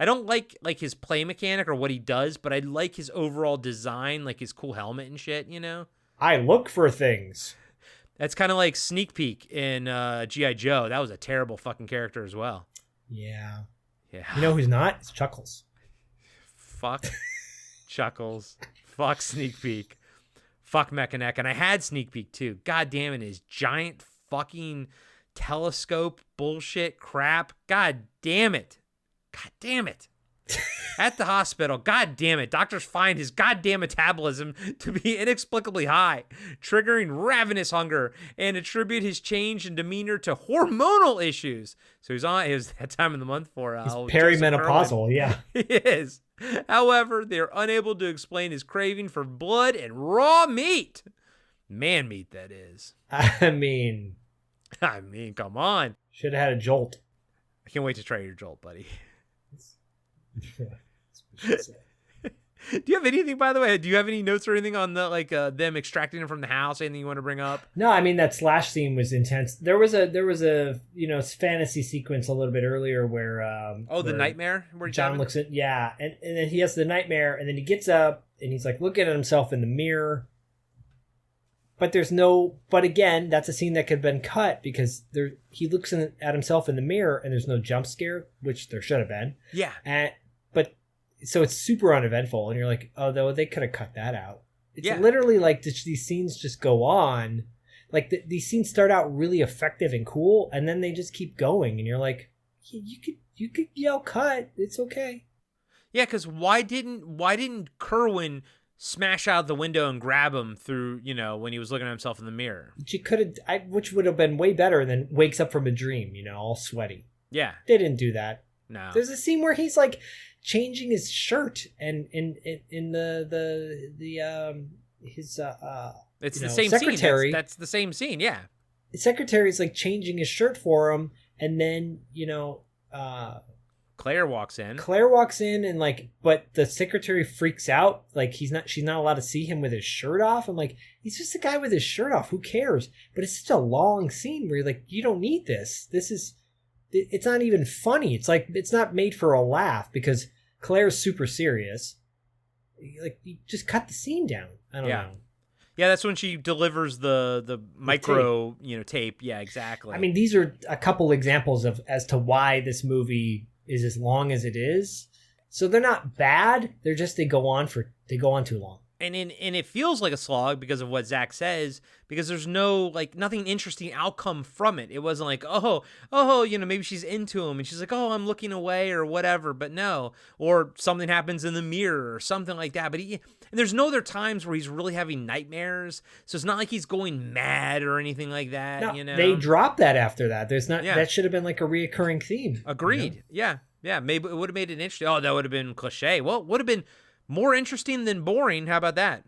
don't like his play mechanic or what he does, but I like his overall design, like his cool helmet and shit. You know. I look for things. That's kind of like Sneak Peek in G.I. Joe. That was a terrible fucking character as well. Yeah. Yeah. You know who's not? It's Chuckles. Fuck Chuckles. Fuck Sneak Peek. Fuck Mechaneck. And I had Sneak Peek too. God damn it, his giant fucking telescope bullshit crap. God damn it. God damn it. At the hospital, god damn it, doctors find his goddamn metabolism to be inexplicably high, triggering ravenous hunger, and attribute his change in demeanor to hormonal issues. So it was that time of the month for he's perimenopausal, yeah. He is. However, they're unable to explain his craving for blood and raw meat. Man meat, that is. I mean, come on. Should have had a Jolt. I can't wait to try your Jolt, buddy. Do you have anything, by the way? Do you have any notes or anything on the them extracting him from the house? Anything you want to bring up? No, I mean that slash scene was intense. There was a fantasy sequence a little bit earlier where the nightmare where John looks at and then he has the nightmare and then he gets up and he's like looking at himself in the mirror. But again, that's a scene that could have been cut because he looks at himself in the mirror and there's no jump scare, which there should have been. Yeah. So it's super uneventful and you're like, oh, though they could have cut that out. It's literally like these scenes just go on. Like these scenes start out really effective and cool and then they just keep going and you're like, you could yell cut. It's okay. Yeah, because why didn't Kerwin smash out the window and grab him through, when he was looking at himself in the mirror? She could have, which would have been way better than wakes up from a dream, all sweaty. Yeah. They didn't do that. No. There's a scene where he's like changing his shirt and in his it's the same secretary. Scene. That's the same scene, yeah. The secretary's like changing his shirt for him and then, Claire walks in and but the secretary freaks out. Like she's not allowed to see him with his shirt off. I'm like, he's just a guy with his shirt off. Who cares? But it's such a long scene where you're like, you don't need this. It's not even funny. It's like, it's not made for a laugh because Claire's super serious. Like you just cut the scene down. I don't know. Yeah, that's when she delivers the micro, tape. Yeah, exactly. I mean, these are a couple examples as to why this movie is as long as it is. So they're not bad. They're just they go on too long. And it feels like a slog because of what Zach says, because there's no, like, nothing interesting outcome from it. It wasn't like, maybe she's into him and she's like, oh, I'm looking away or whatever, but no. Or something happens in the mirror or something like that. But and there's no other times where he's really having nightmares. So it's not like he's going mad or anything like that, No, they dropped that after that. There's not, Yeah. that should have been like a reoccurring theme. Agreed. Yeah. Maybe it would have made it interesting. Oh, that would have been cliche. Well, it would have been more interesting than boring. How about that?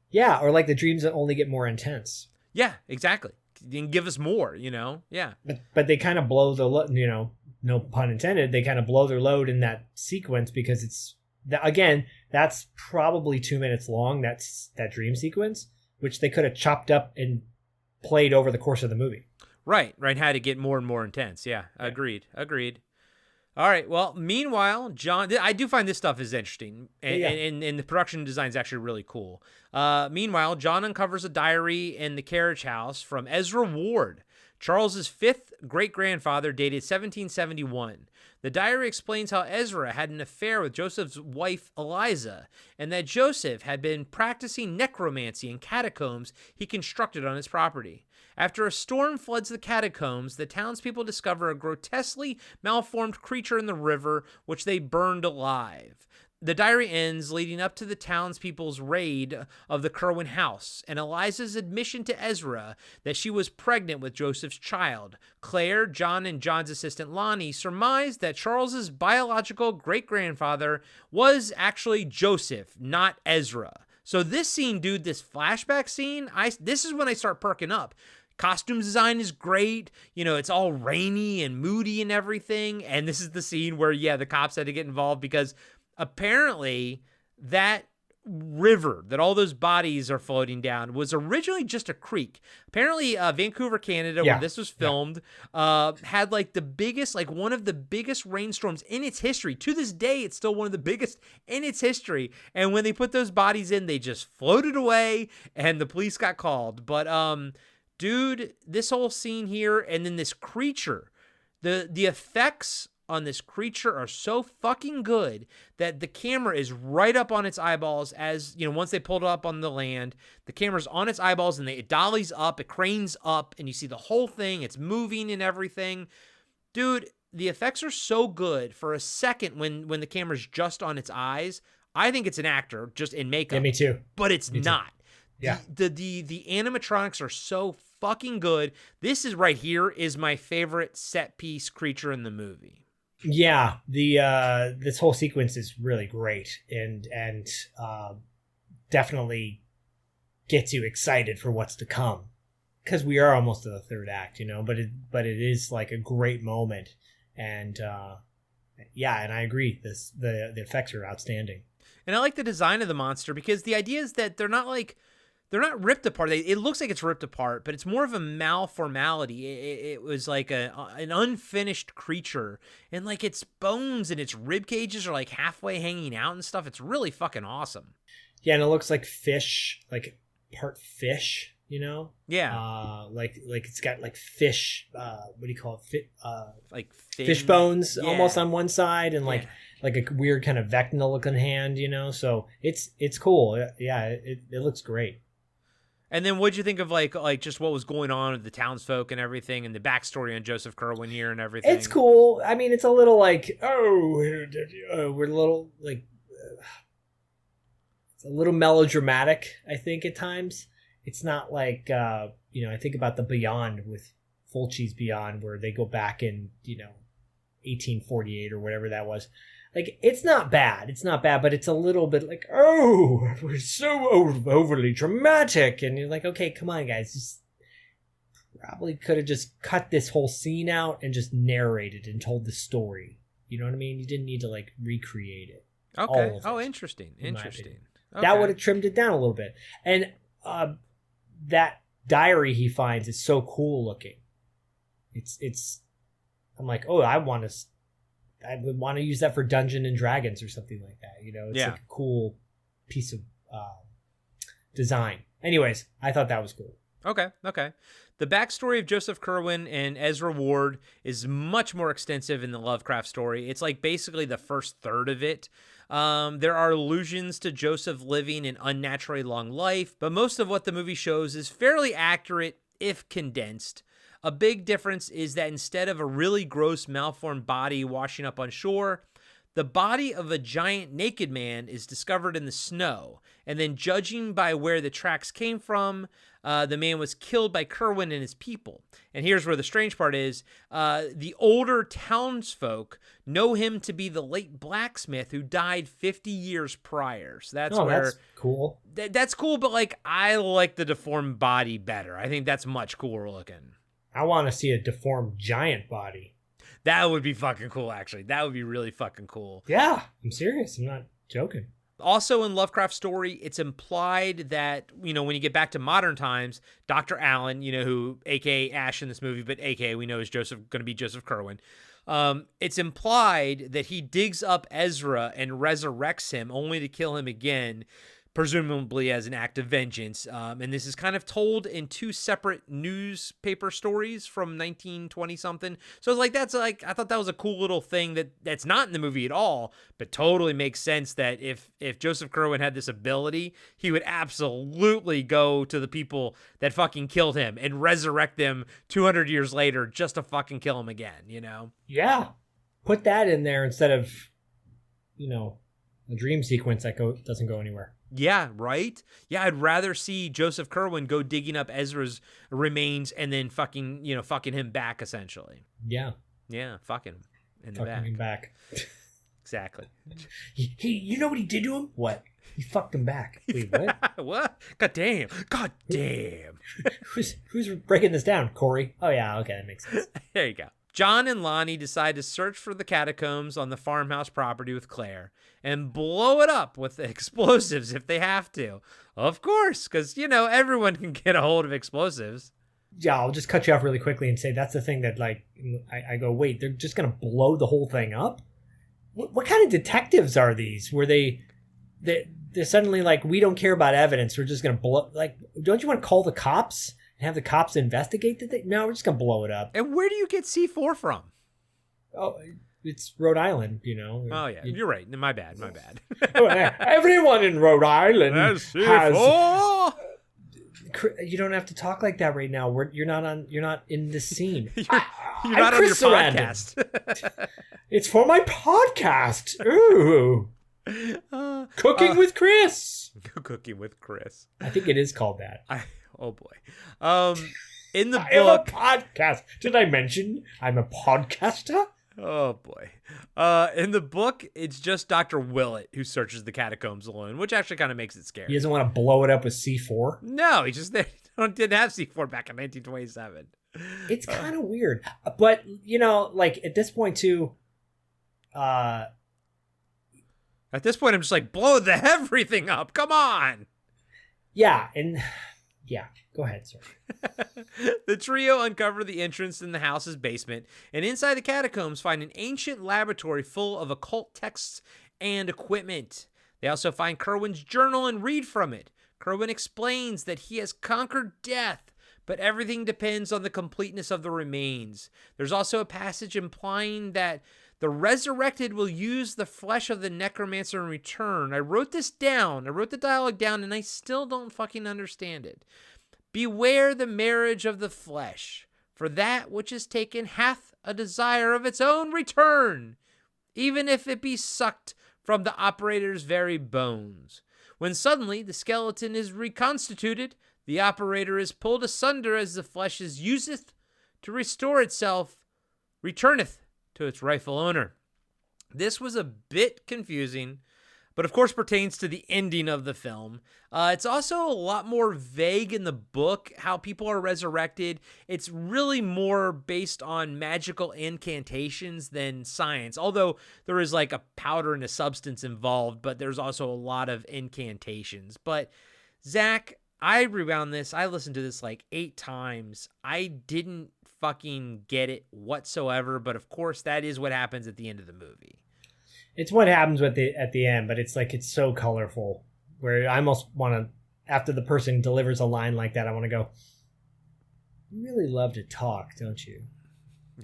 Yeah, or like the dreams that only get more intense. Yeah, exactly. And give us more, Yeah. But they kind of blow the no pun intended. They kind of blow their load in that sequence because it's that's probably 2 minutes long. That's that dream sequence, which they could have chopped up and played over the course of the movie. Right. Had to get more and more intense. Yeah. Agreed. All right. Well, meanwhile, John, I do find this stuff is interesting, and the production design is actually really cool. Meanwhile, John uncovers a diary in the carriage house from Ezra Ward, Charles's fifth great-grandfather, dated 1771. The diary explains how Ezra had an affair with Joseph's wife, Eliza, and that Joseph had been practicing necromancy in catacombs he constructed on his property. After a storm floods the catacombs, the townspeople discover a grotesquely malformed creature in the river, which they burned alive. The diary ends leading up to the townspeople's raid of the Kerwin house, and Eliza's admission to Ezra that she was pregnant with Joseph's child. Claire, John, and John's assistant Lonnie surmised that Charles's biological great-grandfather was actually Joseph, not Ezra. So this scene, dude, this flashback scene, this is when I start perking up. Costume design is great. It's all rainy and moody and everything. And this is the scene where, the cops had to get involved because apparently that river that all those bodies are floating down was originally just a creek. Apparently, Vancouver, Canada, where this was filmed, had one of the biggest rainstorms in its history. To this day, it's still one of the biggest in its history. And when they put those bodies in, they just floated away and the police got called. But, dude, this whole scene here and then this creature, the effects on this creature are so fucking good that the camera is right up on its eyeballs as, once they pulled it up on the land, the camera's on its eyeballs and it dollies up, it cranes up, and you see the whole thing, it's moving and everything. Dude, the effects are so good. For a second when the camera's just on its eyes, I think it's an actor just in makeup. Yeah, me too. But it's not. Yeah. The animatronics are so fucking good. This is right here is my favorite set piece creature in the movie. Yeah, this whole sequence is really great and definitely gets you excited for what's to come, because we are almost to the third act, but it is like a great moment, and and I agree, the effects are outstanding. And I like the design of the monster because the idea is that they're not ripped apart. It looks like it's ripped apart, but it's more of a malformality. It was like an unfinished creature, and like its bones and its rib cages are like halfway hanging out and stuff. It's really fucking awesome. Yeah, and it looks like fish, like part fish, Yeah. Like it's got like fish. What do you call it? Like fish bones almost on one side, and like a weird kind of Vecna looking hand, So it's cool. Yeah, it looks great. And then what'd you think of like just what was going on with the townsfolk and everything, and the backstory on Joseph Kerwin here and everything? It's cool. I mean, it's a little like, we're a little like, it's a little melodramatic, I think, at times. It's not like, I think about the Beyond with Fulci's Beyond, where they go back in, 1848 or whatever that was. Like, it's not bad, but it's a little bit like, we're so overly dramatic. And you're like, okay, come on, guys. Just probably could have just cut this whole scene out and just narrated and told the story. You know what I mean? You didn't need to, like, recreate it. Okay. Oh, interesting. Okay. That would have trimmed it down a little bit. And that diary he finds is so cool looking. It's I'm like, I would want to use that for Dungeons and Dragons or something like that. It's like a cool piece of design. Anyways, I thought that was cool. Okay. The backstory of Joseph Curwen and Ezra Ward is much more extensive in the Lovecraft story. It's like basically the first third of it. There are allusions to Joseph living an unnaturally long life, but most of what the movie shows is fairly accurate if condensed. A big difference is that instead of a really gross malformed body washing up on shore, the body of a giant naked man is discovered in the snow, and then judging by where the tracks came from, the man was killed by Curwen and his people. And here's where the strange part is. The older townsfolk know him to be the late blacksmith who died 50 years prior. So that's that's cool. That's cool, but like I like the deformed body better. I think that's much cooler looking. I want to see a deformed giant body. That would be fucking cool, actually. That would be really fucking cool. Yeah, I'm serious. I'm not joking. Also in Lovecraft's story, it's implied that, when you get back to modern times, Dr. Allen, who, a.k.a. Ash in this movie, but a.k.a. we know is going to be Joseph Curwen, it's implied that he digs up Ezra and resurrects him only to kill him again, presumably as an act of vengeance. And this is kind of told in two separate newspaper stories from 1920-something. So it's like, I thought that was a cool little thing that's not in the movie at all, but totally makes sense that if Joseph Curwen had this ability, he would absolutely go to the people that fucking killed him and resurrect them 200 years later just to fucking kill him again, Yeah. Put that in there instead of, a dream sequence that doesn't go anywhere. Yeah, right? Yeah, I'd rather see Joseph Curwen go digging up Ezra's remains and then fucking him back, essentially. Yeah. Yeah, fucking in the fucking him back. Exactly. You know what he did to him? What? He fucked him back. Wait, what? What? God damn. Who's breaking this down? Corey? Oh, yeah, okay, that makes sense. There you go. John and Lonnie decide to search for the catacombs on the farmhouse property with Claire and blow it up with explosives if they have to. Of course, because, everyone can get a hold of explosives. Yeah, I'll just cut you off really quickly and say that's the thing that, I go, wait, they're just going to blow the whole thing up? What kind of detectives are these? Where they're suddenly like, we don't care about evidence. We're just going to blow, don't you want to call the cops? And have the cops investigate the thing? No, we're just going to blow it up. And where do you get C4 from? Oh, it's Rhode Island, Oh, yeah. You're right. My bad. Everyone in Rhode Island has C4. You don't have to talk like that right now. You're not in the scene. you're not on your podcast. It's for my podcast. Ooh. Cooking with Chris. Cooking with Chris. I think it is called that. Oh boy. In the I book, am a podcast. Did I mention I'm a podcaster? Oh boy. In the book, it's just Dr. Willett who searches the catacombs alone, which actually kind of makes it scary. He doesn't want to blow it up with C4? No, he just didn't have C4 back in 1927. It's kind of weird. But, at this point too, at this point, I'm just like, blow everything up. Come on. Yeah, and yeah, go ahead, sir. The trio uncover the entrance in the house's basement, and inside the catacombs find an ancient laboratory full of occult texts and equipment. They also find Curwen's journal and read from it. Curwen explains that he has conquered death, but everything depends on the completeness of the remains. There's also a passage implying that the resurrected will use the flesh of the necromancer in return. I wrote this down. I wrote the dialogue down, and I still don't fucking understand it. Beware the marriage of the flesh, for that which is taken hath a desire of its own return, even if it be sucked from the operator's very bones. When suddenly the skeleton is reconstituted, the operator is pulled asunder as the flesh is useth to restore itself, returneth to its rightful owner. This was a bit confusing, but of course pertains to the ending of the film. It's also a lot more vague in the book, how people are resurrected. It's really more based on magical incantations than science, although there is like a powder and a substance involved, but there's also a lot of incantations. But Zach, I rewound this. I listened to this like 8 times. I didn't fucking get it whatsoever, but of course that is what happens at the end of the movie. It's what happens at the end, but it's like it's so colorful where I almost want to, after the person delivers a line like that, I want to go, really love to talk, don't you?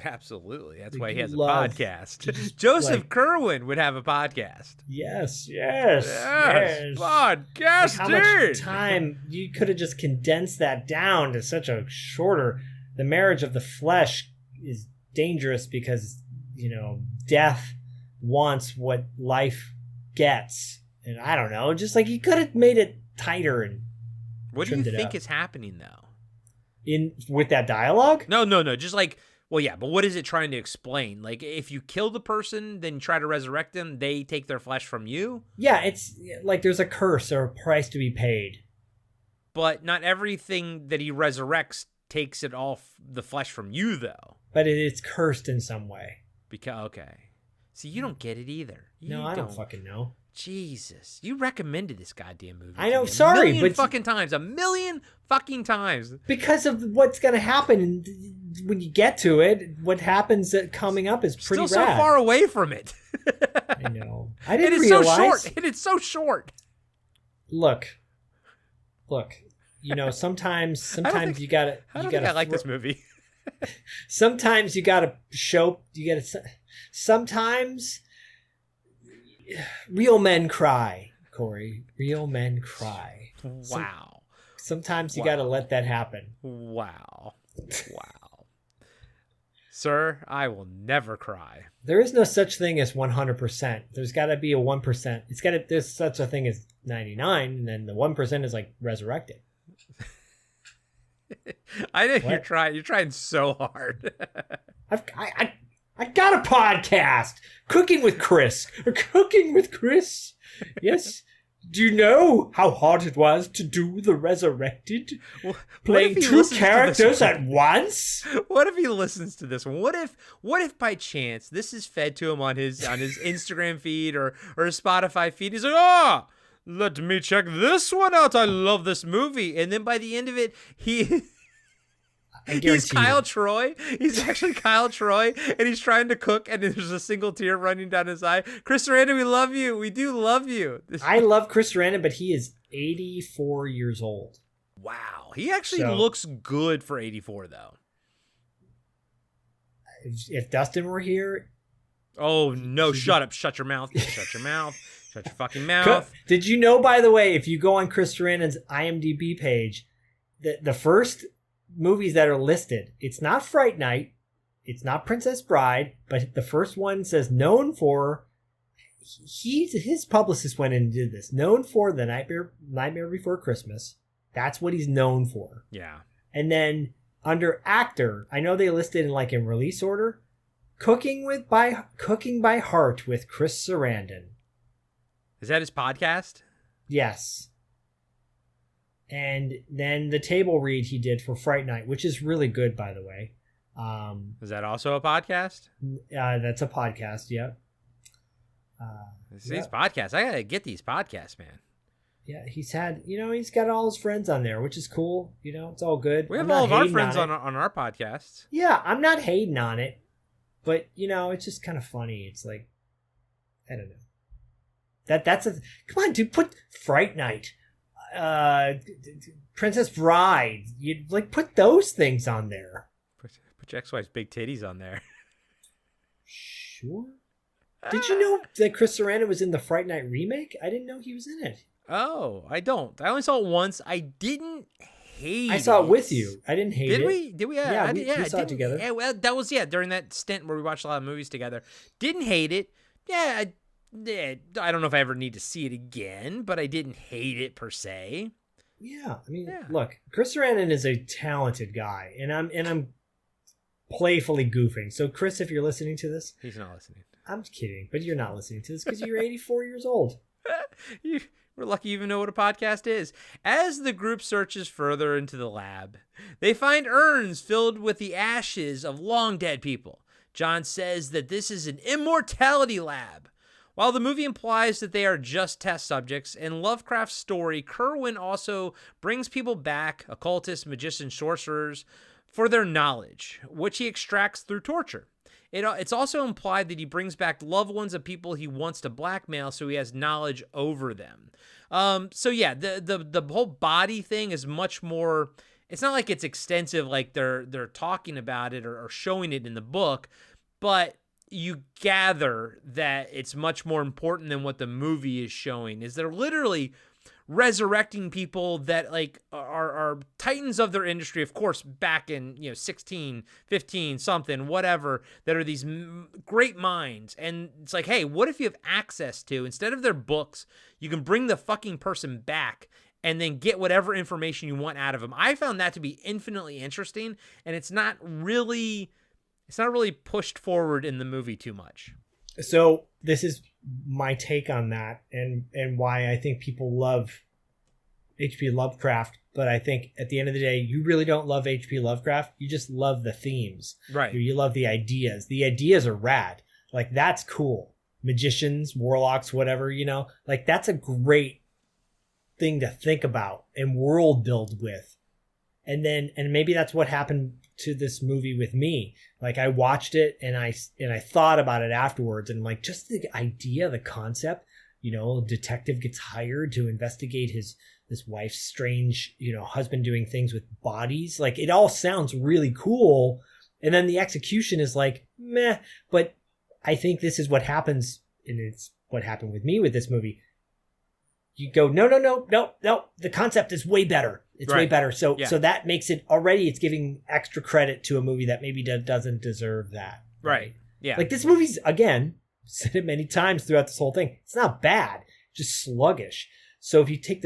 Absolutely. That's Like, why he you has a love podcast. Joseph like- Kerwin would have a podcast. Yes. Podcasting. Like how much time you could have just condensed that down to such a shorter. The marriage of the flesh is dangerous because, death wants what life gets. And I don't know, just like you could have made it tighter and What do you trimmed it think up. is happening, though? With that dialogue? No. Just like, well, yeah, but what is it trying to explain? Like, if you kill the person, then you try to resurrect them, they take their flesh from you? Yeah, it's like there's a curse or a price to be paid. But not everything that he resurrects takes it all the flesh from you, though. But it's cursed in some way. Okay. See, you don't get it either. No, I don't fucking know. Jesus, you recommended this goddamn movie. I know, to me sorry, a million but fucking times. Because of what's going to happen when you get to it, what happens coming up is pretty Still rad. so far away from it. I know. I didn't It is realize. so short. It is so short. Look. Sometimes you gotta. I like this movie. Sometimes you gotta show. Sometimes real men cry, Corey. Real men cry. Wow. Sometimes you gotta let that happen. Wow. Sir, I will never cry. There is no such thing as 100%. There's got to be a 1%. There's such a thing as 99, and then the 1% is like resurrected. I know you're trying so hard. I got a podcast, Cooking with Chris. Yes. Do you know how hard it was to do the Resurrected? Playing two characters at once? What if he listens to this one? What if by chance this is fed to him on his Instagram feed or his Spotify feed? He's like, let me check this one out. I love this movie. And then by the end of it, he's Kyle Troy. He's actually Kyle Troy, and he's trying to cook, and there's a single tear running down his eye. Chris Sarandon, we love you. We do love you. I love Chris Sarandon, but he is 84 years old. Wow. He actually looks good for 84, though. If Dustin were here... Oh, no. Shut up. Shut your mouth. Shut your mouth. Shut your fucking mouth. Did you know, by the way, if you go on Chris Sarandon's IMDb page, the first... movies that are listed, it's not Fright Night, it's not Princess Bride, but the first one says known for, his publicist went in and did this, known for The Nightmare Before Christmas. That's what he's known for. Yeah. And then under actor, I know they listed in release order, Cooking by Heart with Chris Sarandon. Is that his podcast? Yes. And then the table read he did for Fright Night, which is really good, by the way. Is that also a podcast? That's a podcast, yeah. These podcasts. I got to get these podcasts, man. Yeah, he's got all his friends on there, which is cool. It's all good. We have all of our friends on our podcasts. Yeah, I'm not hating on it. But, it's just kind of funny. It's like, I don't know. Come on, dude, put Fright Night. Princess Bride, you put those things on there. Put your ex-wife's big titties on there. Sure. Did you know that Chris Sarandon was in the Fright Night remake? I didn't know he was in it. Oh, I don't. I only saw it once. I didn't hate it. I saw it with you. I didn't hate it. Did we? Yeah, we saw it together. Yeah, well, that was during that stint where we watched a lot of movies together. Didn't hate it. Yeah, I don't know if I ever need to see it again, but I didn't hate it per se. Yeah, Look, Chris Sarandon is a talented guy, and I'm playfully goofing. So, Chris, if you're listening to this, he's not listening. I'm kidding, but you're not listening to this because you're 84 years old. We're lucky you even know what a podcast is. As the group searches further into the lab, they find urns filled with the ashes of long dead people. John says that this is an immortality lab. While the movie implies that they are just test subjects, in Lovecraft's story, Kerwin also brings people back, occultists, magicians, sorcerers, for their knowledge, which he extracts through torture. It's also implied that he brings back loved ones of people he wants to blackmail, so he has knowledge over them. The whole body thing is much more it's not like it's extensive, like they're talking about it or showing it in the book, but you gather that it's much more important than what the movie is showing. Is they're literally resurrecting people that like are titans of their industry, of course, back in 16, 15, something, whatever, that are these great minds. And it's like, hey, what if you have access to, instead of their books, you can bring the fucking person back and then get whatever information you want out of them. I found that to be infinitely interesting, and it's not really pushed forward in the movie too much. So this is my take on that, and why I think people love H.P. Lovecraft. But I think at the end of the day, you really don't love H.P. Lovecraft. You just love the themes. Right. You love the ideas. The ideas are rad. Like, that's cool. Magicians, warlocks, whatever, like, that's a great thing to think about and world build with. And maybe that's what happened to this movie with me. Like, I watched it and I thought about it afterwards, and like, just the idea, the concept, a detective gets hired to investigate his wife's strange, husband doing things with bodies. Like, it all sounds really cool. And then the execution is like, meh. But I think this is what happens, and it's what happened with me with this movie. You go, no. The concept is way better. It's way better. So that makes it already, it's giving extra credit to a movie that maybe doesn't deserve that. Right. Yeah. Like, this movie's, again, said it many times throughout this whole thing, it's not bad, just sluggish. So if you take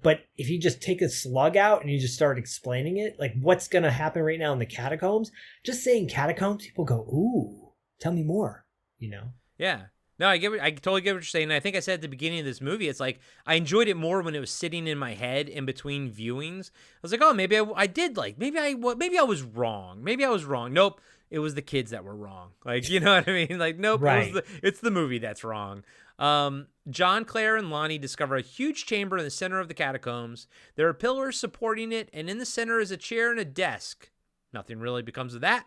but if you just take a slug out and you just start explaining it, like what's going to happen right now in the catacombs, just saying catacombs, people go, ooh, tell me more, Yeah. No, I totally get what you're saying. And I think I said at the beginning of this movie, it's like, I enjoyed it more when it was sitting in my head in between viewings. I was like, oh, maybe I did like, maybe I was wrong. Maybe I was wrong. Nope. It was the kids that were wrong. Like, you know what I mean? Like, nope, right. It's the movie that's wrong. John, Claire, and Lonnie discover a huge chamber in the center of the catacombs. There are pillars supporting it, and in the center is a chair and a desk. Nothing really becomes of that.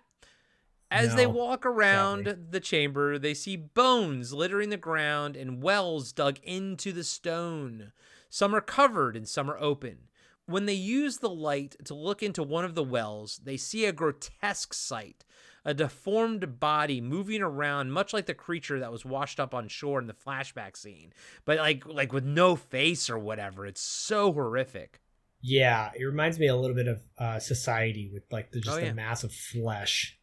As they walk around the chamber, they see bones littering the ground and wells dug into the stone. Some are covered and some are open. When they use the light to look into one of the wells, they see a grotesque sight, a deformed body moving around, much like the creature that was washed up on shore in the flashback scene, but like with no face or whatever. It's so horrific. Yeah, it reminds me a little bit of Society with like the mass of flesh.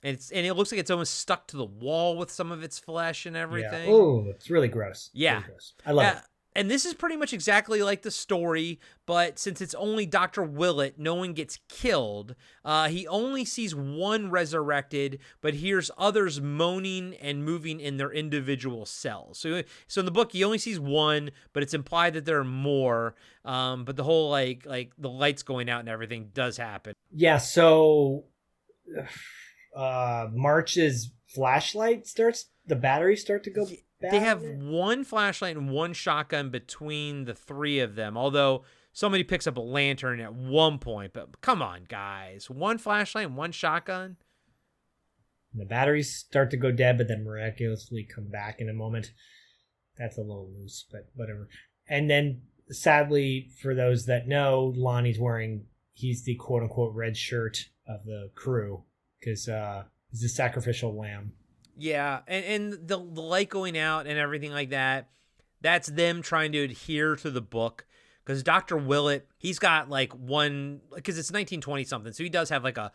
And it looks like it's almost stuck to the wall with some of its flesh and everything. Yeah. Oh, it's really gross. Yeah. Really gross. I love it. And this is pretty much exactly like the story, but since it's only Dr. Willett, no one gets killed. He only sees one resurrected, but hears others moaning and moving in their individual cells. So in the book, he only sees one, but it's implied that there are more. But the whole like the lights going out and everything does happen. Yeah. So March's flashlight the batteries start to go bad. They have one flashlight and one shotgun between the three of them, although somebody picks up a lantern at one point. But come on, guys. One flashlight and one shotgun? The batteries start to go dead, but then miraculously come back in a moment. That's a little loose, but whatever. And then, sadly, for those that know, Lonnie's he's the quote-unquote red shirt of the crew, because he's a sacrificial lamb. Yeah, and the light going out and everything like that, that's them trying to adhere to the book. Because Dr. Willett, he's got like one, because it's 1920 something, so he does have like a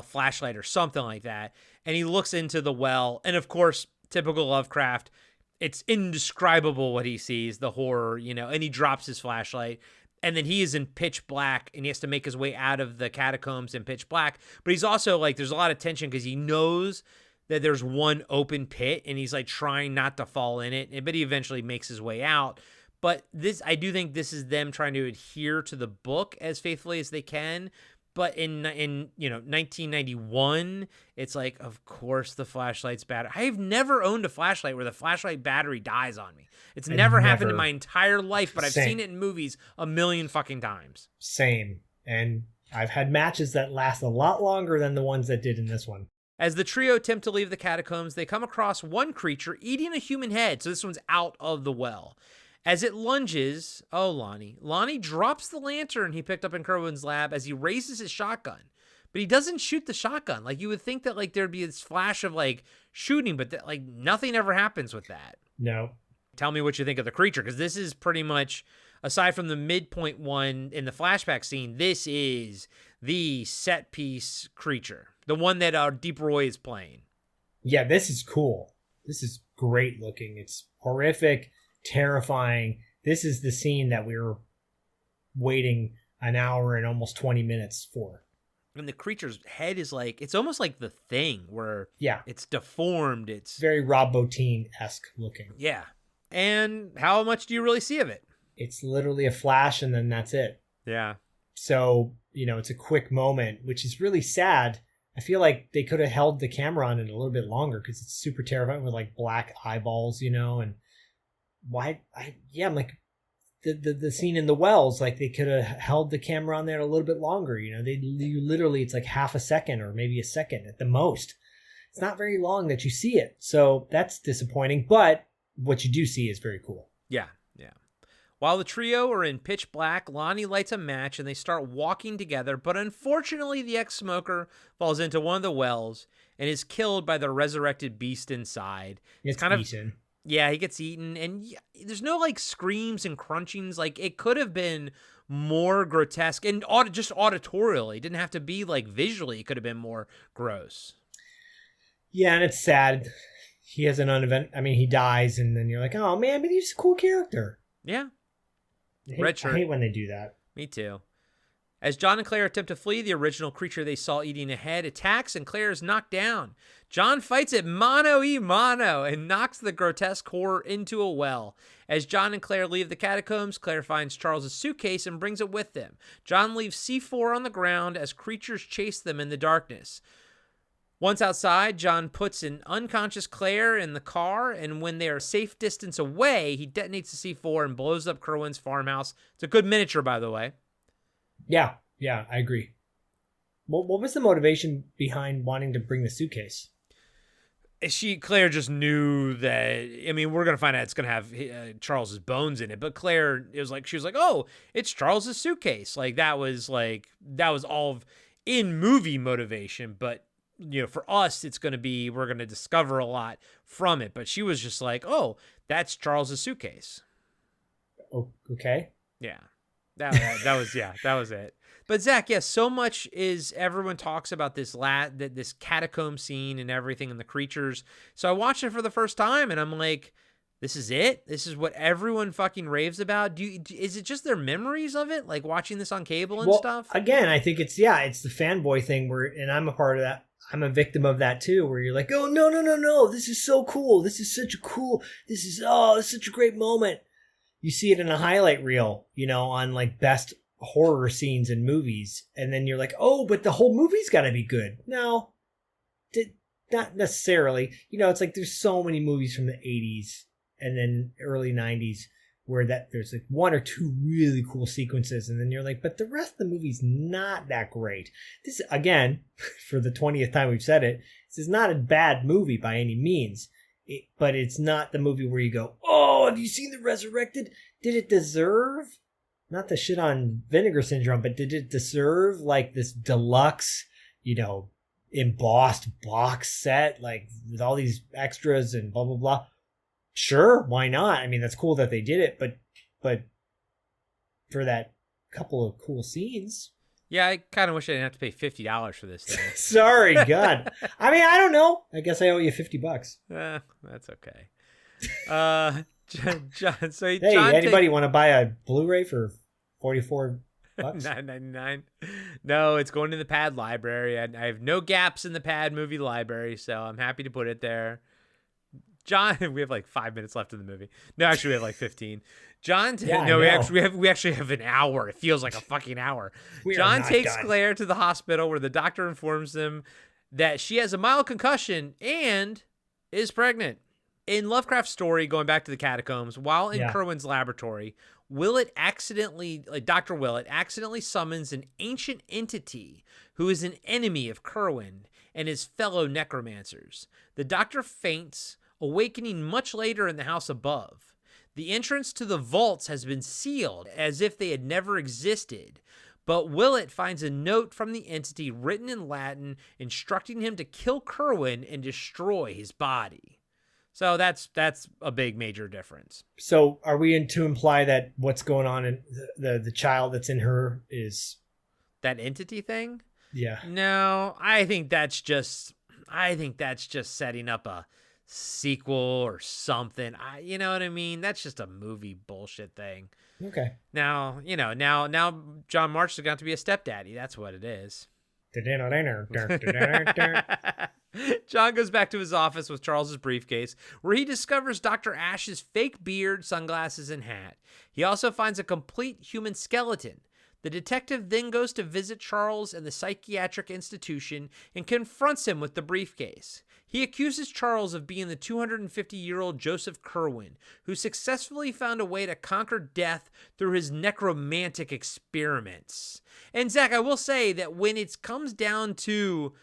flashlight or something like that. And he looks into the well, and of course, typical Lovecraft, it's indescribable what he sees, the horror, and he drops his flashlight. And then he is in pitch black, and he has to make his way out of the catacombs in pitch black. But he's also like, there's a lot of tension because he knows that there's one open pit, and he's like trying not to fall in it, but he eventually makes his way out. But I do think this is them trying to adhere to the book as faithfully as they can. But in 1991, it's like, of course the flashlight's bad. I've never owned a flashlight where the flashlight battery dies on me. It's never happened in my entire life, but I've seen it in movies a million fucking times. Same. And I've had matches that last a lot longer than the ones that did in this one. As the trio attempt to leave the catacombs, they come across one creature eating a human head. So this one's out of the well. As it lunges, Lonnie drops the lantern he picked up in Kerwin's lab as he raises his shotgun. But he doesn't shoot the shotgun. Like, you would think that, like, there'd be this flash of, like, shooting, but, like, nothing ever happens with that. No. Tell me what you think of the creature, because this is pretty much, aside from the midpoint one in the flashback scene, this is the set piece creature. The one that Deep Roy is playing. Yeah, this is cool. This is great looking. It's horrific, terrifying. This is the scene that we were waiting an hour and almost 20 minutes for. And the creature's head is like, it's almost like The Thing, where it's deformed. It's very Rob Bottin-esque looking. Yeah. And how much do you really see of it? It's literally a flash and then that's it. Yeah. So, it's a quick moment, which is really sad. I feel like they could have held the camera on it a little bit longer because it's super terrifying with like black eyeballs, and I'm like, the scene in the wells, like they could have held the camera on there a little bit longer. Literally, it's like half a second or maybe a second at the most. It's not very long that you see it. So that's disappointing, but what you do see is very cool. Yeah. While the trio are in pitch black, Lonnie lights a match and they start walking together, but unfortunately the ex-smoker falls into one of the wells and is killed by the resurrected beast inside. It's kind of... Yeah, he gets eaten, and there's no, like, screams and crunchings. Like, it could have been more grotesque, and just auditorially. It didn't have to be, like, visually. It could have been more gross. Yeah, and it's sad. He has he dies, and then you're like, oh, man, but he's a cool character. Yeah. I hate when they do that. Me too. As John and Claire attempt to flee, the original creature they saw eating ahead attacks, and Claire is knocked down. John fights it mano-y-mano and knocks the grotesque horror into a well. As John and Claire leave the catacombs, Claire finds Charles's suitcase and brings it with them. John leaves C4 on the ground as creatures chase them in the darkness. Once outside, John puts an unconscious Claire in the car, and when they are a safe distance away, he detonates the C4 and blows up Kerwin's farmhouse. It's a good miniature, by the way. Yeah, I agree. What was the motivation behind wanting to bring the suitcase? Claire just knew that, we're going to find out it's going to have Charles's bones in it, but Claire, she was like, oh, it's Charles's suitcase. Like, that was all of in-movie motivation, but, for us, it's going to be, we're going to discover a lot from it, but she was just like, oh, that's Charles's suitcase. Oh, okay. Yeah. That was it. But Zach, yes, so much is everyone talks about this this catacomb scene and everything and the creatures. So I watched it for the first time and I'm like, this is it? This is what everyone fucking raves about? Is it just their memories of it? Like watching this on cable and stuff? Again, I think it's the fanboy thing and I'm a part of that. I'm a victim of that too, where you're like, oh, no. This is so cool. This is such a great moment. You see it in a highlight reel, on like best horror scenes in movies. And then you're like, oh, but the whole movie's got to be good. No, not necessarily. It's like there's so many movies from the 80s and then early 90s where there's like one or two really cool sequences. And then you're like, but the rest of the movie's not that great. This, again, for the 20th time we've said it, this is not a bad movie by any means. But it's not the movie where you go, oh, have you seen The Resurrected? Did it deserve, not the shit on Vinegar Syndrome, but did it deserve like this deluxe, embossed box set, like with all these extras and blah, blah, blah? Sure, why not? That's cool that they did it, but for that couple of cool scenes. Yeah, I kind of wish I didn't have to pay $50 for this thing. Sorry, God. I don't know. I guess I owe you $50. That's okay. John, so hey, anybody want to buy a Blu-ray for $44? $9.99? No, it's going to the Pad library. I have no gaps in the Pad movie library, so I'm happy to put it there. John, we have like 5 minutes left in the movie. No, actually, we have like 15. John, we actually have an hour. It feels like a fucking hour. John takes Claire to the hospital where the doctor informs them that she has a mild concussion and is pregnant. In Lovecraft's story, going back to the catacombs, while in Kerwin's laboratory, Dr. Willett accidentally summons an ancient entity who is an enemy of Kerwin and his fellow necromancers. The doctor faints, awakening much later in the house above. The entrance to the vaults has been sealed as if they had never existed. But Willett finds a note from the entity written in Latin instructing him to kill Kerwin and destroy his body. So that's a big major difference. So are we to imply that what's going on in the child that's in her is that entity thing? Yeah. No, I think that's just setting up a sequel or something. You know what I mean? That's just a movie bullshit thing. Okay. Now John March is going to be a stepdaddy. That's what it is. John goes back to his office with Charles's briefcase, where he discovers Dr. Ash's fake beard, sunglasses, and hat. He also finds a complete human skeleton. The detective then goes to visit Charles in the psychiatric institution and confronts him with the briefcase. He accuses Charles of being the 250-year-old Joseph Kerwin, who successfully found a way to conquer death through his necromantic experiments. And Zach, I will say that when it comes down to,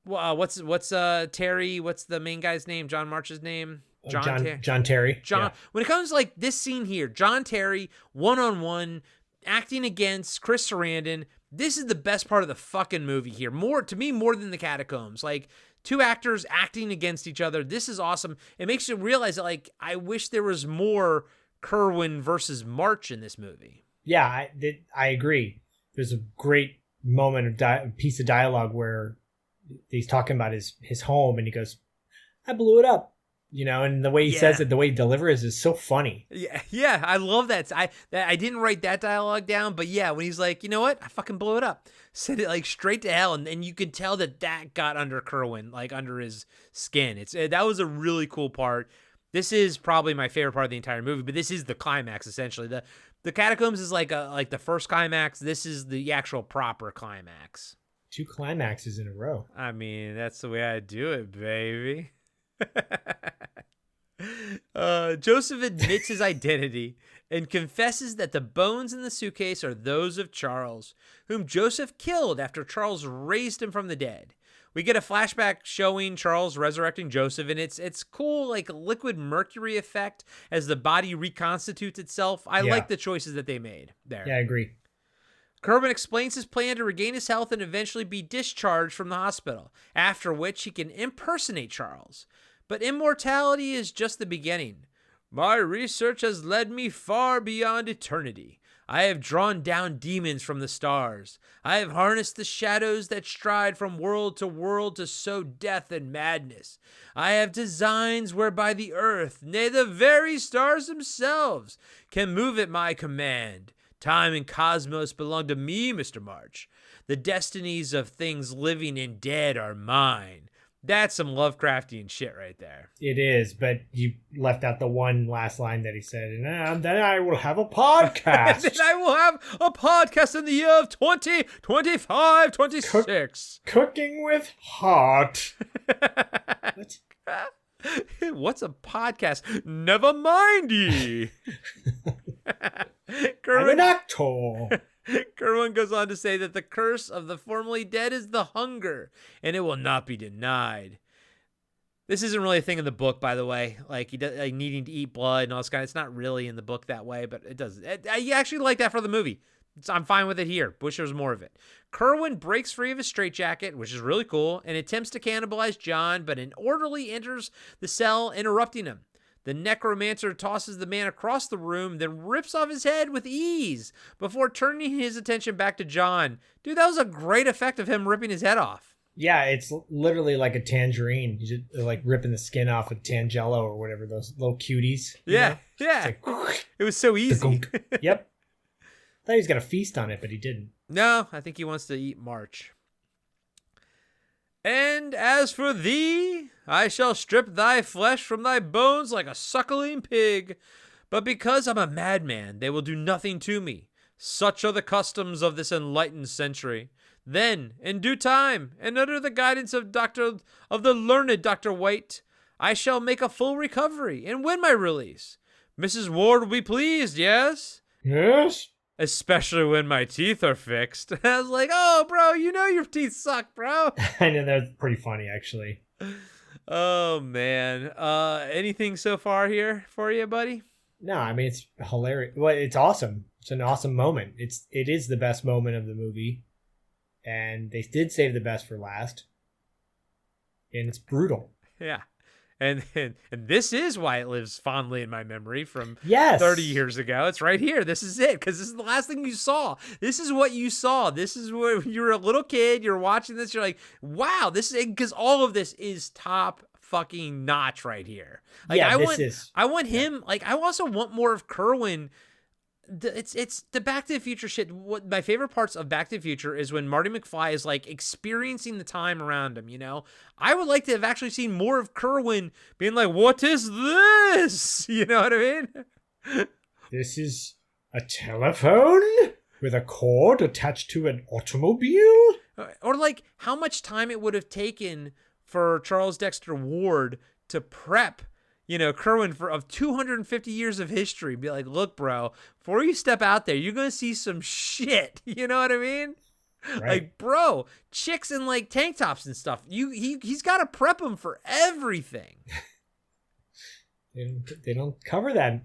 what's Terry? What's the main guy's name? John March's name? John Terry. Yeah. When it comes to like this scene here, John Terry, one-on-one, acting against Chris Sarandon, this is the best part of the fucking movie here. More than the catacombs. Like, two actors acting against each other. This is awesome. It makes you realize that, like, I wish there was more Kerwin versus March in this movie. Yeah, I agree. There's a great moment of piece of dialogue where he's talking about his home, and he goes, "I blew it up." And the way he says it, the way he delivers is so funny. Yeah, I love that. I didn't write that dialogue down, but yeah, when he's like, you know what? I fucking blew it up. Said it like straight to hell, and you could tell that got under Kerwin, like under his skin. That was a really cool part. This is probably my favorite part of the entire movie, but this is the climax, essentially. The catacombs is like the first climax. This is the actual proper climax. 2 climaxes in a row. I mean, that's the way I do it, baby. Joseph admits his identity and confesses that the bones in the suitcase are those of Charles, whom Joseph killed after Charles raised him from the dead. We get a flashback showing Charles resurrecting Joseph, and it's cool, like liquid mercury effect as the body reconstitutes itself. I like the choices that they made there. Yeah, I agree. Kerwin explains his plan to regain his health and eventually be discharged from the hospital, after which he can impersonate Charles. But immortality is just the beginning. My research has led me far beyond eternity. I have drawn down demons from the stars. I have harnessed the shadows that stride from world to sow death and madness. I have designs whereby the earth, nay, the very stars themselves, can move at my command. Time and cosmos belong to me, Mr. March. The destinies of things living and dead are mine. That's some Lovecraftian shit right there. It is, but you left out the one last line that he said, and then I will have a podcast. Then I will have a podcast in the year of 2025, 26. Cooking with heart. What? What's a podcast? Never mind ye. I'm an actor. Kerwin goes on to say that the curse of the formerly dead is the hunger, and it will not be denied. This isn't really a thing in the book, by the way. Like, he does, like needing to eat blood and all this kind of. It's not really in the book that way, but it does. I actually like that for the movie. I'm fine with it here. Wish there was more of it. Kerwin breaks free of his straitjacket, which is really cool, and attempts to cannibalize John, but an orderly enters the cell, interrupting him. The necromancer tosses the man across the room, then rips off his head with ease before turning his attention back to John. Dude, that was a great effect of him ripping his head off. Yeah, it's literally like a tangerine. You just like ripping the skin off with Tangelo or whatever, those little cuties. Yeah, yeah. Like, it was so easy. Yep. I thought he was going to feast on it, but he didn't. No, I think he wants to eat March. And as for thee, I shall strip thy flesh from thy bones like a suckling pig. But because I'm a madman, they will do nothing to me. Such are the customs of this enlightened century. Then, in due time, and under the guidance of the learned Dr. White, I shall make a full recovery and win my release. Mrs. Ward will be pleased, yes? Yes. Especially when my teeth are fixed. I was like, oh, bro, you know your teeth suck, bro. I know, that's pretty funny, actually. Oh man. Anything so far here for you, buddy? No, I mean it's hilarious. Well, it's awesome. It's an awesome moment. It is the best moment of the movie, and they did save the best for last. And it's brutal. Yeah. And this is why it lives fondly in my memory from Yes. 30 years ago. It's right here. This is it, because this is the last thing you saw. This is what you saw. This is where you're a little kid. You're watching this. You're like, wow, this is, because all of this is top fucking notch right here. Like, yeah, I want him. Like, I also want more of Kerwin. It's the Back to the Future shit. What my favorite parts of Back to the Future is when Marty McFly is like experiencing the time around him, you know? I would like to have actually seen more of Kerwin being like, what is this? You know what I mean? This is a telephone with a cord attached to an automobile? Or like how much time it would have taken for Charles Dexter Ward to prep, you know, Kerwin of 250 years of history. Be like, look, bro, before you step out there, you're going to see some shit. You know what I mean? Right. Like, bro, chicks in like tank tops and stuff. He's got to prep them for everything. They don't cover that,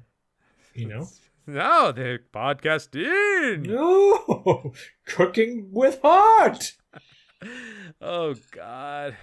you know? No, the podcast in. No, cooking with heart. Oh, God.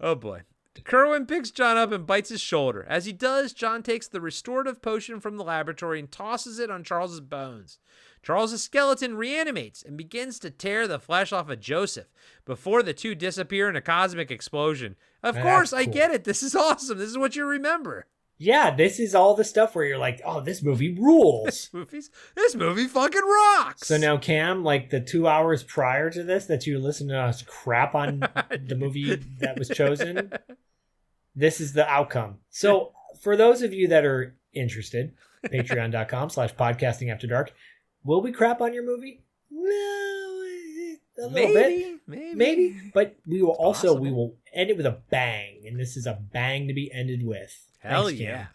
Oh, boy. Kerwin picks John up and bites his shoulder. As he does, John takes the restorative potion from the laboratory and tosses it on Charles's bones. Charles's skeleton reanimates and begins to tear the flesh off of Joseph before the two disappear in a cosmic explosion. Of course, cool. I get it. This is awesome. This is what you remember. Yeah, this is all the stuff where you're like, oh, this movie rules. This movie fucking rocks. So now, Cam, like the 2 hours prior to this that you listened to us crap on the movie that was chosen, this is the outcome. So for those of you that are interested, patreon.com/podcastingafterdark, will we crap on your movie? No, a little bit. Maybe. But we will we will end it with a bang. And this is a bang to be ended with. Hell Thanks, yeah. Cam.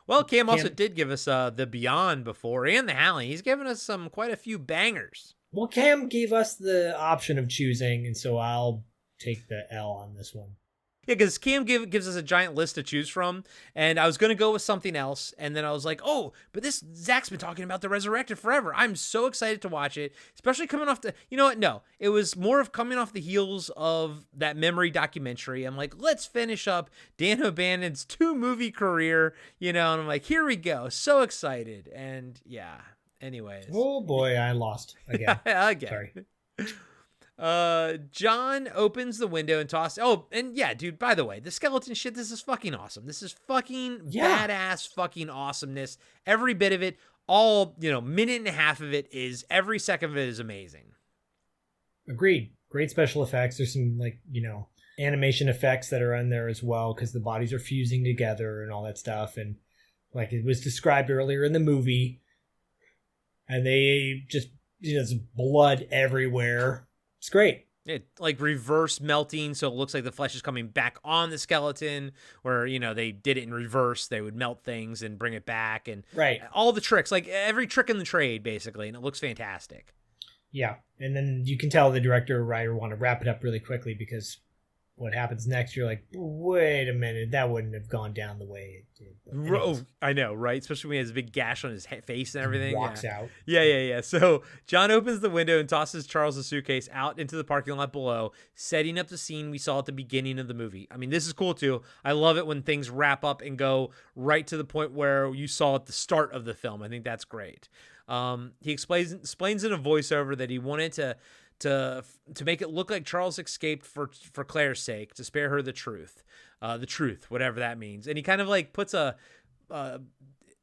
Well, Cam also did give us the Beyond before and the Howling. He's given us quite a few bangers. Well, Cam gave us the option of choosing, and so I'll take the L on this one. Yeah, because Cam gives us a giant list to choose from, and I was going to go with something else, and then I was like, oh, but Zach's been talking about The Resurrected forever. I'm so excited to watch it, especially coming off you know what, no, it was more of coming off the heels of that memory documentary. I'm like, let's finish up Dan O'Bannon's 2-movie career, you know, and I'm like, here we go. So excited, and yeah, anyways. Oh boy, I lost again. Again. Sorry. John opens the window and tosses. Oh, and yeah, dude, by the way, the skeleton shit, this is fucking awesome. This is fucking badass fucking awesomeness. Every bit of it, all, you know, minute and a half of it is, every second of it is amazing. Agreed. Great special effects. There's some, like, you know, animation effects that are in there as well, because the bodies are fusing together and all that stuff. And like it was described earlier in the movie, and they just, you know, there's blood everywhere. It's great. It like reverse melting, so it looks like the flesh is coming back on the skeleton, where, you know, they did it in reverse. They would melt things and bring it back, and all the tricks, like every trick in the trade, basically, and it looks fantastic. Yeah, and then you can tell the director or writer want to wrap it up really quickly, because what happens next, you're like, wait a minute, that wouldn't have gone down the way it did. Oh, I know, right? Especially when he has a big gash on his face and everything. Walks out. Yeah. So John opens the window and tosses Charles' suitcase out into the parking lot below, setting up the scene we saw at the beginning of the movie. I mean, this is cool too. I love it when things wrap up and go right to the point where you saw at the start of the film. I think that's great. He explains in a voiceover that he wanted to make it look like Charles escaped for Claire's sake, to spare her the truth, whatever that means. And he kind of like puts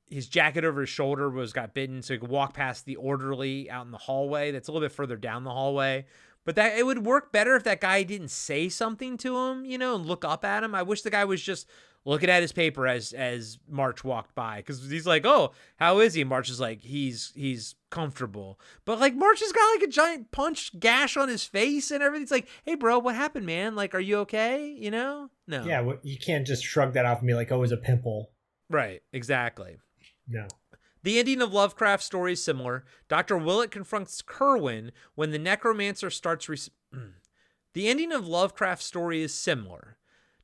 his jacket over his shoulder, got bitten, so he could walk past the orderly out in the hallway. That's a little bit further down the hallway. But that it would work better if that guy didn't say something to him, you know, and look up at him. I wish the guy was just looking at his paper as March walked by, because he's like, oh, how is he? And March is like, he's comfortable. But like March has got like a giant punch gash on his face and everything. It's like, hey, bro, what happened, man? Like, are you okay? You know? No. Yeah, well, you can't just shrug that off and be like, oh, it was a pimple. Right, exactly. No. The ending of Lovecraft's story is similar. Dr. Willett confronts Kerwin when the necromancer starts... The ending of Lovecraft's story is similar.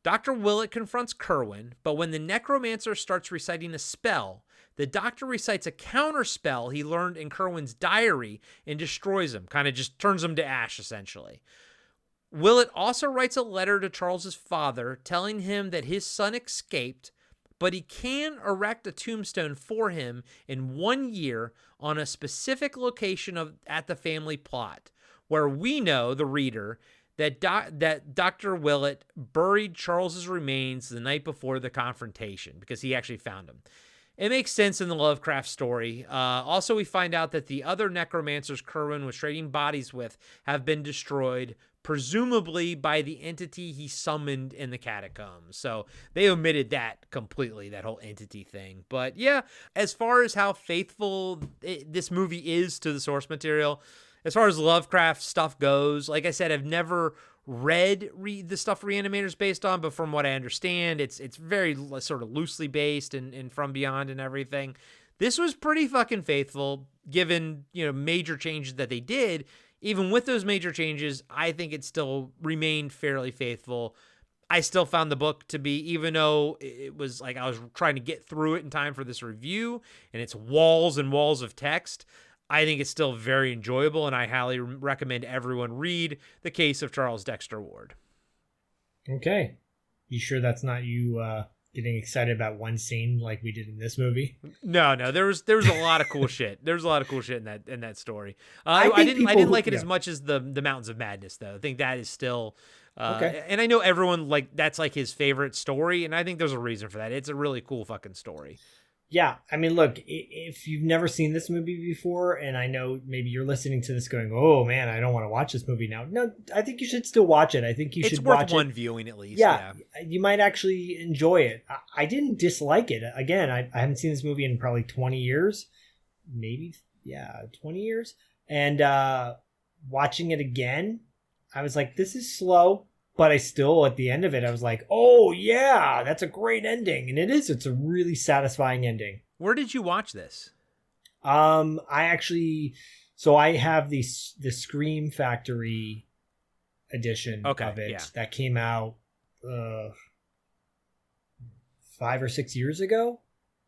Dr. Willett confronts Kerwin, but when the necromancer starts reciting a spell, the doctor recites a counter spell he learned in Kerwin's diary and destroys him, kind of just turns him to ash, essentially. Willett also writes a letter to Charles's father telling him that his son escaped, but he can erect a tombstone for him in 1 year on a specific location at the family plot, where we know, the reader, that Dr. Willett buried Charles's remains the night before the confrontation because he actually found them. It makes sense in the Lovecraft story. Also, we find out that the other necromancers Kerwin was trading bodies with have been destroyed, presumably by the entity he summoned in the catacombs. So they omitted that completely, that whole entity thing. But yeah, as far as how faithful this movie is to the source material, as far as Lovecraft stuff goes, like I said, I've never read the stuff Reanimator's based on, but from what I understand, it's very sort of loosely based and From Beyond and everything. This was pretty fucking faithful, given, major changes that they did. Even with those major changes, I think it still remained fairly faithful. I still found the book to be, even though it was like I was trying to get through it in time for this review, and it's walls and walls of text, I think it's still very enjoyable, and I highly recommend everyone read The Case of Charles Dexter Ward. Okay. You sure that's not you getting excited about one scene like we did in this movie? No, there was a lot of cool shit. There was a lot of cool shit in that story. I didn't like it as much as the Mountains of Madness, though. I think that is still okay. And I know everyone that's like his favorite story, and I think there's a reason for that. It's a really cool fucking story. Yeah, I mean, look, if you've never seen this movie before, and I know maybe you're listening to this going, oh man, I don't want to watch this movie now. No, I think you should still watch it. I think you should watch it. It's worth one viewing at least. Yeah, you might actually enjoy it. I didn't dislike it. Again, I haven't seen this movie in probably 20 years. Maybe, 20 years. And watching it again, I was like, this is slow. But I still, at the end of it, I was like, oh, yeah, that's a great ending. And it is. It's a really satisfying ending. Where did you watch this? I have the Scream Factory edition of it that came out 5 or 6 years ago.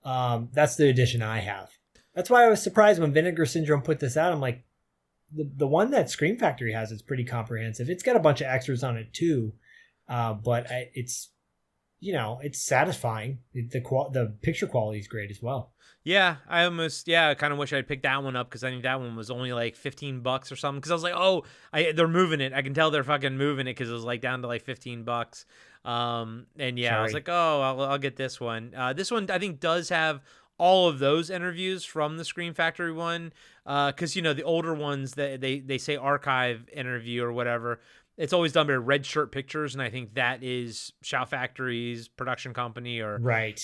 That's the edition I have. That's why I was surprised when Vinegar Syndrome put this out. I'm like, the one that Scream Factory has is pretty comprehensive. It's got a bunch of extras on it too, but it's satisfying. The picture quality is great as well. Yeah, I kind of wish I'd picked that one up because I think that one was only like $15 or something. Because I was like, they're moving it. I can tell they're fucking moving it because it was like down to like $15. I was like, I'll get this one. This one I think does have all of those interviews from the Scream Factory one, because the older ones that they say archive interview or whatever, it's always done by Red Shirt Pictures, and I think that is Shout Factory's production company or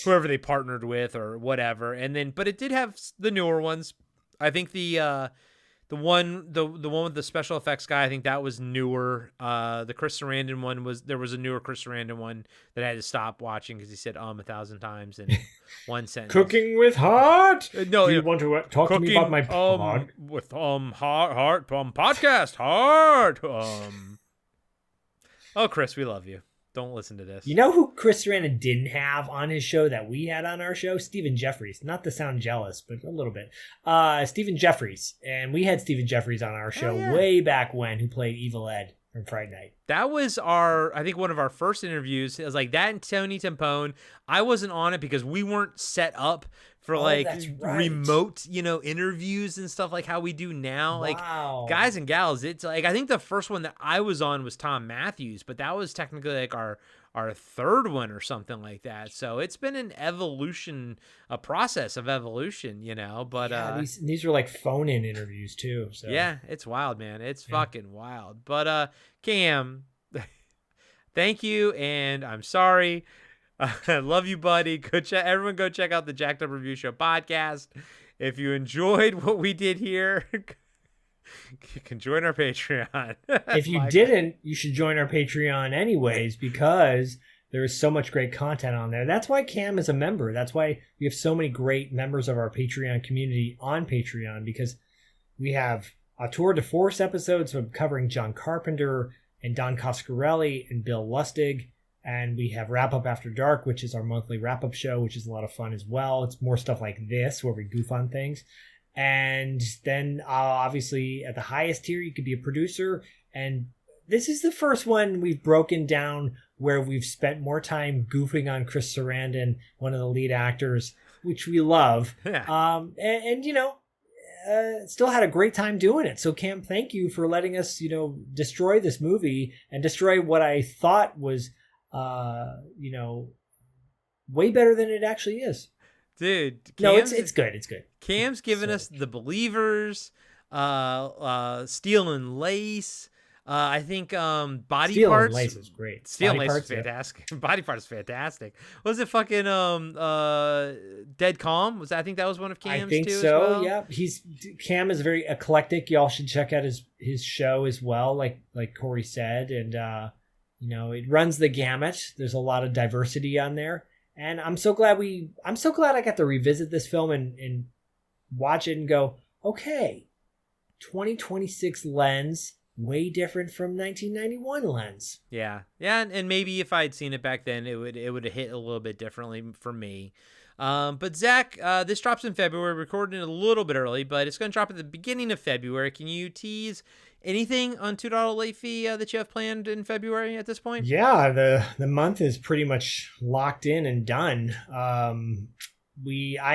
whoever they partnered with or whatever. And then, but it did have the newer ones. I think the one with the special effects guy, I think that was newer. The Chris Sarandon one was a newer Chris Sarandon one that I had to stop watching because he said 1,000 times in one sentence. Cooking with heart. No, do you want to talk to me about my pod? With heart podcast heart. Oh, Chris, we love you. Don't listen to this. You know who Chris Sarandon didn't have on his show that we had on our show? Stephen Jeffries. Not to sound jealous, but a little bit. Stephen Jeffries. And we had Stephen Jeffries on our show way back when, who played Evil Ed from Friday Night. That was I think one of our first interviews. It was like that and Tony Timpone. I wasn't on it because we weren't set up for remote, interviews and stuff like how we do now. Wow. Like guys and gals, it's like, I think the first one that I was on was Tom Matthews, but that was technically like our third one or something like that. So it's been an evolution, a process of evolution, but these are like phone-in interviews too. So yeah, it's wild, man. It's fucking wild. But Cam, thank you. And I'm sorry. I love you, buddy. Everyone go check out the Jacked Up Review Show podcast. If you enjoyed what we did here, you can join our Patreon. If you didn't, you should join our Patreon anyways, because there is so much great content on there. That's why Cam is a member. That's why we have so many great members of our Patreon community on Patreon, because we have a tour de force episodes covering John Carpenter and Don Coscarelli and Bill Lustig. And we have Wrap Up After Dark, which is our monthly wrap-up show, which is a lot of fun as well. It's more stuff like this where we goof on things. And then obviously at the highest tier, you could be a producer. And this is the first one we've broken down where we've spent more time goofing on Chris Sarandon, one of the lead actors, which we love. Yeah. And you know, still had a great time doing it. So Cam, thank you for letting us, you know, destroy this movie and destroy what I thought was, you know, way better than it actually is. Dude, no, it's good. It's good. Cam's given us The Believers, Steel and Lace. I think Body Steel Parts. and Lace is great. Steel and Body Lace Parts, is fantastic. Body Parts is fantastic. Was it fucking Dead Calm? I think that was one of Cam's. I think too, so. as well? Yeah, Cam is very eclectic. Y'all should check out his show as well. Like Corey said, and you know, it runs the gamut. There's a lot of diversity on there, and I'm so glad I got to revisit this film and watch it and go, okay, 2026 lens. Way different from 1991 lens. Yeah, and maybe if I'd seen it back then, it would have hit a little bit differently for me. But Zach, this drops in February. We're recording it a little bit early, but it's going to drop at the beginning of February. Can you tease anything on $2 late fee that you have planned in February at this point? Yeah, the month is pretty much locked in and done. I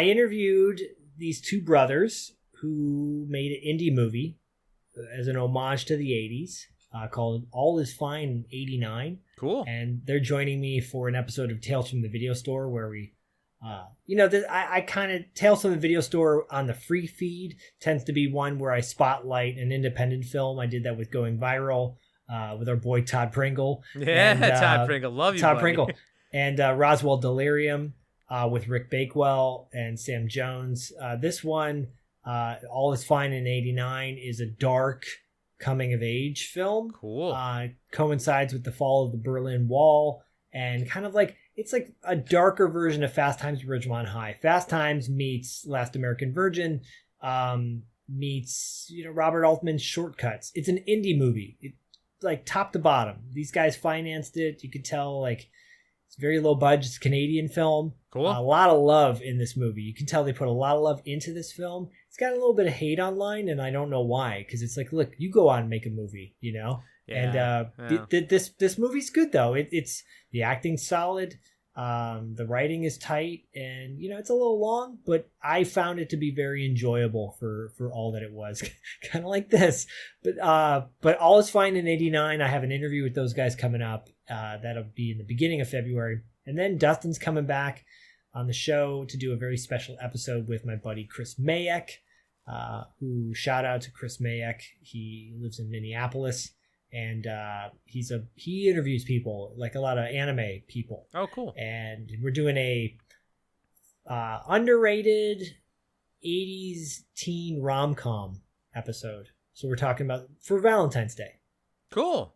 interviewed these two brothers who made an indie movie as an homage to the 80s called All Is Fine in 89. Cool. And they're joining me for an episode of Tales from the Video Store where we, I kind of, Tales from the Video Store on the free feed tends to be one where I spotlight an independent film. I did that with Going Viral with our boy Todd Pringle. Yeah, and, Todd Pringle. Love you, Todd buddy. Pringle. And Roswell Delirium with Rick Bakewell and Sam Jones. This one... All Is Fine in 89 is a dark coming of age film. Cool. Coincides with the fall of the Berlin Wall and kind of like, it's like a darker version of Fast Times at Ridgemont High. Fast Times meets Last American Virgin, meets, you know, Robert Altman's Shortcuts. It's an indie movie. It's like top to bottom. These guys financed it. You could tell like it's very low budget. It's a Canadian film. Cool. A lot of love in this movie. You can tell they put a lot of love into this film. It's got a little bit of hate online, and I don't know why. Because it's like, look, you go on and make a movie, you know. Yeah, and this movie's good though. It's the acting's solid. The writing is tight, and you know it's a little long, but I found it to be very enjoyable for all that it was. Kind of like this, but All Is Fine in 89. I have an interview with those guys coming up. That'll be in the beginning of February, and then Dustin's coming back on the show to do a very special episode with my buddy Chris Mayek. Who shout out to Chris Mayek. He lives in Minneapolis. And he interviews people, like a lot of anime people. Oh, cool. And we're doing a underrated 80s teen rom-com episode. So we're talking about for Valentine's Day. Cool.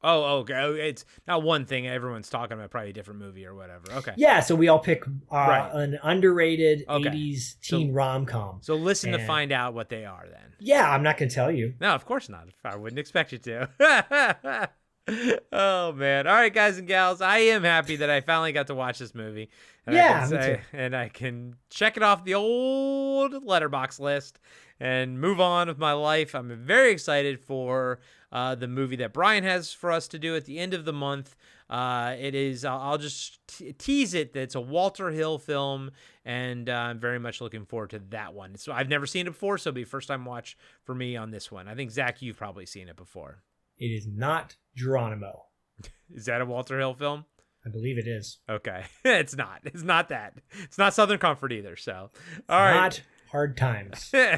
Okay. It's not one thing everyone's talking about, probably a different movie or whatever. Okay. Yeah, so we all pick Right. an underrated Okay. 80s teen rom-com. So listen to find out what they are then. Yeah, I'm not going to tell you. No, of course not. I wouldn't expect you to. Oh, man. All right, guys and gals. I am happy that I finally got to watch this movie. And Yeah, I can me too. and I can check it off the old letterbox list and move on with my life. I'm very excited for the movie that Brian has for us to do at the end of the month. It is, I'll just tease it, that it's a Walter Hill film, and I'm very much looking forward to that one. So I've never seen it before, so it'll be first time watch for me on this one. I think, Zach, you've probably seen it before. It is not Geronimo. Is that a Walter Hill film? I believe it is. Okay. It's not. It's not that. It's not Southern Comfort either, so. All right. Not Hard Times. All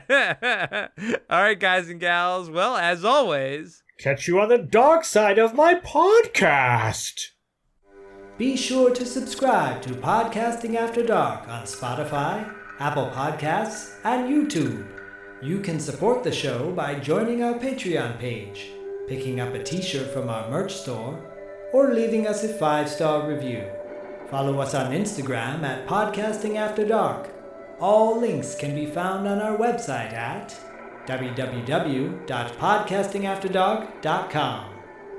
right, guys and gals. Well, as always, catch you on the dark side of my podcast. Be sure to subscribe to Podcasting After Dark on Spotify, Apple Podcasts, and YouTube. You can support the show by joining our Patreon page, picking up a t-shirt from our merch store, or leaving us a 5-star review. Follow us on Instagram at Podcasting After Dark. All links can be found on our website at www.podcastingafterdark.com.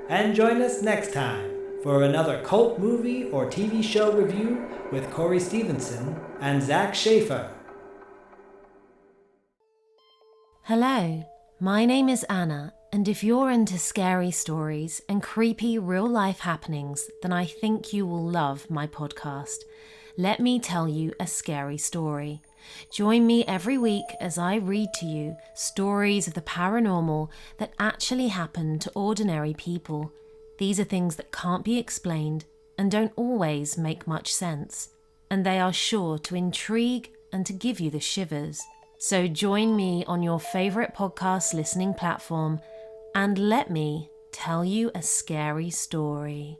And join us next time for another cult movie or TV show review with Corey Stevenson and Zach Schaefer. Hello, my name is Anna, and if you're into scary stories and creepy real-life happenings, then I think you will love my podcast. Let me tell you a scary story. Join me every week as I read to you stories of the paranormal that actually happen to ordinary people. These are things that can't be explained and don't always make much sense, and they are sure to intrigue and to give you the shivers. So join me on your favorite podcast listening platform and let me tell you a scary story.